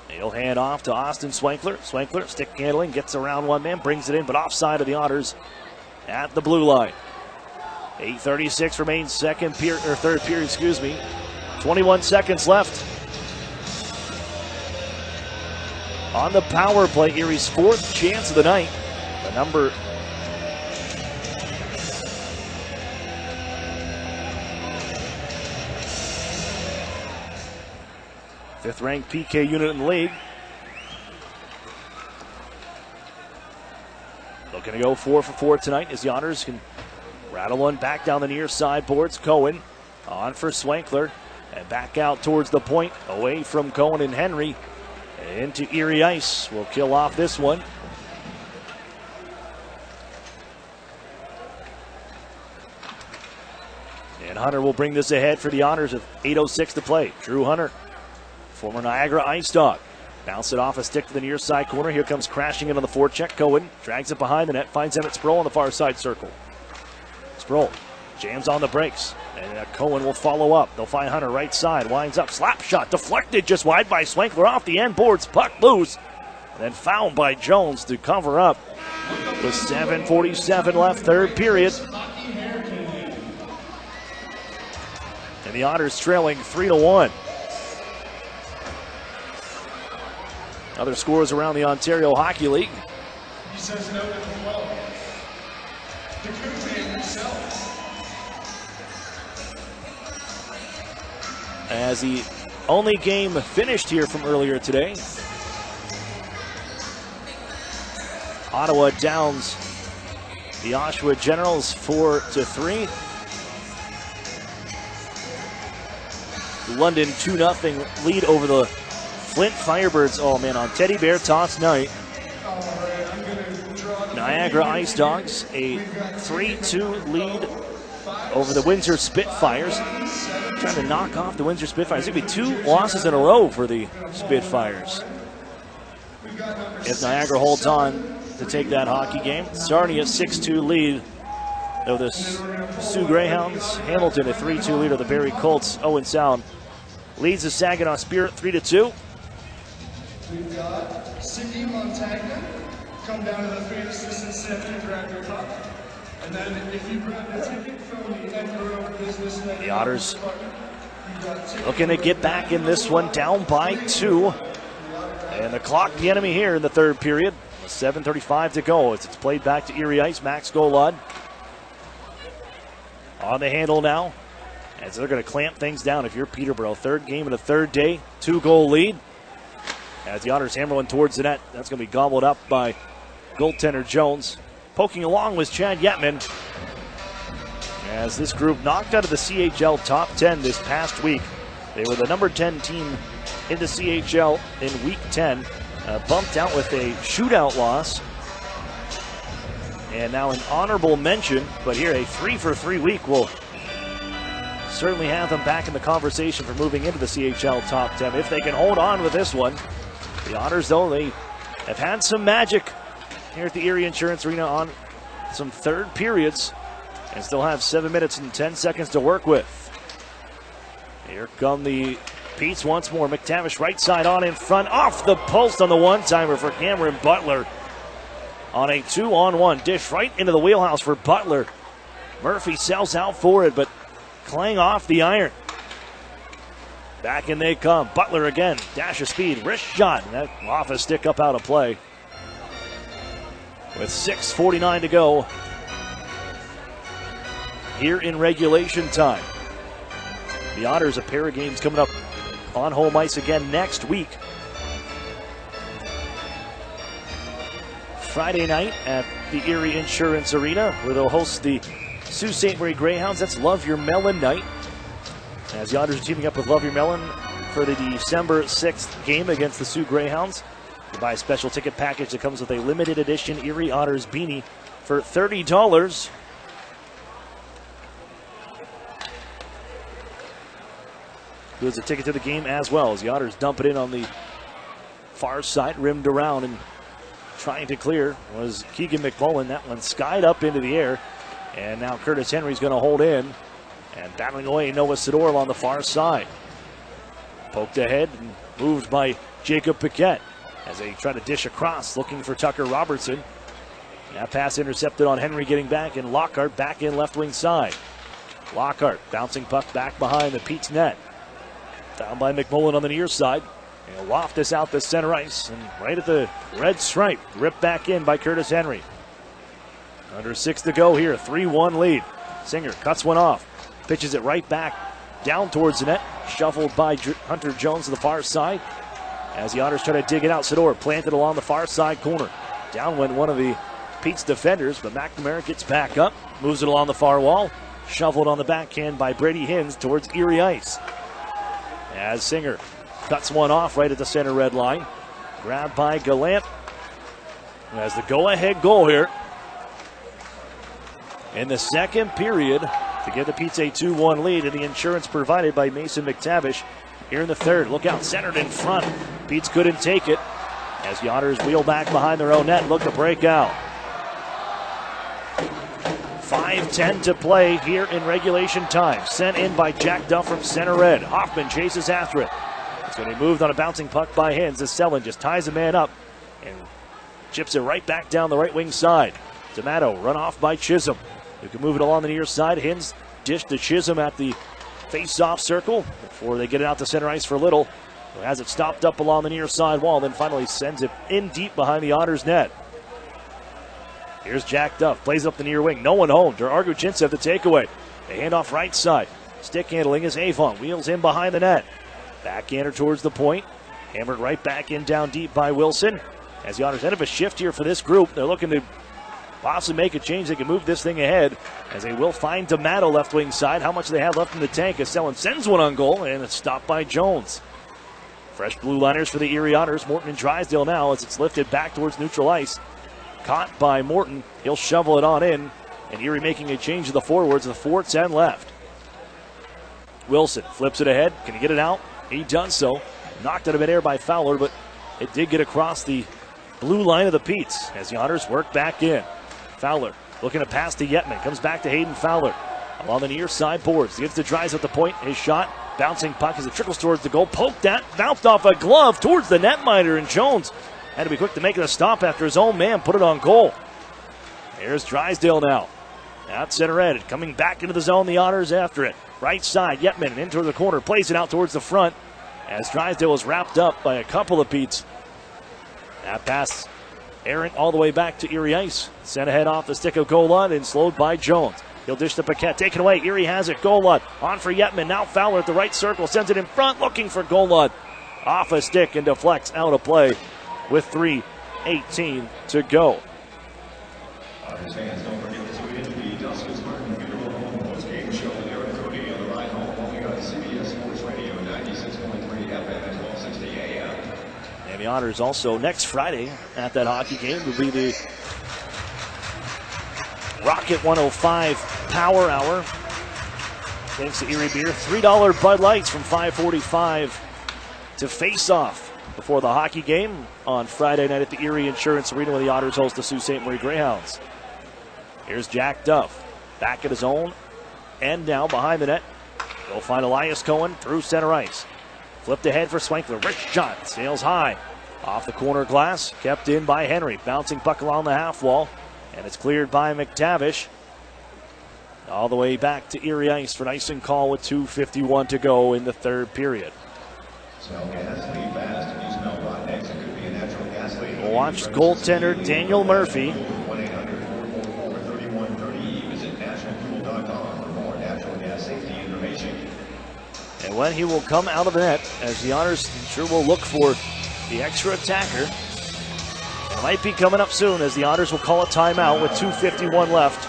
He'll hand off to Austin Swinkler. Swinkler, stick handling, gets around one man, brings it in, but offside of the Otters at the blue line. 8:36 remains third period, 21 seconds left. On the power play, Erie's 4th chance of the night. The number fifth-ranked PK unit in the league. Looking to go 4 for 4 tonight as the Otters can rattle one back down the near side boards. Cohen on for Swankler. And back out towards the point, away from Cohen and Henry. Into Erie Ice. Will kill off this one. And Hunter will bring this ahead for the Otters with 8:06 to play. Drew Hunter, former Niagara Ice Dog. Bounce it off a stick to the near side corner. Here comes crashing in on the forecheck. Cohen drags it behind the net, finds Emmett Sproul on the far side circle. Sproul jams on the brakes, and Cohen will follow up. They'll find Hunter right side, winds up, slap shot, deflected just wide by Swankler off the end boards, puck loose, and then fouled by Jones to cover up with 7:47 left, third period. And the Otters trailing 3-1. Other scores around the Ontario Hockey League. He says no to 12. The Coupe himself. As the only game finished here from earlier today. Ottawa downs the Oshawa Generals 4-3. London 2-0 lead over the Flint Firebirds. Oh man, on Teddy Bear Tots night. Niagara Ice Dogs a 3-2 lead over the Windsor Spitfires. Trying to knock off the Windsor Spitfires. It's going to be 2 losses in a row for the Spitfires. If Niagara holds on to take that hockey game. Sarnia 6-2 lead over the Sioux Greyhounds. Hamilton a 3-2 lead of the Barrie Colts. Owen Sound leads the Saginaw Spirit 3-2. We've got Cindy Montagna. Come down to the Fate Assistant Center and grab your cup. And then if you grab the ticket from the Edinburgh Business Network, The Otters looking to get back in this one, down by 2. And the clock the enemy here in the third period. 7:35 to go as it's played back to Erie Ice. Max Golod on the handle now as they're going to clamp things down. If you're Peterborough, third game in the third day, 2-goal lead. As the Otters hammer one towards the net, that's going to be gobbled up by goaltender Jones. Poking along was Chad Yetman. As this group knocked out of the CHL top 10 this past week. They were the number 10 team in the CHL in week 10. Bumped out with a shootout loss. And now an honorable mention, but here a 3-for-3 week will certainly have them back in the conversation for moving into the CHL top 10 if they can hold on with this one. The Otters, though, they have had some magic here at the Erie Insurance Arena on some third periods and still have 7 minutes and 10 seconds to work with. Here come the Petes once more. McTavish right side on in front, off the post on the one-timer for Cameron Butler. On a 2-on-1 dish right into the wheelhouse for Butler. Murphy sells out for it, but Klang off the iron. Back in they come. Butler again. Dash of speed. Wrist shot. And that off a stick up out of play. With 6:49 to go here in regulation time. The Otters, a pair of games coming up on home ice again next week. Friday night at the Erie Insurance Arena, where they'll host the Sault Ste. Marie Greyhounds. That's Love Your Melon night. As the Otters are teaming up with Love Your Melon for the December 6th game against the Sioux Greyhounds. You buy a special ticket package that comes with a limited edition Erie Otters beanie for $30. Includes a ticket to the game as well as the Otters dump it in on the far side, rimmed around and trying to clear was Keegan McMullen. That one skied up into the air. And now Curtis Henry's going to hold in. And battling away Noah Sidorov on the far side. Poked ahead and moved by Jacob Paquette as they try to dish across, looking for Tucker Robertson. That pass intercepted on Henry getting back, and Lockhart back in left wing side. Lockhart bouncing puck back behind the Pete's net. Down by McMullen on the near side. And waft this out the center ice, and right at the red stripe, ripped back in by Curtis Henry. Under 6 to go here, 3-1 lead. Singer cuts one off, pitches it right back down towards the net. Shuffled by Hunter Jones to the far side. As the Otters try to dig it out, Sador planted along the far side corner. Down went one of the Pete's defenders, but McNamara gets back up, moves it along the far wall. Shoveled on the backhand by Brady Hins towards Erie ice. As Singer cuts one off right at the center red line. Grabbed by Gallant. As the go-ahead goal here in the second period to give the Pete's a 2-1 lead, and the insurance provided by Mason McTavish here in the third. Look out, centered in front. Pete's couldn't take it as the Otters wheel back behind their own net, look to break out. 5:10 to play here in regulation time. Sent in by Jack Duff from center red. Hoffman chases after it. It's going to be moved on a bouncing puck by Hins as Selin just ties a man up and chips it right back down the right wing side. D'Amato run off by Chisholm. You can move it along the near side. Hins dished to Chisholm at the face-off circle before they get it out to center ice for Little, who has it stopped up along the near side wall, then finally sends it in deep behind the Otters net. Here's Jack Duff, plays up the near wing. No one home. Arguchintsev the takeaway. They hand off right side. Stick handling is Avon. Wheels in behind the net. Backhander towards the point. Hammered right back in down deep by Wilson. As the Otters end up a shift here for this group. They're looking to possibly make a change. They can move this thing ahead as they will find D'Amato left wing side. How much do they have left in the tank as Selin sends one on goal, and it's stopped by Jones. Fresh blue liners for the Erie Otters. Morton and Drysdale now as it's lifted back towards neutral ice. Caught by Morton. He'll shovel it on in. And Erie making a change to the forwards with 4:10 left. Wilson flips it ahead. Can he get it out? He does so. Knocked out of midair by Fowler, but it did get across the blue line of the Petes as the Otters work back in. Fowler looking to pass to Yetman. Comes back to Hayden Fowler. Along the near side boards. Gives to Dries at the point. His shot. Bouncing puck as it trickles towards the goal. Poked at. Bounced off a glove towards the netminder, and Jones had to be quick to make it a stop after his own man put it on goal. Here's Drysdale now. Out center end. Coming back into the zone, the Otters after it. Right side, Yetman into the corner. Plays it out towards the front as Drysdale was wrapped up by a couple of Petes. That pass errant all the way back to Erie ice. Sent ahead off the stick of Golod and slowed by Jones. He'll dish to Paquette. Taken away. Erie has it. Golod on for Yetman. Now Fowler at the right circle. Sends it in front. Looking for Golod. Off a stick and deflects out of play with 3:18 to go. Otters fans, don't forget to tune in to the Duskus Martin Peterborough Home Post Game Show with Eric Cody on the ride home only on CBS Sports Radio 96.3 FM at 1260 AM. And the Otters also next Friday at that hockey game will be the Rocket 105 Power Hour. Thanks to Erie Beer. $3 Bud Lights from 5:45 to face off before the hockey game on Friday night at the Erie Insurance Arena when the Otters host the Sault Ste. Marie Greyhounds. Here's Jack Duff. Back at his own end now behind the net. They'll find Elias Cohen through center ice. Flipped ahead for Swankler. Rich shot. Sails high. Off the corner glass. Kept in by Henry. Bouncing puck along the half wall. And it's cleared by McTavish. All the way back to Erie ice for an icing call with 2:51 to go in the third period. Smell gas, leave fast. If you smell rotten eggs, it could be a natural gas leak. Watch goaltender Daniel Murphy. 1-800-444-3130. Visit nationalfuel.com for more natural gas safety information. And when he will come out of the net, as the Otters sure will look for the extra attacker. It might be coming up soon as the Otters will call a timeout with 2:51 left.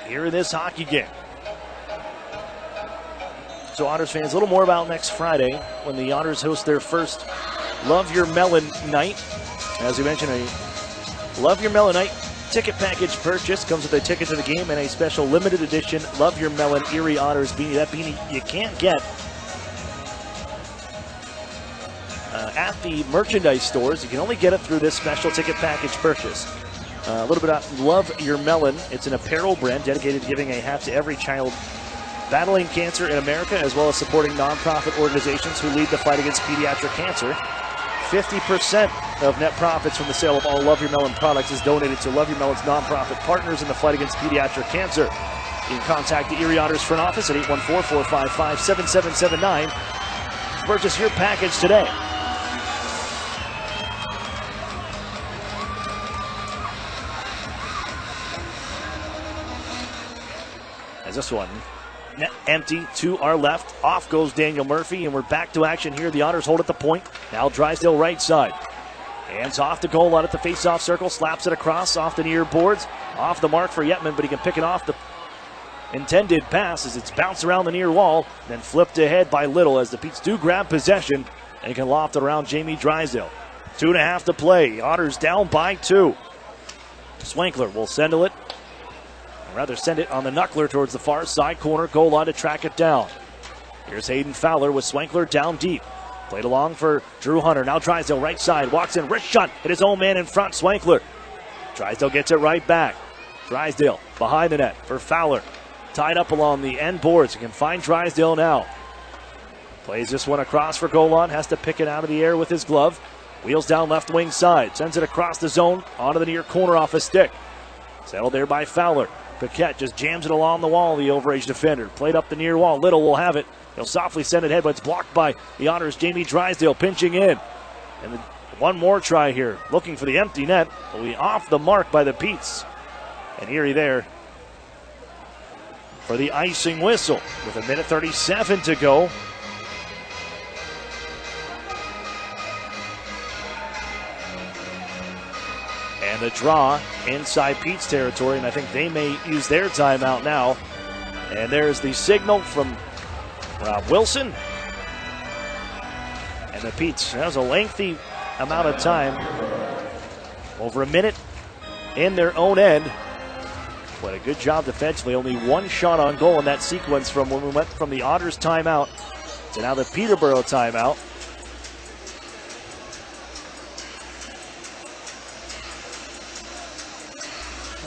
Here in this hockey game. So Otters fans, a little more about next Friday when the Otters host their first Love Your Melon night. As we mentioned, a Love Your Melon night ticket package purchase comes with a ticket to the game and a special limited edition Love Your Melon Erie Otters beanie. That beanie you can't get at the merchandise stores. You can only get it through this special ticket package purchase. A little bit about Love Your Melon. It's an apparel brand dedicated to giving a hat to every child battling cancer in America, as well as supporting nonprofit organizations who lead the fight against pediatric cancer. 50% of net profits from the sale of all Love Your Melon products is donated to Love Your Melon's nonprofit partners in the fight against pediatric cancer. You can contact the Erie Otters front office at 814-455-7779 to purchase your package today. this one net empty to our left. Off goes Daniel Murphy, and we're back to action here. The Otters hold at the point. Now Drysdale right side. Hands off the goal line at the face-off circle. Slaps it across off the near boards. Off the mark for Yetman, but he can pick it off the intended pass as it's bounced around the near wall. Then flipped ahead by Little as the Petes do grab possession and can loft it around Jamie Drysdale. 2.5 to play. Otters down by 2. Swankler will send it. Rather send it on the knuckler towards the far side corner. Goal line to track it down. Here's Hayden Fowler with Swankler down deep. Played along for Drew Hunter. Now Drysdale right side. Walks in. Wrist shot. Hit his own man in front. Swankler. Drysdale gets it right back. Drysdale behind the net for Fowler. Tied up along the end boards. He can find Drysdale now. Plays this one across for goal line. Has to pick it out of the air with his glove. Wheels down left wing side. Sends it across the zone. Onto the near corner off a stick. Settled there by Fowler. Paquette just jams it along the wall, the overage defender. Played up the near wall. Little will have it. He'll softly send it ahead, but it's blocked by the Otters. Jamie Drysdale pinching in. And one more try here. Looking for the empty net. Will be off the mark by the Petes. And Erie there for the icing whistle with 1:37 to go. And the draw inside Pete's territory, and I think they may use their timeout now. And there's the signal from Rob Wilson. And the Petes, that was a lengthy amount of time, over a minute in their own end. What a good job defensively. Only one shot on goal in that sequence from when we went from the Otters timeout to now the Peterborough timeout.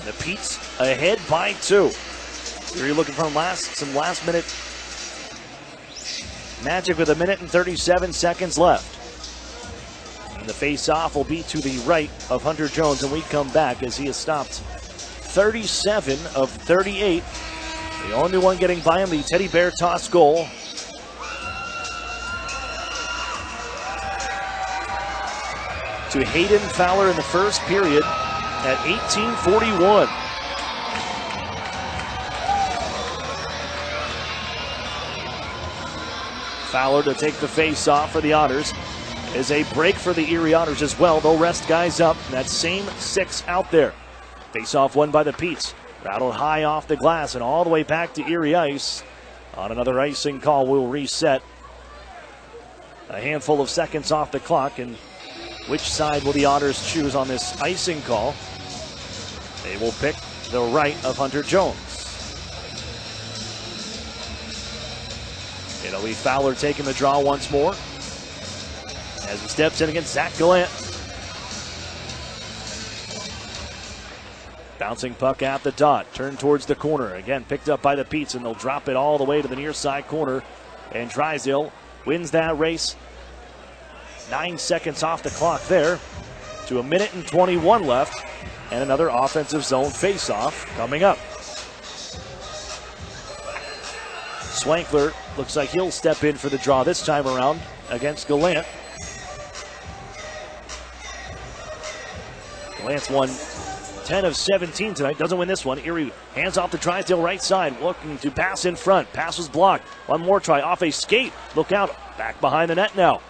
The Petes ahead by 2. You're looking for some last minute magic with 1:37 seconds left. And the face-off will be to the right of Hunter Jones, and we come back as he has stopped 37 of 38. The only one getting by him, the teddy bear toss goal. To Hayden Fowler in the first period at 18:41. Fowler to take the face off for the Otters. Is a break for the Erie Otters as well. They'll rest guys up. That same 6 out there. Face off won by the Petes. Rattled high off the glass and all the way back to Erie ice. On another icing call, we'll reset. A handful of seconds off the clock, and which side will the Otters choose on this icing call? They will pick the right of Hunter Jones. It'll be Fowler taking the draw once more as he steps in against Zach Gallant. Bouncing puck at the dot, turned towards the corner. Again, picked up by the Petes, and they'll drop it all the way to the near side corner. And Drysdale wins that race. 9 seconds off the clock there to 1:21 left. And another offensive zone face-off coming up. Swankler looks like he'll step in for the draw this time around against Gallant. Gallant's won 10 of 17 tonight. Doesn't win this one. Erie hands off to Drysdale right side. Looking to pass in front. Pass was blocked. One more try off a skate. Look out. Back behind the net now.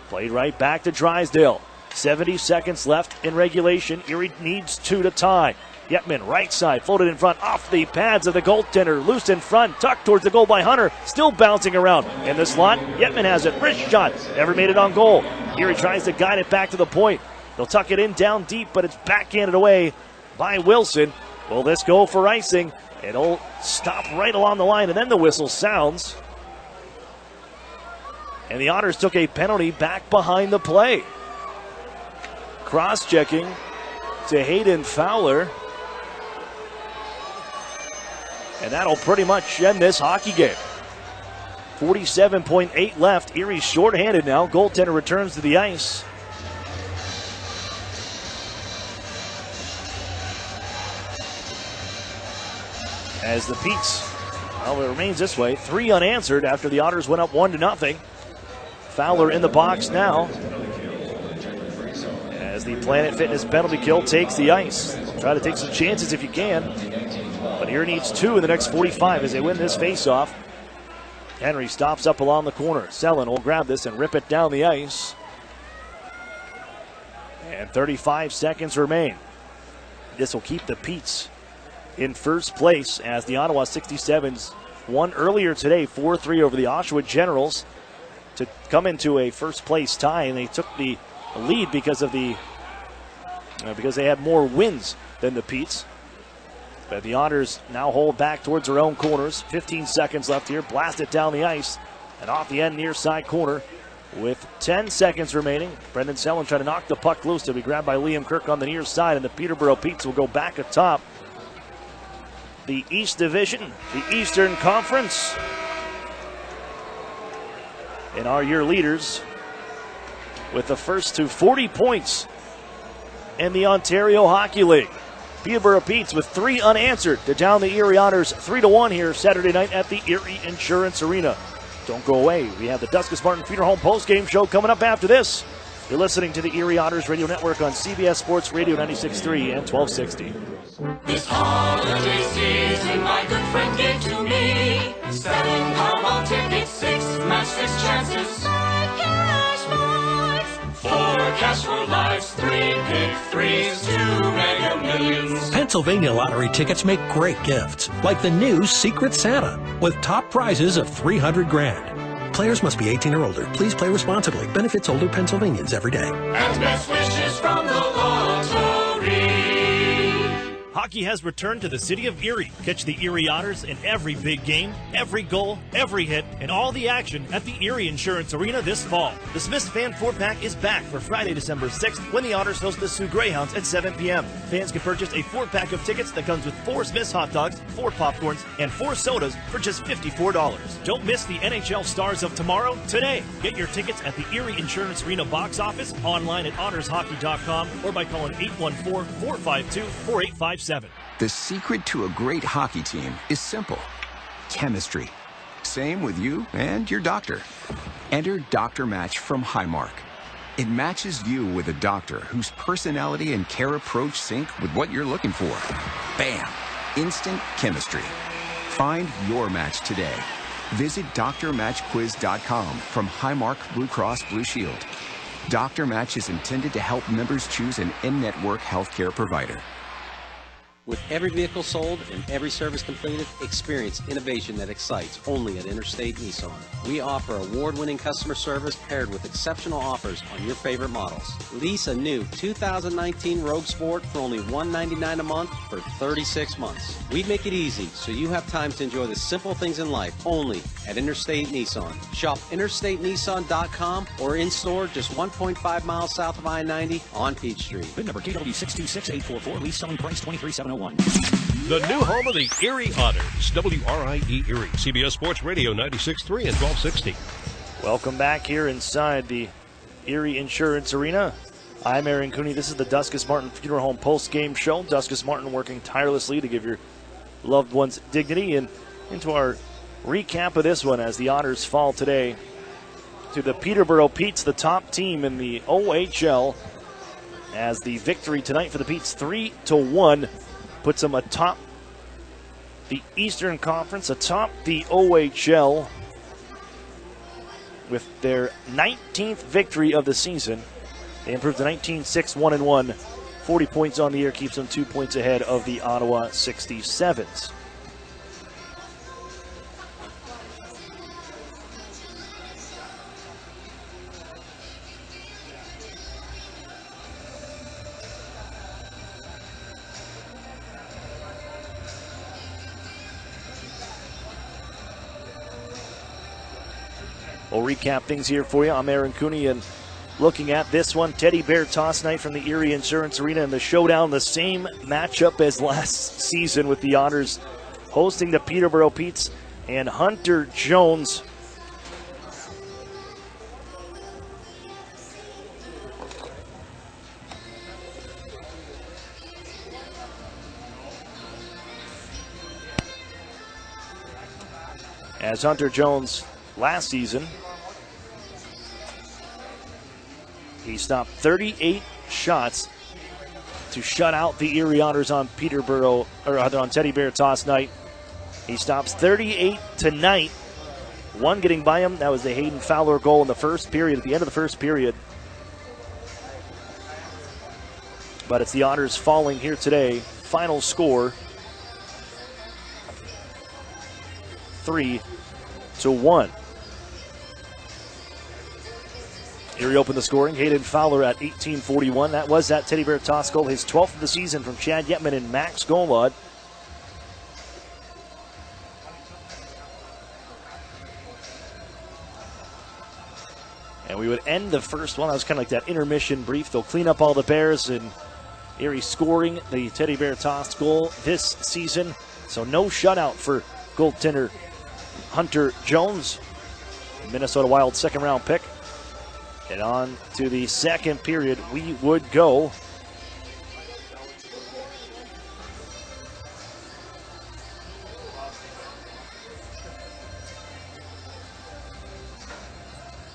Played right back to Drysdale. 70 seconds left in regulation. Erie needs 2 to tie. Yetman right side. Floated in front off the pads of the goaltender. Loose in front. Tucked towards the goal by Hunter. Still bouncing around in the slot. Yetman has it. Wrist shot. Never made it on goal. Erie tries to guide it back to the point. They'll tuck it in down deep, but it's backhanded away by Wilson. Will this go for icing? It'll stop right along the line, and then the whistle sounds. And the Otters took a penalty back behind the play. Cross-checking to Hayden Fowler. And that'll pretty much end this hockey game. 47.8 left. Erie's shorthanded now. Goaltender returns to the ice. As the Petes, well, it remains this way. 3 unanswered after the Otters went up 1-0. Fowler in the box now as the Planet Fitness penalty kill takes the ice. Try to take some chances if you can. But Erie needs 2 in the next 45 as they win this faceoff. Henry stops up along the corner. Selin will grab this and rip it down the ice. And 35 seconds remain. This will keep the Petes in first place as the Ottawa 67s won earlier today 4-3 over the Oshawa Generals to come into a first place tie, and they took the lead because they had more wins than the Petes. But the Otters now hold back towards their own corners. 15 seconds left here. Blast it down the ice and off the end near side corner with 10 seconds remaining. Brendan Selin trying to knock the puck loose to be grabbed by Liam Kirk on the near side, and the Peterborough Petes will go back atop the East Division, the Eastern Conference. And our year leaders with the first to 40 points in the Ontario Hockey League. Peterborough Petes with 3 unanswered to down the Erie Otters 3-1 here Saturday night at the Erie Insurance Arena. Don't go away. We have the Duskus Martin Funeral Home post-game show coming up after this. You're listening to the Erie Otters Radio Network on CBS Sports Radio 96.3 and 1260. This holiday season, my good friend gave to me 7 Powerball tickets, 6 match 6 chances, 5 cash points, 4 cash for lives, 3 pick 3s, 2 Mega Millions. Pennsylvania lottery tickets make great gifts, like the new Secret Santa, with top prizes of $300 grand. Players must be 18 or older. Please play responsibly. Benefits older Pennsylvanians every day. And best wishes from the lottery. Hockey has returned to the city of Erie. Catch the Erie Otters in every big game, every goal, every hit, and all the action at the Erie Insurance Arena this fall. The Smith's Fan 4-Pack is back for Friday, December 6th when the Otters host the Sioux Greyhounds at 7 p.m. Fans can purchase a 4-pack of tickets that comes with 4 Smith's hot dogs, 4 popcorns, and 4 sodas for just $54. Don't miss the NHL Stars of Tomorrow today. Get your tickets at the Erie Insurance Arena box office, online at ottershockey.com, or by calling 814-452-4857. The secret to a great hockey team is simple. Chemistry. Same with you and your doctor. Enter Doctor Match from Highmark. It matches you with a doctor whose personality and care approach sync with what you're looking for. Bam! Instant chemistry. Find your match today. Visit drmatchquiz.com from Highmark Blue Cross Blue Shield. Doctor Match is intended to help members choose an in-network healthcare provider. With every vehicle sold and every service completed, experience innovation that excites only at Interstate Nissan. We offer award-winning customer service paired with exceptional offers on your favorite models. Lease a new 2019 Rogue Sport for only $199 a month for 36 months. We make it easy so you have time to enjoy the simple things in life only at Interstate Nissan. Shop interstatenissan.com or in-store just 1.5 miles south of I-90 on Peachtree. VIN number KW626844. Lease selling price $23,701. The new home of the Erie Otters, WRIE Erie, CBS Sports Radio 96.3 and 1260. Welcome back here inside the Erie Insurance Arena. I'm Aaron Cooney. This is the Duskus Martin Funeral Home post-game show. Duskus Martin working tirelessly to give your loved ones dignity. And into our recap of this one as the Otters fall today to the Peterborough Petes, the top team in the OHL, as the victory tonight for the Petes 3-1 puts them atop the Eastern Conference, atop the OHL with their 19th victory of the season. They improved to 19-6-1-1. 40 points on the year, keeps them 2 points ahead of the Ottawa 67s. We'll recap things here for you. I'm Aaron Cooney, and looking at this one, Teddy Bear Toss Night from the Erie Insurance Arena, and the showdown, the same matchup as last season with the Otters hosting the Peterborough Petes and Hunter Jones. As Hunter Jones last season, he stopped 38 shots to shut out the Erie Otters on Peterborough, or rather on Teddy Bear Toss night. He stops 38 tonight. One getting by him. That was the Hayden Fowler goal in the first period, at the end of the first period. But it's the Otters falling here today. Final score, 3-1. Erie opened the scoring. Hayden Fowler at 18:41. That was that Teddy Bear Toss goal, his 12th of the season from Chad Yetman and Max Golod. And we would end the first one. That was kind of like that intermission brief. They'll clean up all the Bears, and Erie scoring the Teddy Bear Toss goal this season. So no shutout for goaltender Hunter Jones, Minnesota Wild second-round pick. And on to the second period we would go.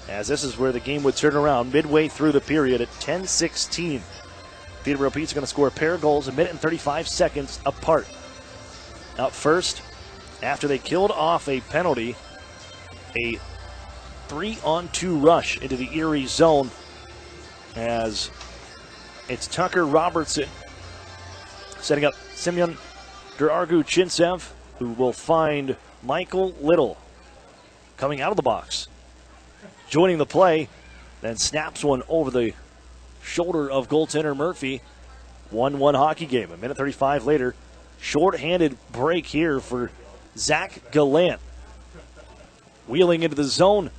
As this is where the game would turn around midway through the period at 10:16. Peterborough Pete's going to score a pair of goals, a minute and 35 seconds apart. Up first, after they killed off a penalty, a 3-on-2 rush into the Erie zone, as it's Tucker Robertson setting up Semyon Durargu-Chintsev, who will find Michael Little coming out of the box. Joining the play, then snaps one over the shoulder of goaltender Murphy. 1-1 hockey game. A minute 35 later, short-handed break here for Zach Gallant. Wheeling into the zone,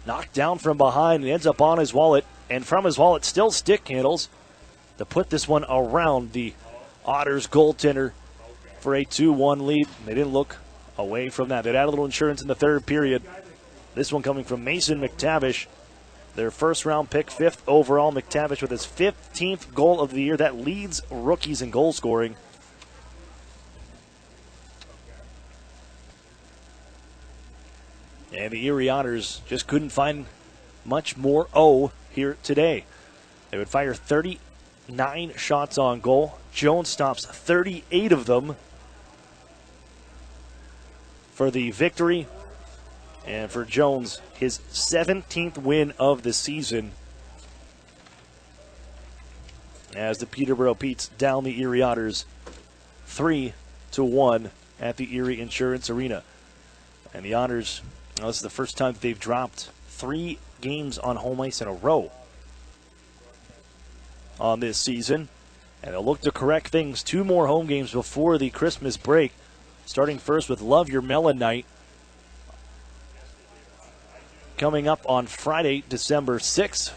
knocked down from behind, and ends up on his wallet. And from his wallet, still stick handles to put this one around the Otters goaltender for a 2-1 lead. They didn't look away from that. They'd add a little insurance in the third period. This one coming from Mason McTavish, their first-round pick, 5th overall. McTavish with his 15th goal of the year. That leads rookies in goal scoring. And the Erie Otters just couldn't find much more here today. They would fire 39 shots on goal. Jones stops 38 of them for the victory. And for Jones, his 17th win of the season, as the Peterborough Petes down the Erie Otters 3-1 at the Erie Insurance Arena. And the Otters, this is the first time that they've dropped 3 games on home ice in a row on this season. And they'll look to correct things. 2 more home games before the Christmas break, starting first with Love Your Melon Night, coming up on Friday, December 6th.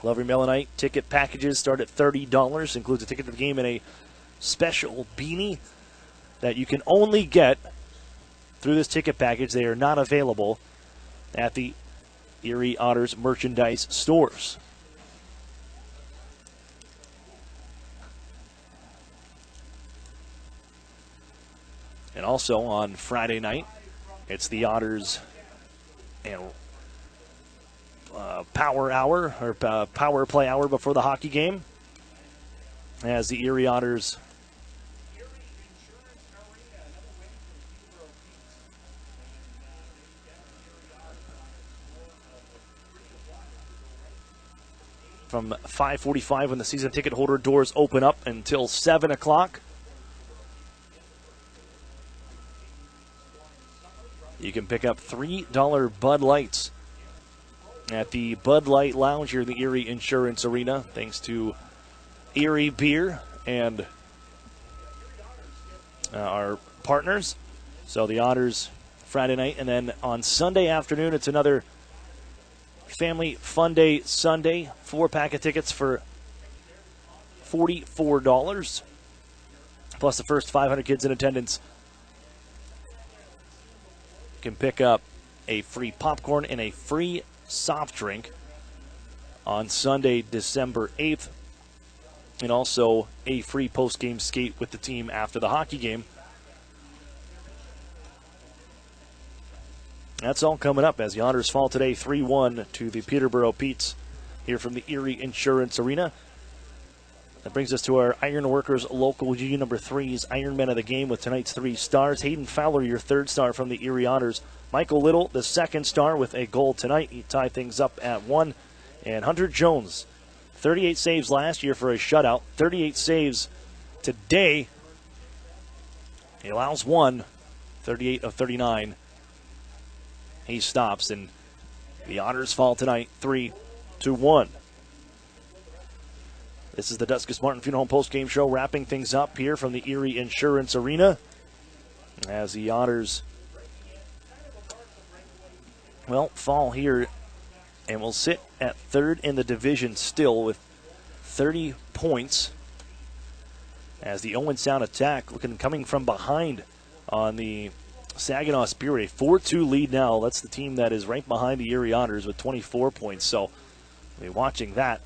Love Your Melon Night ticket packages start at $30. Includes a ticket to the game and a special beanie that you can only get through this ticket package. They are not available at the Erie Otters merchandise stores. And also on Friday night, it's the Otters and power hour, or power play hour before the hockey game, as the Erie Otters from 5:45 when the season ticket holder doors open up until 7 o'clock. You can pick up $3 Bud Lights at the Bud Light Lounge here in the Erie Insurance Arena, thanks to Erie Beer and our partners. So the Otters Friday night, and then on Sunday afternoon, it's another Family Fun Day Sunday. 4-pack of tickets for $44, plus the first 500 kids in attendance can pick up a free popcorn and a free soft drink on Sunday, December 8th, and also a free post-game skate with the team after the hockey game. That's all coming up as the Otters fall today 3-1 to the Peterborough Petes here from the Erie Insurance Arena. That brings us to our Ironworkers Local G number 3's Ironman of the game with tonight's 3 stars. Hayden Fowler, your 3rd star from the Erie Otters. Michael Little, the 2nd star with a goal tonight. He tied things up at 1. And Hunter Jones, 38 saves last year for a shutout. 38 saves today. He allows 1. 38 of 39. He stops, and the Otters fall tonight 3-1. This is the Duskus Martin Funeral Home post-game show, wrapping things up here from the Erie Insurance Arena as the Otters, fall here and will sit at 3rd in the division still with 30 points as the Owen Sound attack coming from behind on the Saginaw Spirit. A 4-2 lead now. That's the team that is right behind the Erie Otters with 24 points. So we'll be watching that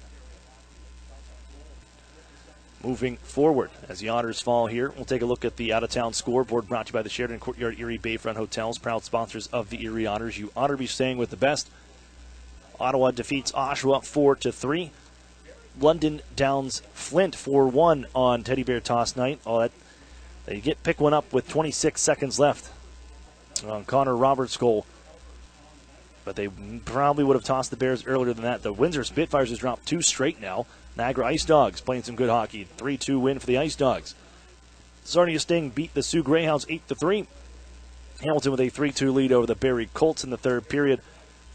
moving forward as the Otters fall here. We'll take a look at the out-of-town scoreboard brought to you by the Sheraton Courtyard Erie Bayfront Hotels, proud sponsors of the Erie Otters. You ought to be staying with the best. Ottawa defeats Oshawa 4-3. London downs Flint 4-1 on Teddy Bear Toss night. They pick one up with 26 seconds left on Connor Roberts' goal. But they probably would have tossed the Bears earlier than that. The Windsor Spitfires has dropped 2 straight now. Niagara Ice Dogs playing some good hockey. 3-2 win for the Ice Dogs. Sarnia Sting beat the Sioux Greyhounds 8-3. Hamilton with a 3-2 lead over the Barrie Colts in the 3rd period.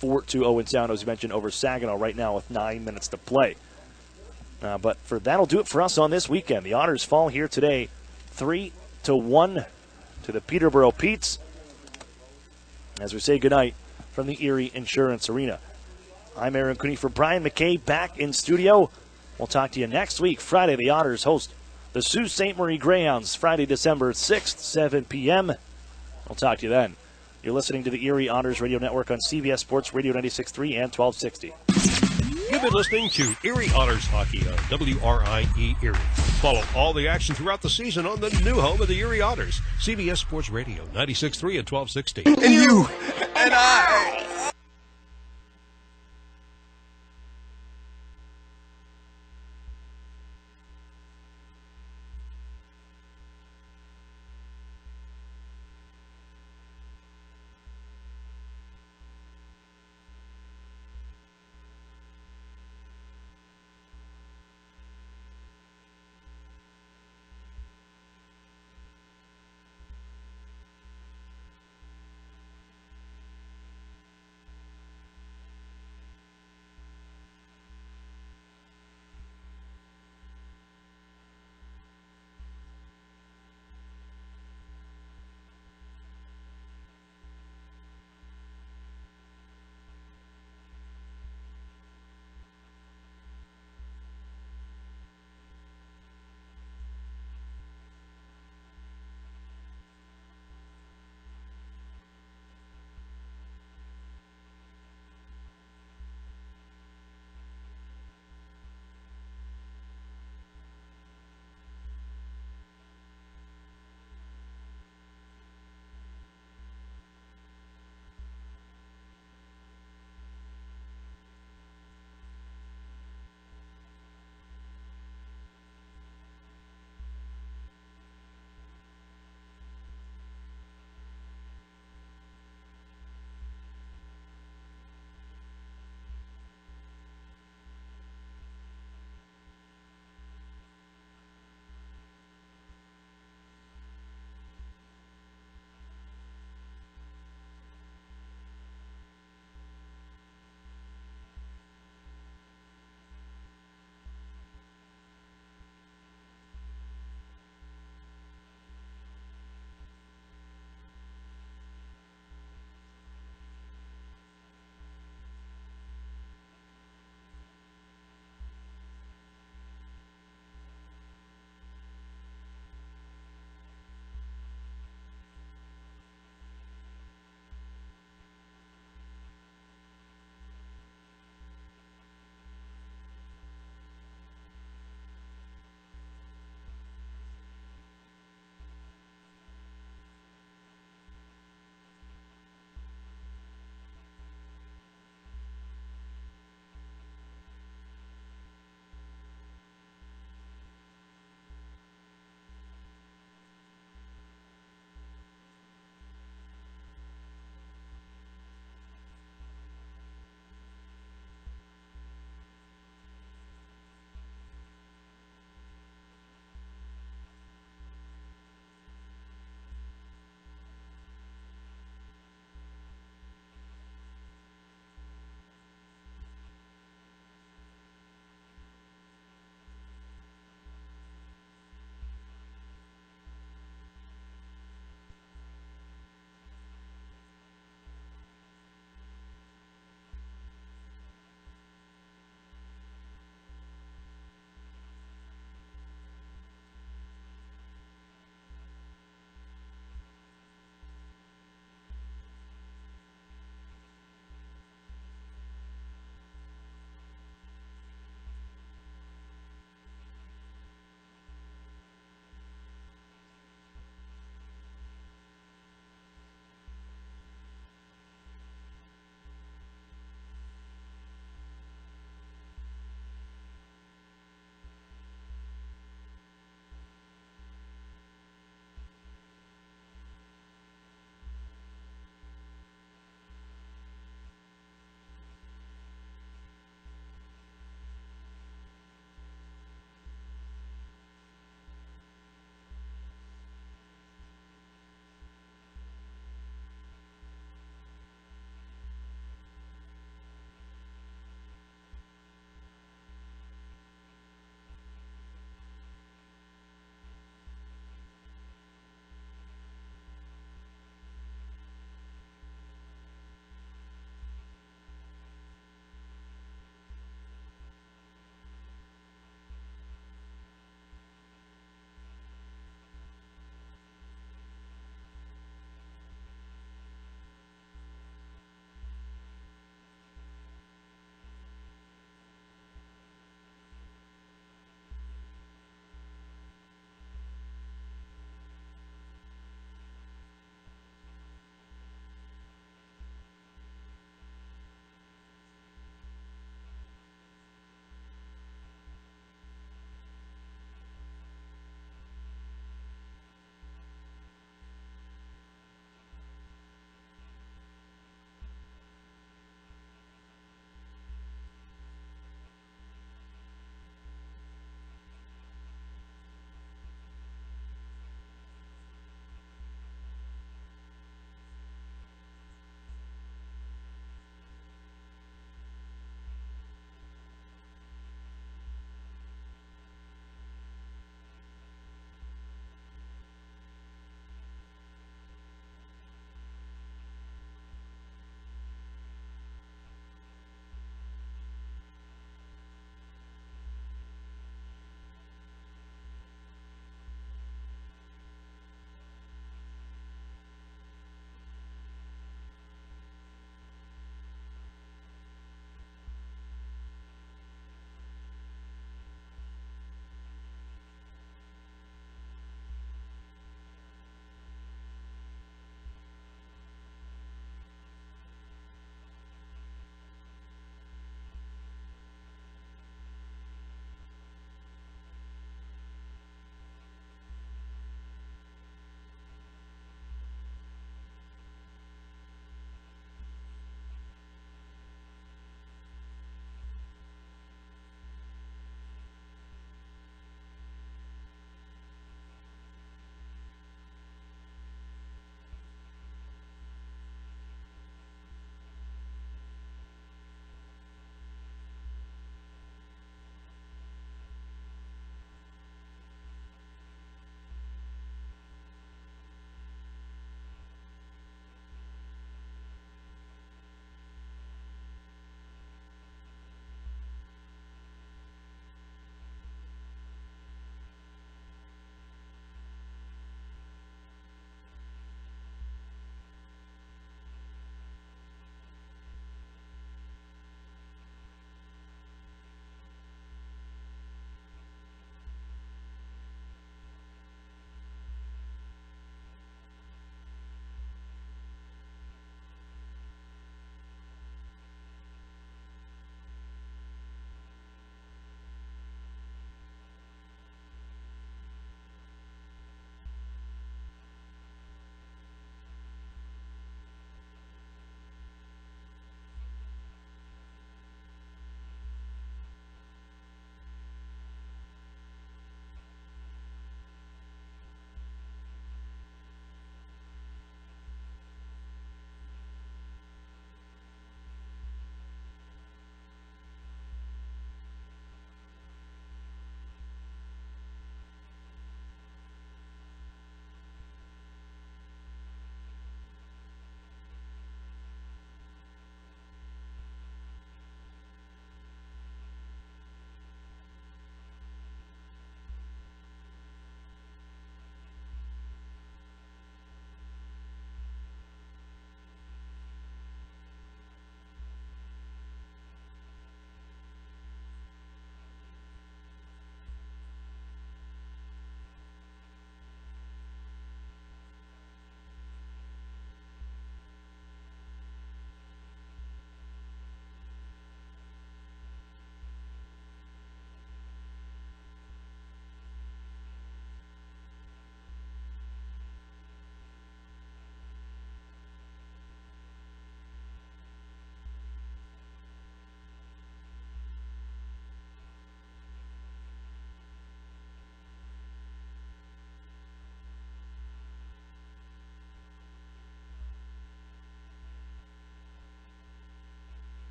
4-2 Owen Sound, as you mentioned, over Saginaw right now with 9 minutes to play. But that'll do it for us on this weekend. The Otters fall here today 3-1 to the Peterborough Petes as we say goodnight from the Erie Insurance Arena. I'm Aaron Cooney for Brian McKay back in studio. We'll talk to you next week. Friday, the Otters host the Sault Ste. Marie Greyhounds, Friday, December 6th, 7 p.m. I'll talk to you then. You're listening to the Erie Otters Radio Network on CBS Sports Radio 96.3 and 1260. You've been listening to Erie Otters Hockey on WRIE Erie. Follow all the action throughout the season on the new home of the Erie Otters, CBS Sports Radio 96.3 and 1260. And you and I.